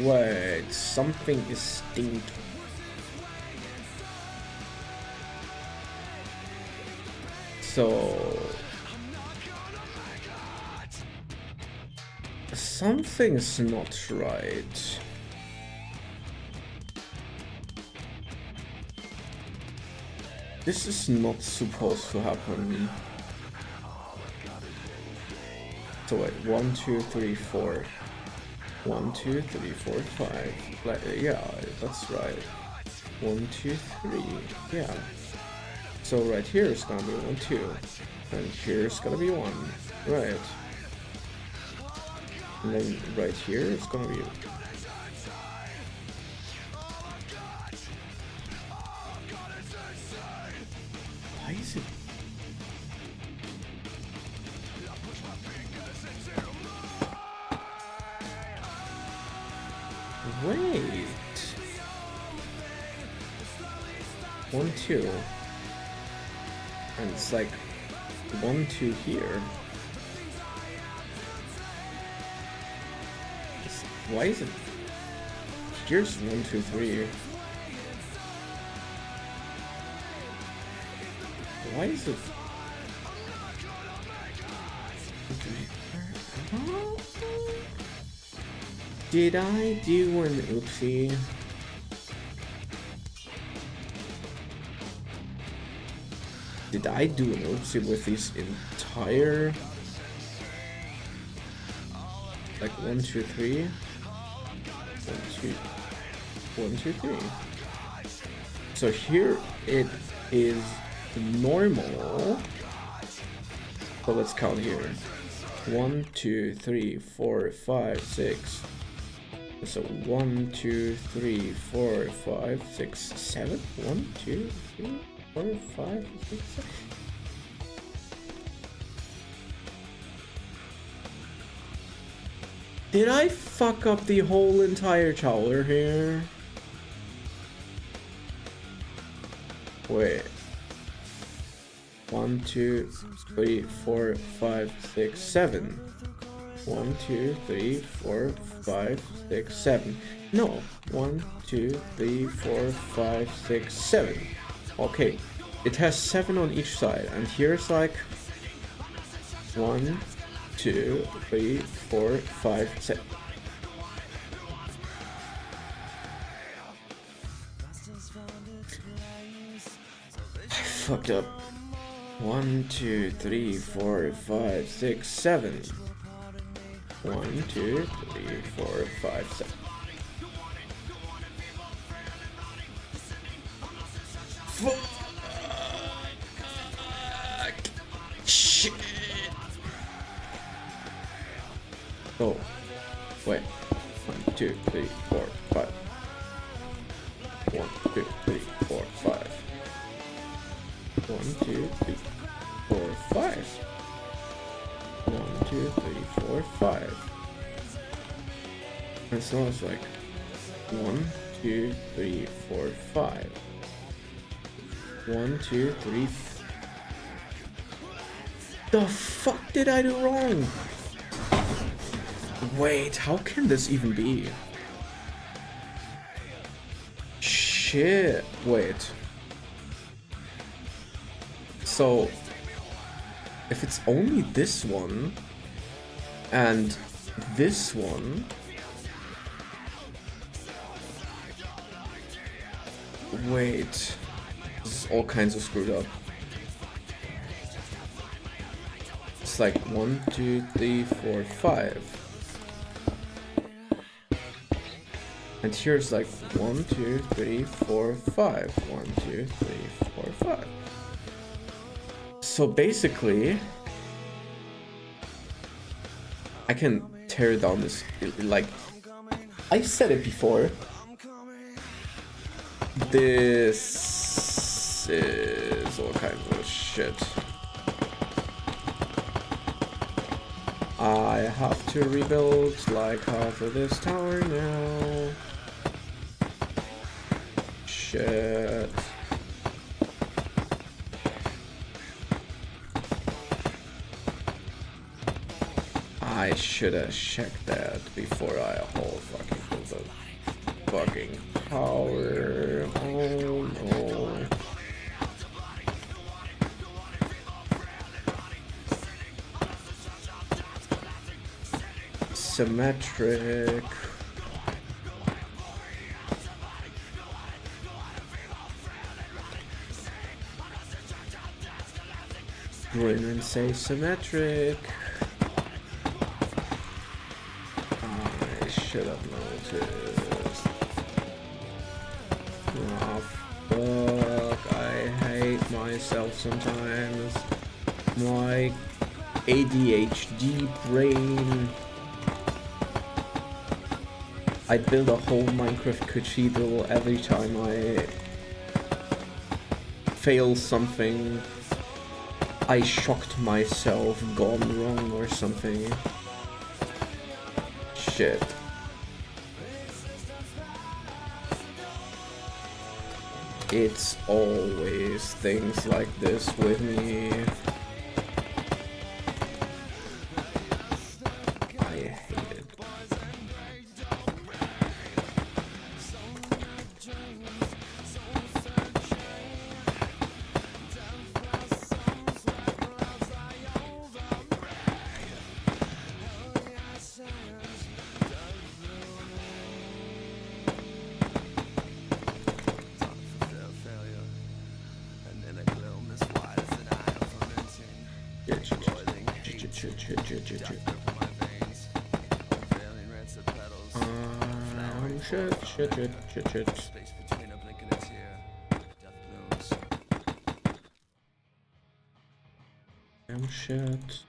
Wait, something is stinking. So something's not right. This is not supposed to happen. So wait, 1, 2, 3, 4. 1, 2, 3, 4, 5. Like, yeah, that's right. 1, 2, 3. Yeah. So right here is gonna be 1, 2. And here's gonna be 1. Right. And then right here is gonna be... Why is it... Wait. 1, 2. And it's like 1, 2 here. Why is it? Here's 1, 2, 3. Why is it? Did I do an oopsie? Did I do an oopsie with these entire... Like 1, 2, 3? 1, 2, 3. So here it is normal. So let's count here. 1, 2, 3, 4, 5, 6. So 1, 2, 3, 4, 5, 6, 7. 1, 2, 3, 4, 5, 6, 7. Did I fuck up the whole entire tower here? Wait. 1, 2, 3, 4, 5, 6, 7. 1, 2, 3, 4, 5, 6, 7. No. 1, 2, 3, 4, 5, 6, 7. Okay. It has 7 on each side. And here's like 1, 2, 3, 4, 5, 6. I fucked up. 1, 2, 3, 4, 5, 6, 7. 1, 2, 3, 4, 5, 7. Fuck. Shit. Oh, wait. 1, 2, 3, 4, 5. 1, 2, 3, 4, 5. 1, 2, 3, 4, 5. 1, 2, 3, 4, 5. And so it's like 1, 2, 3, 4, 5. 1, 2, 3. The fuck did I do wrong? Wait, how can this even be? Shit, wait. So, if it's only this one and this one, wait, this is all kinds of screwed up. It's like 1, 2, 3, 4, 5. And here's like 1, 2, 3, 4, 5. 1, 2, 3, 4, 5. So basically, I can tear down this, like, I said it before. This is all kinds of shit. I have to rebuild like half of this tower now. Shit. I should have checked that before I whole fucking built a fucking tower. Oh no. Symmetric. Grin and say symmetric. I should have noticed. Oh fuck, I hate myself sometimes. My ADHD brain. I build a whole Minecraft cathedral every time I fail something. I shocked myself, gone wrong or something. Shit. It's always things like this with me. I hate it. Shit. Damn shit.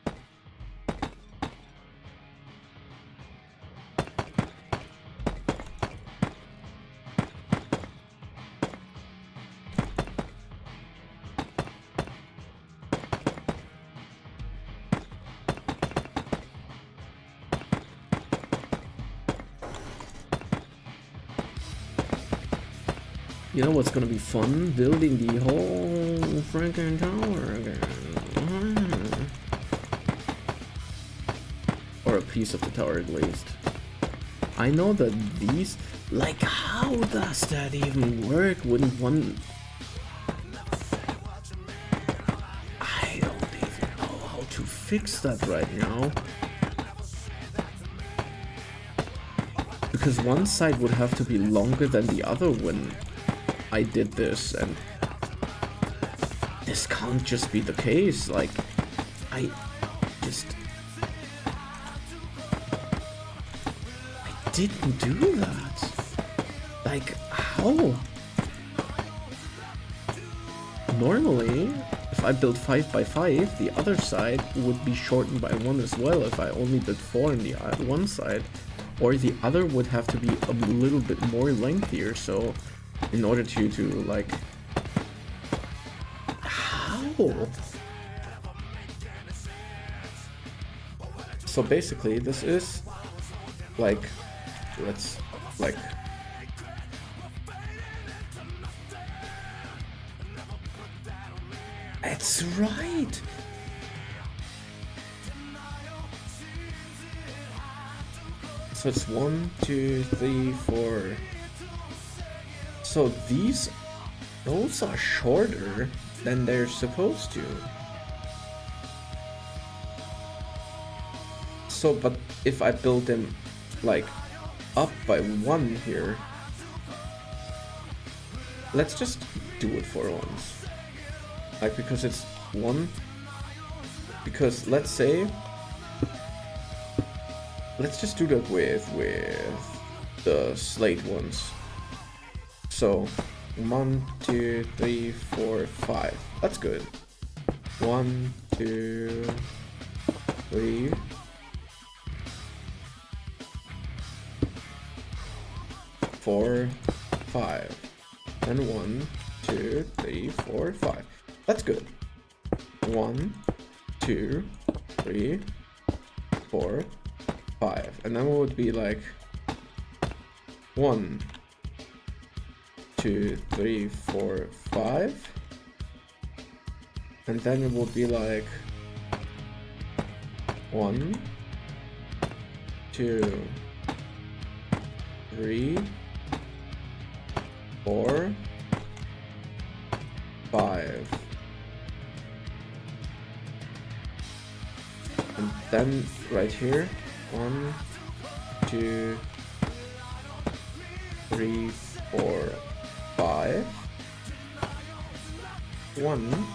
You know what's gonna be fun? Building the whole freaking tower again. Or a piece of the tower at least. I know that these... Like, how does that even work when one... I don't even know how to fix that right now. Because one side would have to be longer than the other when I did this, and this can't just be the case. Like, I didn't do that. Like, how? Normally, if I build 5 by 5, the other side would be shortened by 1 as well if I only did 4 on the one side. Or the other would have to be a little bit more lengthier, so in order to like... How? So basically, this is like... Let's like... It's right. So it's 1, 2, 3, 4. So those are shorter than they're supposed to. So, but if I build them like up by 1 here, let's just do it for once. Like, because it's 1. Because let's say, let's just do that with the slate ones. So 1, 2, 3, 4, 5. That's good. 1, 2, 3. 4, 5. And 1, 2, 3, 4, 5. That's good. 1, 2, 3, 4, 5. And then it would be like 1, 2, 3, 4, 5. And then it would be like 1, 2, 3, 4, 5. And then right here, 1, 2, 3, 4, 5. 1,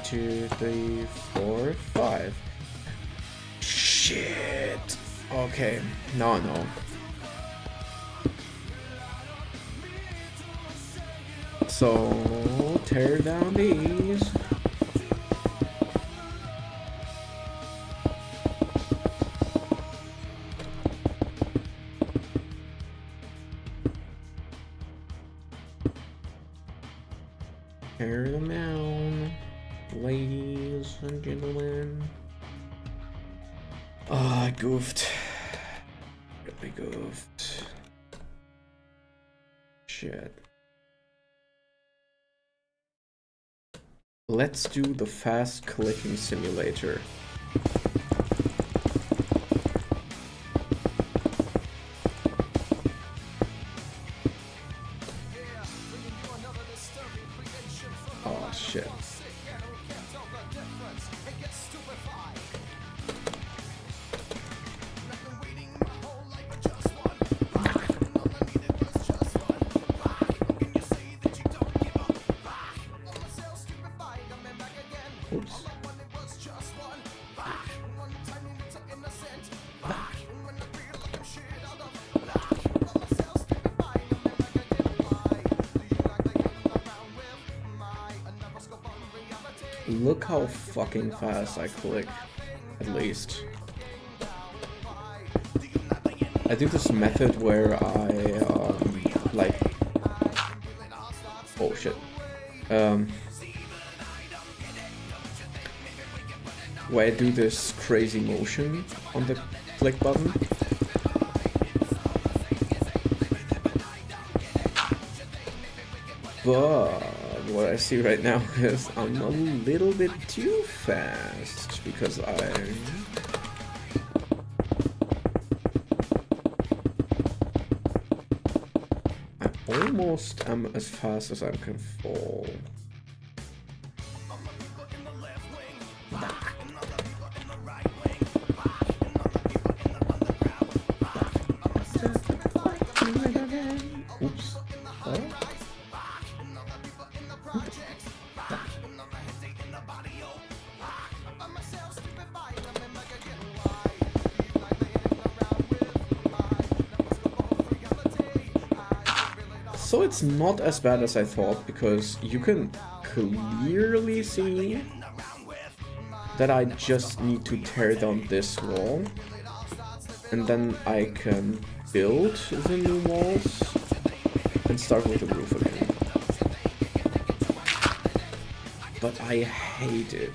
2, 3, 4, 5. Shit. Okay, no. So tear down these. Tear them down, ladies and gentlemen. I goofed. Really goofed. Shit. Let's do the fast clicking simulator. Oh shit. Oops. Look how fucking fast I click, at least. I do this method where I, like... Oh shit. Where I do this crazy motion on the click button. But what I see right now is I'm a little bit too fast because I almost am as fast as I can fall. Oops. Oh. So it's not as bad as I thought, because you can clearly see that I just need to tear down this wall, and then I can build the new walls and start with the roof again. But I hate it.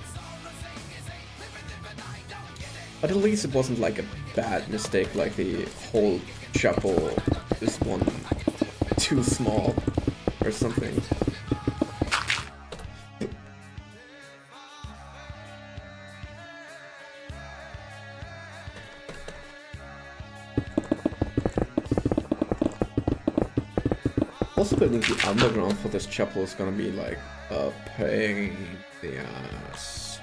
But at least it wasn't like a bad mistake, like the whole chapel is one too small or something. Also, building the underground for this chapel is gonna be like a pain in the ass.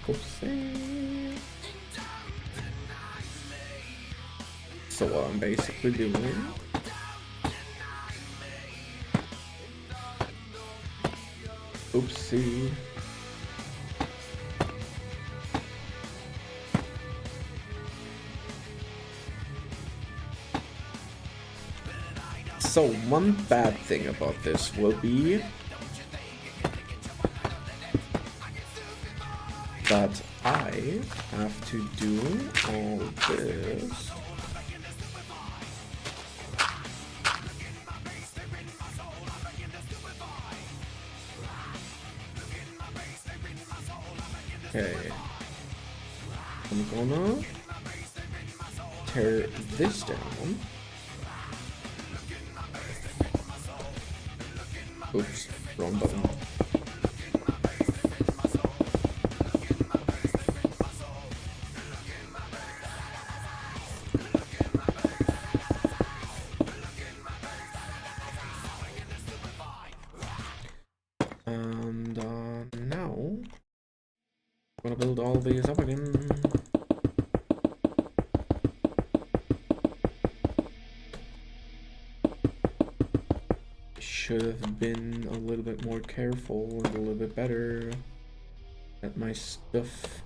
Oopsie. So what I'm basically doing oopsie. So one bad thing about this will be that I have to do all this. Okay, I'm gonna tear this down. Oops, wrong button. And now I'm gonna build all these up again. Should have been a little bit more careful and a little bit better at my stuff.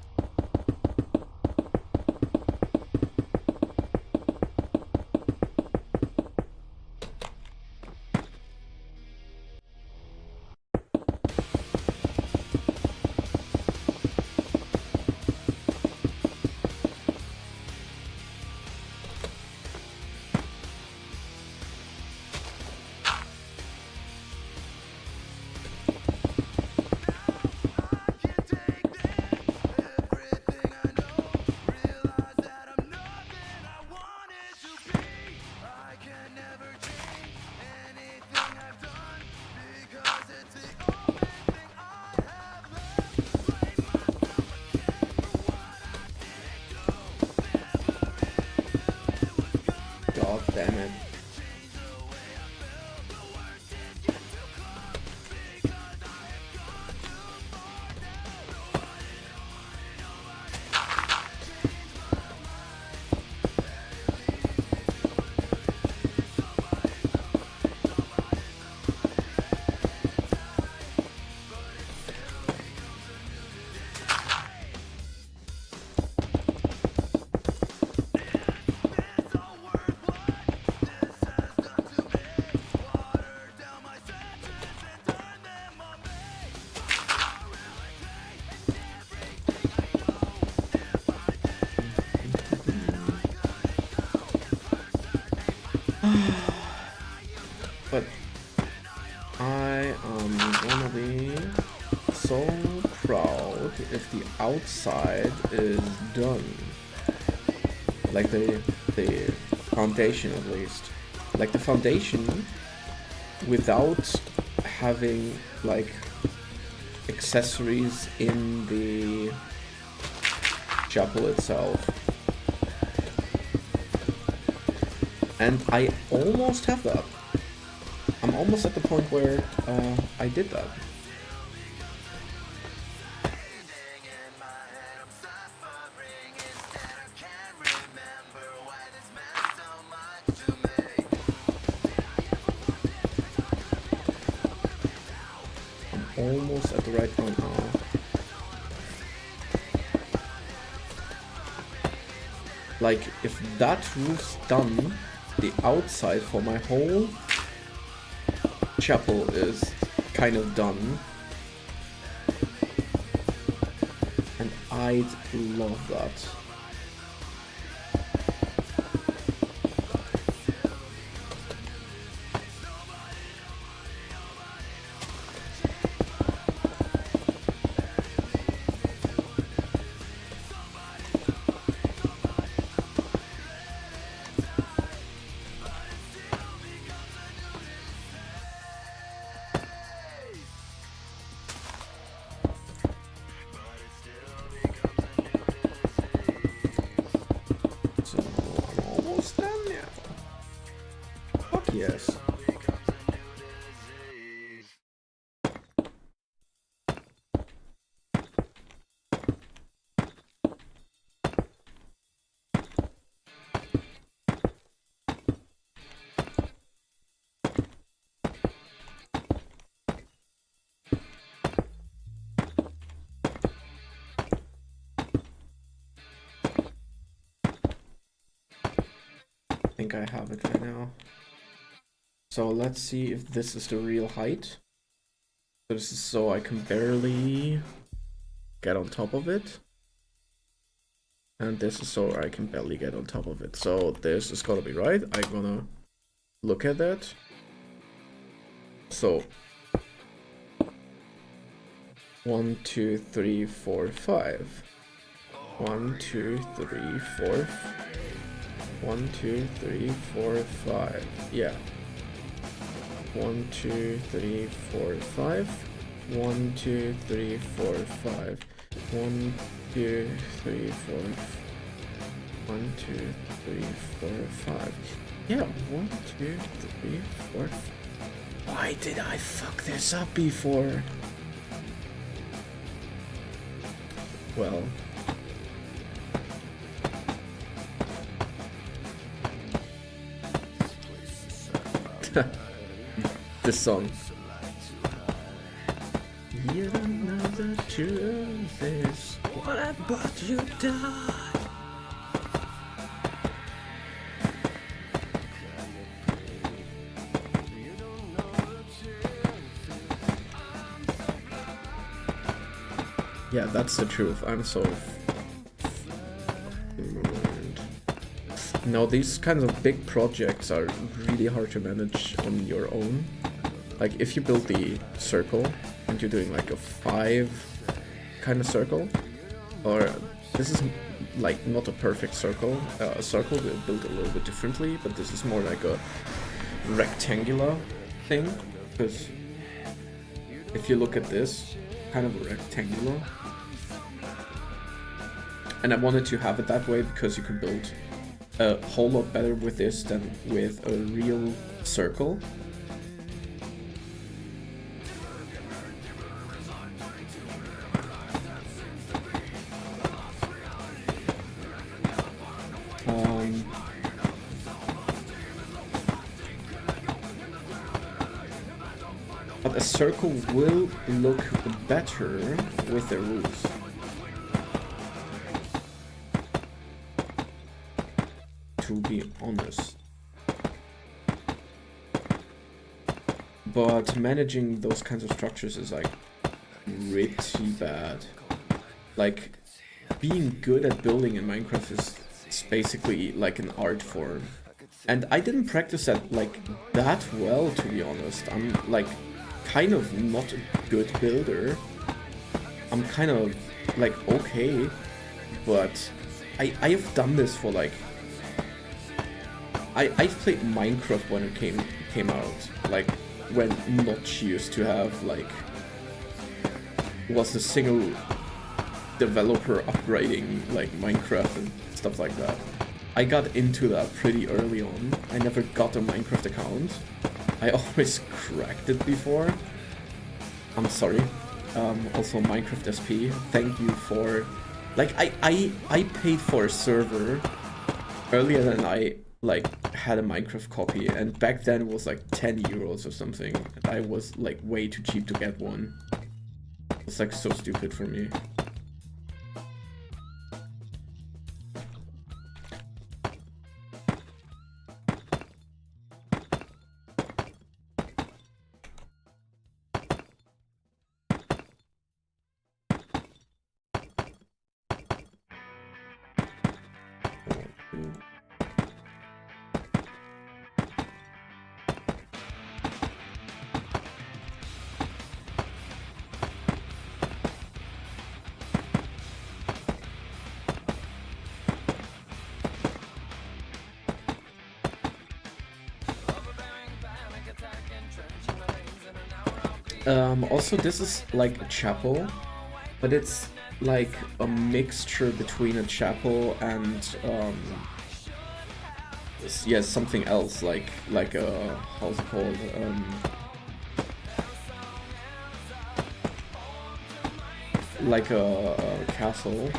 God damn it. But I am gonna be so proud if the outside is done. Like the foundation at least. Like the foundation without having like accessories in the chapel itself. And I almost have that. I'm almost at the point where I did that. I'm almost at the right point now. Like, if that roof's done, the outside for my whole chapel is kind of done. And I'd love that. Yes. I think I have it right now. So let's see if this is the real height. So this is so I can barely get on top of it. And this is so I can barely get on top of it. So this is gonna be right. I'm gonna look at that. So 1, 2, 3, 4, 5. 1, 2, 3, 4. 1, 2, 3, 4, 5. Yeah. 1, 2, 3, 4, 5. 1, 2, 3, 4, 5. 1, 2, 3, 4. 1, 2, 3, 4, 5. Yeah, 1, 2, 3, 4. Why did I fuck this up before? Well. This song. You don't know the truth is what I brought you down. Yeah, that's the truth. I'm so ruined. No, these kinds of big projects are really hard to manage on your own. Like if you build the circle and you're doing like a 5 kind of circle, or this is like not a perfect circle. A circle will build a little bit differently, but this is more like a rectangular thing, because if you look at this, kind of a rectangular, and I wanted to have it that way because you can build a whole lot better with this than with a real circle. But a circle will look better with the rules. To be honest. But managing those kinds of structures is like pretty bad. Like being good at building in Minecraft is basically like an art form. And I didn't practice that like that well, to be honest. I'm like kind of not a good builder. I'm kind of like okay, but I have done this for like I've played Minecraft when it came out, like when Notch used to have like was a single developer upgrading like Minecraft and stuff like that. I got into that pretty early on. I never got a Minecraft account. I always cracked it before. I'm sorry. Also Minecraft SP, thank you for like I paid for a server earlier than I like had a Minecraft copy, and back then it was like 10 euros or something, and I was like way too cheap to get one. It's like so stupid for me. Also, this is like a chapel, but it's like a mixture between a chapel and yeah, something else, like a, how's it called? Like a castle,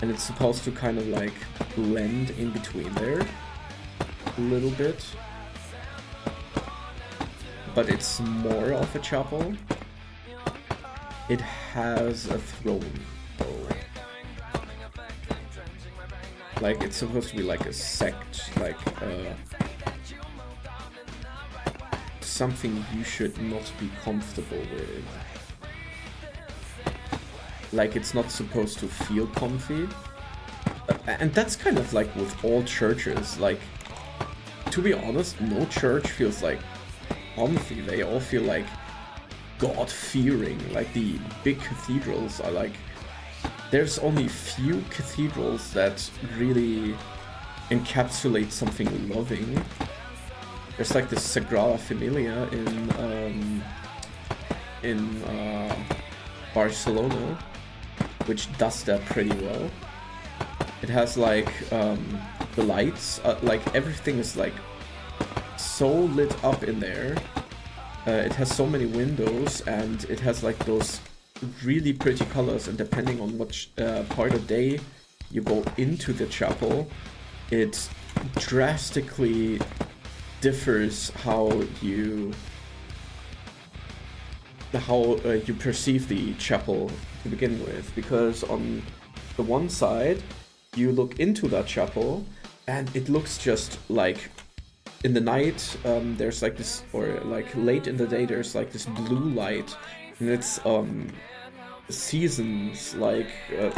and it's supposed to kind of like blend in between there a little bit, but it's more of a chapel. It has a throne though. Like, it's supposed to be like a sect, like something you should not be comfortable with. Like, it's not supposed to feel comfy. And that's kind of like with all churches. Like, to be honest, no church feels like comfy. They all feel like God-fearing. Like, the big cathedrals are like... There's only few cathedrals that really encapsulate something loving. There's like the Sagrada Familia in Barcelona, which does that pretty well. It has like the lights, like everything is like so lit up in there. It has so many windows, and it has like those really pretty colors, and depending on which part of day you go into the chapel, it drastically differs how you perceive the chapel to begin with. Because on the one side you look into that chapel and it looks just like in the night, there's like this, or like late in the day, there's like this blue light, and it's seasons, like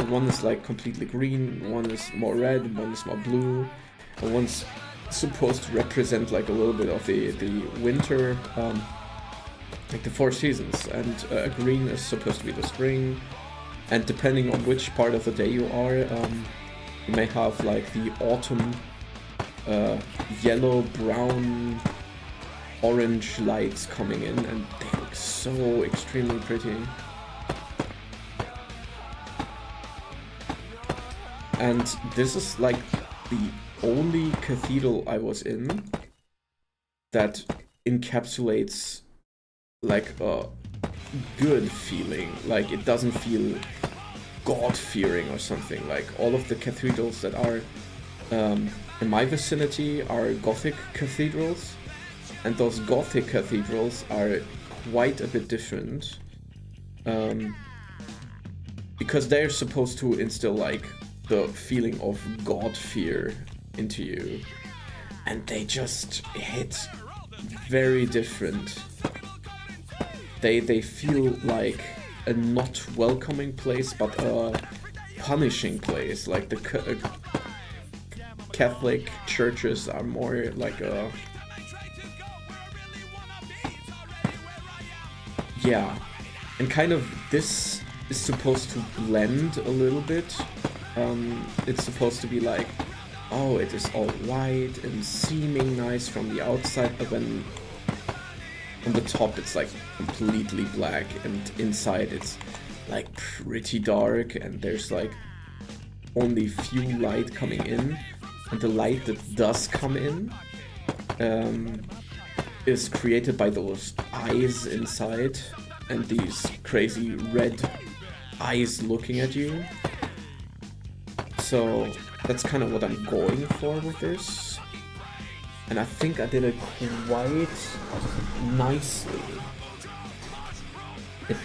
one is like completely green, one is more red, one is more blue, and one's supposed to represent like a little bit of the winter, like the 4 seasons, and green is supposed to be the spring, and depending on which part of the day you are, you may have like the autumn, yellow, brown, orange lights coming in, and they look so extremely pretty. And this is like the only cathedral I was in that encapsulates like a good feeling. Like, it doesn't feel God-fearing or something. Like, all of the cathedrals that are in my vicinity are Gothic cathedrals, and those Gothic cathedrals are quite a bit different, because they're supposed to instill like the feeling of God fear into you, and they just hit very different. They feel like a not welcoming place, but a punishing place. Like the Catholic churches are more like a... Yeah, and kind of this is supposed to blend a little bit. It's supposed to be like, oh, it is all white and seeming nice from the outside, but then on the top it's like completely black, and inside it's like pretty dark, and there's like only few light coming in, and the light that does come in is created by those eyes inside, and these crazy red eyes looking at you. So that's kind of what I'm going for with this, and I think I did it quite nicely.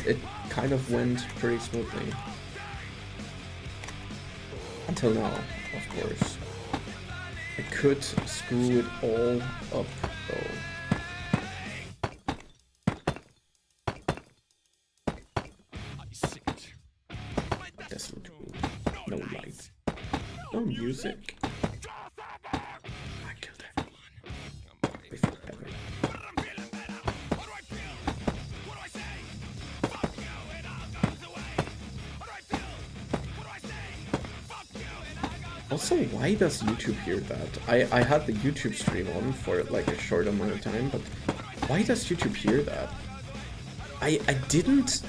It kind of went pretty smoothly. Until now, of course. I could screw it all up though. That's not cool. No light. No music. I killed it. We feel better. Also, why does YouTube hear that? I had the YouTube stream on for like a short amount of time, but why does YouTube hear that? I didn't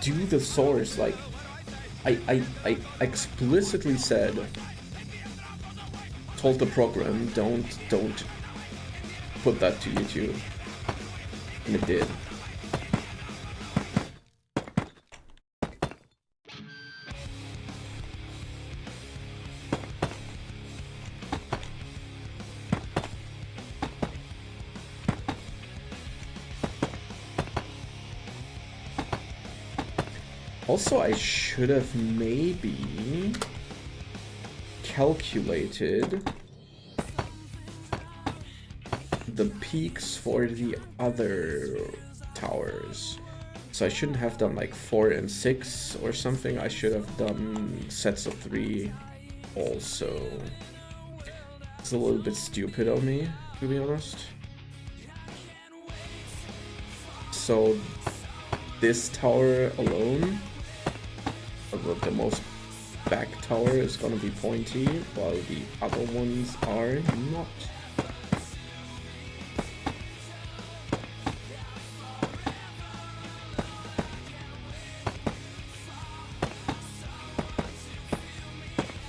do the source, like I explicitly said told the program, don't put that to YouTube. And it did. Also, I should have maybe calculated the peaks for the other towers. So I shouldn't have done like 4 and 6 or something. I should have done sets of 3 also. It's a little bit stupid of me, to be honest. So this tower alone, the most back tower, is gonna be pointy, while the other ones are not.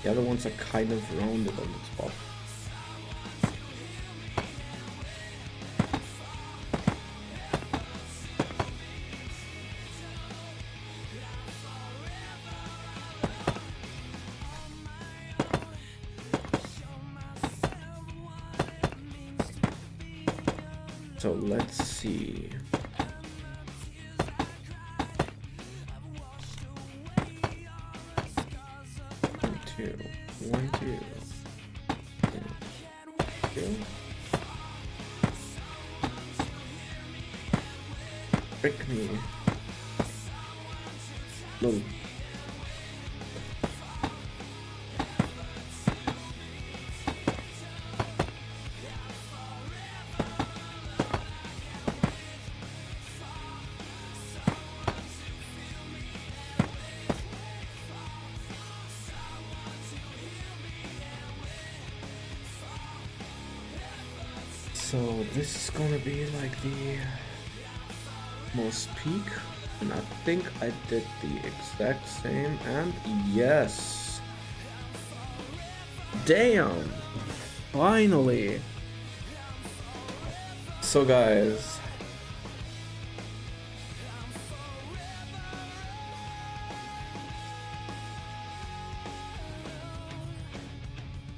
The other ones are kind of rounded on the top. So let's see. One, two. Frick me. No. So this is gonna be like the most peak, and I think I did the exact same, and yes! Damn! Finally! So guys,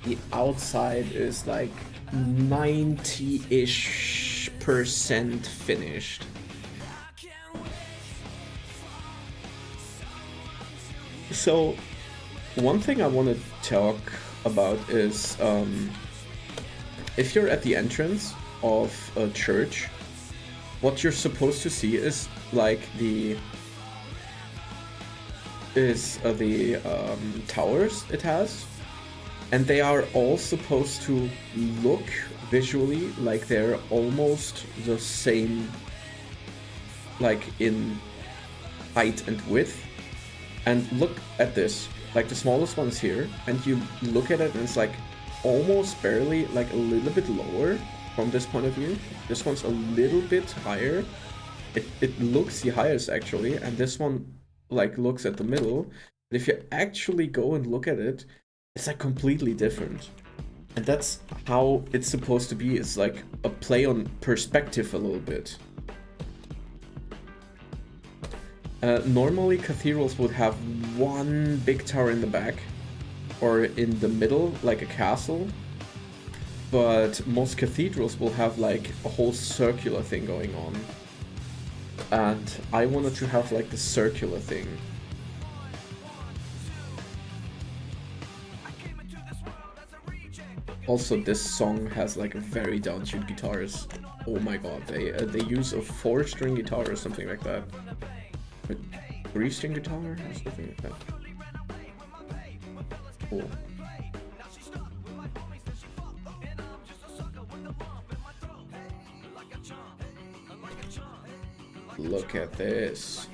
the outside is like 90-ish% finished. So one thing I want to talk about is if you're at the entrance of a church, what you're supposed to see is like the towers it has. And they are all supposed to look visually like they're almost the same, like in height and width. And look at this, like the smallest one's here, and you look at it and it's like almost barely, like a little bit lower from this point of view. This one's a little bit higher. It looks the highest actually, and this one like looks at the middle. But if you actually go and look at it, it's like completely different. And that's how it's supposed to be. It's like a play on perspective a little bit. Normally cathedrals would have one big tower in the back or in the middle, like a castle. But most cathedrals will have like a whole circular thing going on. And I wanted to have like the circular thing. Also, this song has like very downtuned guitars. Oh my god, they use a 4-string guitar or something like that. A 3-string guitar or something like that. Cool. Look at this.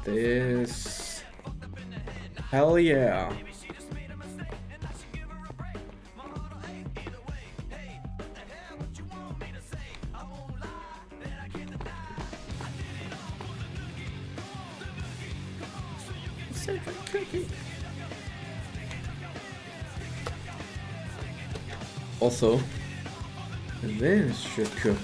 This. Hell yeah. stupid cookie. Also, this should cook.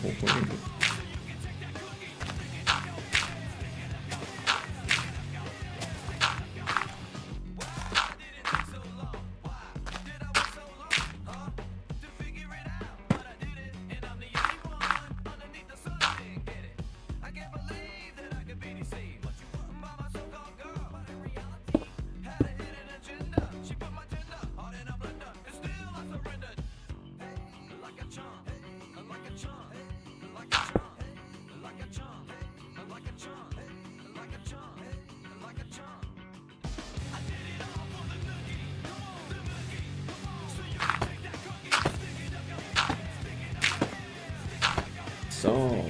So,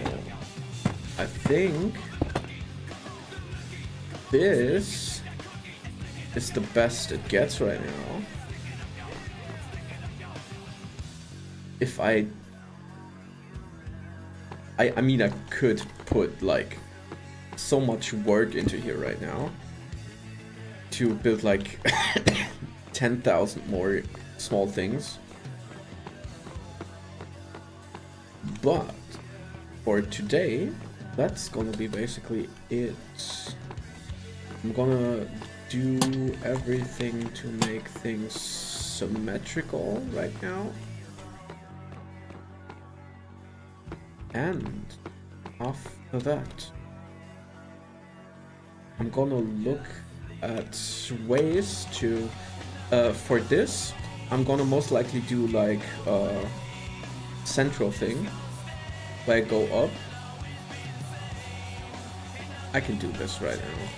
I think this is the best it gets right now. If I mean, I could put like so much work into here right now to build like 10,000 more small things. But for today, that's gonna be basically it. I'm gonna do everything to make things symmetrical right now. And after that, I'm gonna look at ways to, for this, I'm gonna most likely do like a central thing. Where I go up. I can do this right now.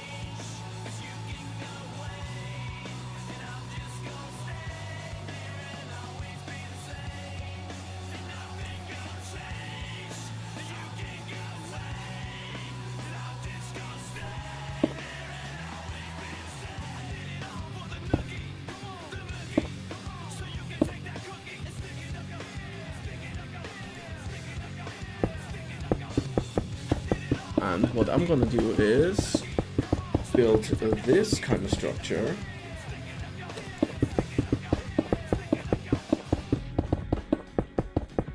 And what I'm gonna do is build this kind of structure.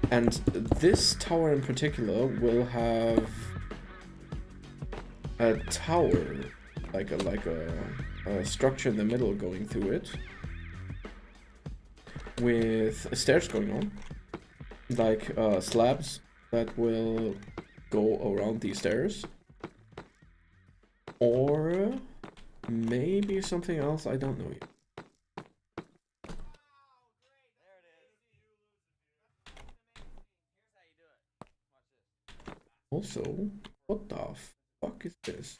And this tower in particular will have a tower, like a structure in the middle going through it, with stairs going on, like slabs that will go around these stairs, or maybe something else, I don't know yet. Also, what the fuck is this?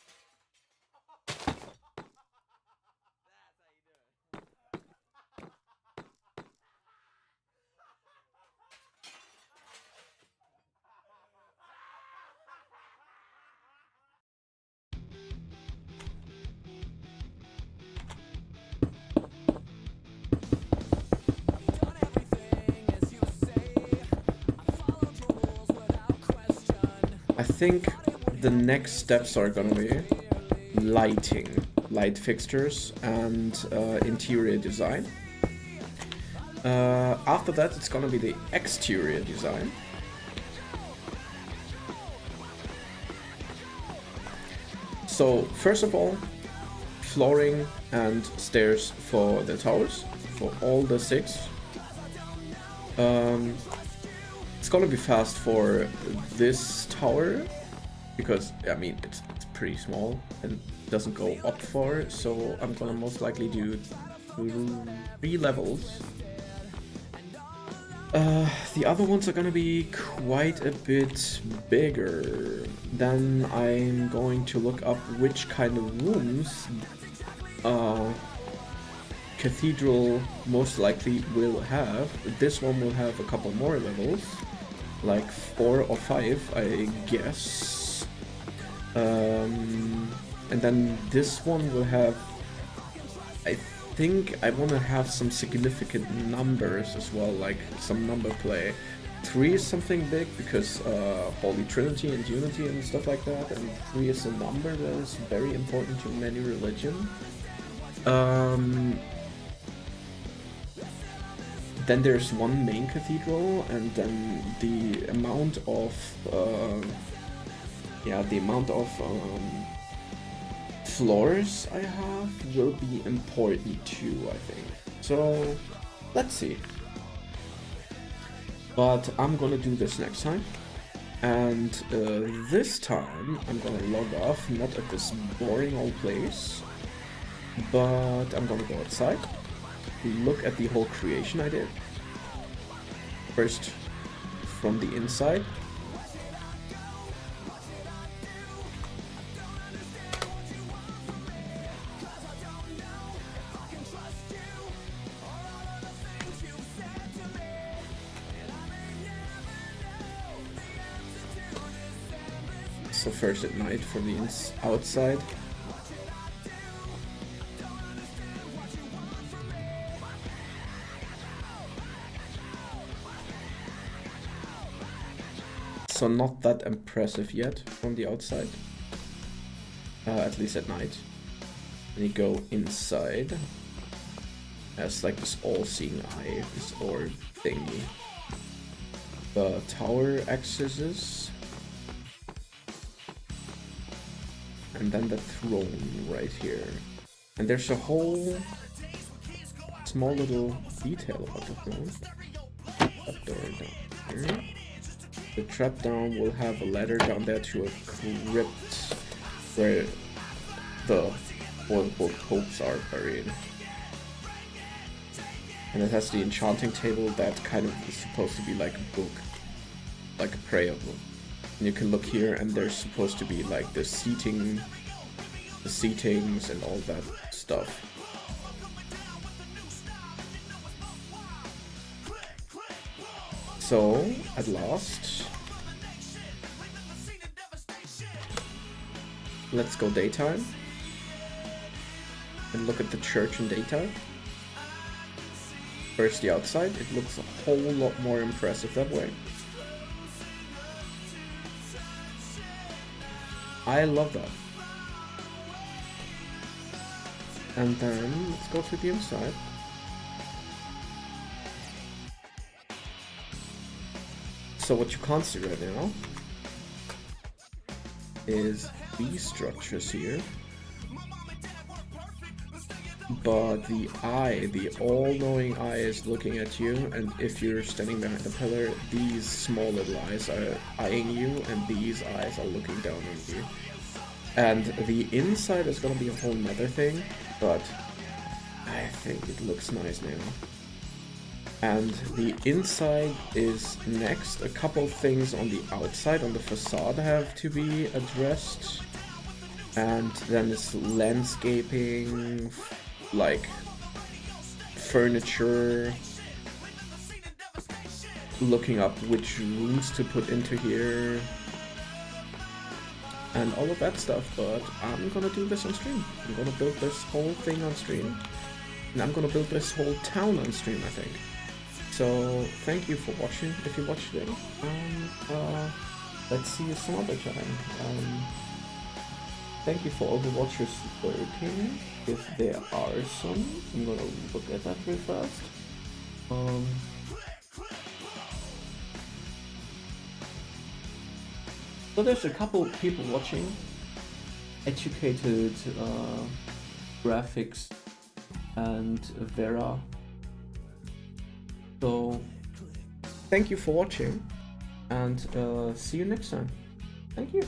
I think the next steps are gonna be lighting, light fixtures, and interior design. After that, it's gonna be the exterior design. So first of all, flooring and stairs for the towers, for all the 6. It's gonna be fast for this tower, because I mean it's pretty small and doesn't go up far, so I'm gonna most likely do 3 levels. The other ones are gonna be quite a bit bigger. Then I'm going to look up which kind of rooms Cathedral most likely will have. This one will have a couple more levels, like 4 or 5, I guess. And then this one will have, I think I want to have some significant numbers as well, like some number play. 3 is something big because Holy Trinity and Unity and stuff like that, and 3 is a number that is very important to many religions. Then there's one main cathedral, and then the amount of floors I have will be important too, I think. So let's see. But I'm gonna do this next time. And this time I'm gonna log off, not at this boring old place, but I'm gonna go outside, look at the whole creation I did. First from the inside. So first at night from the outside. So not that impressive yet from the outside, at least at night. Then you go inside, as like this all-seeing eye, this orb thingy. The tower accesses, and then the throne right here. And there's a whole small little detail about the throne. That door down here. The trap down will have a ladder down there to a crypt where the quote-unquote popes are buried. And it has the enchanting table that kind of is supposed to be like a book, like a prayer book. And you can look here, and there's supposed to be like the seatings and all that stuff. So, at last, let's go daytime and look at the church in daytime. First the outside, it looks a whole lot more impressive that way. I love that. And then let's go to the inside. So what you can't see right now is these structures here. But the eye, the all-knowing eye is looking at you, and if you're standing behind the pillar, these small little eyes are eyeing you, and these eyes are looking down on you. And the inside is gonna be a whole nother thing, but I think it looks nice now. And the inside is next. A couple things on the outside, on the facade, have to be addressed. And then it's landscaping, like furniture, looking up which rooms to put into here, and all of that stuff. But I'm gonna do this on stream. I'm gonna build this whole thing on stream, and I'm gonna build this whole town on stream, I think. So thank you for watching, if you watched it, and let's see you some other time. Thank you for all the watchers lurking, if there are some. I'm gonna look at that real fast. So there's a couple people watching, Educated Graphics and Vera. So thank you for watching, and see you next time. Thank you.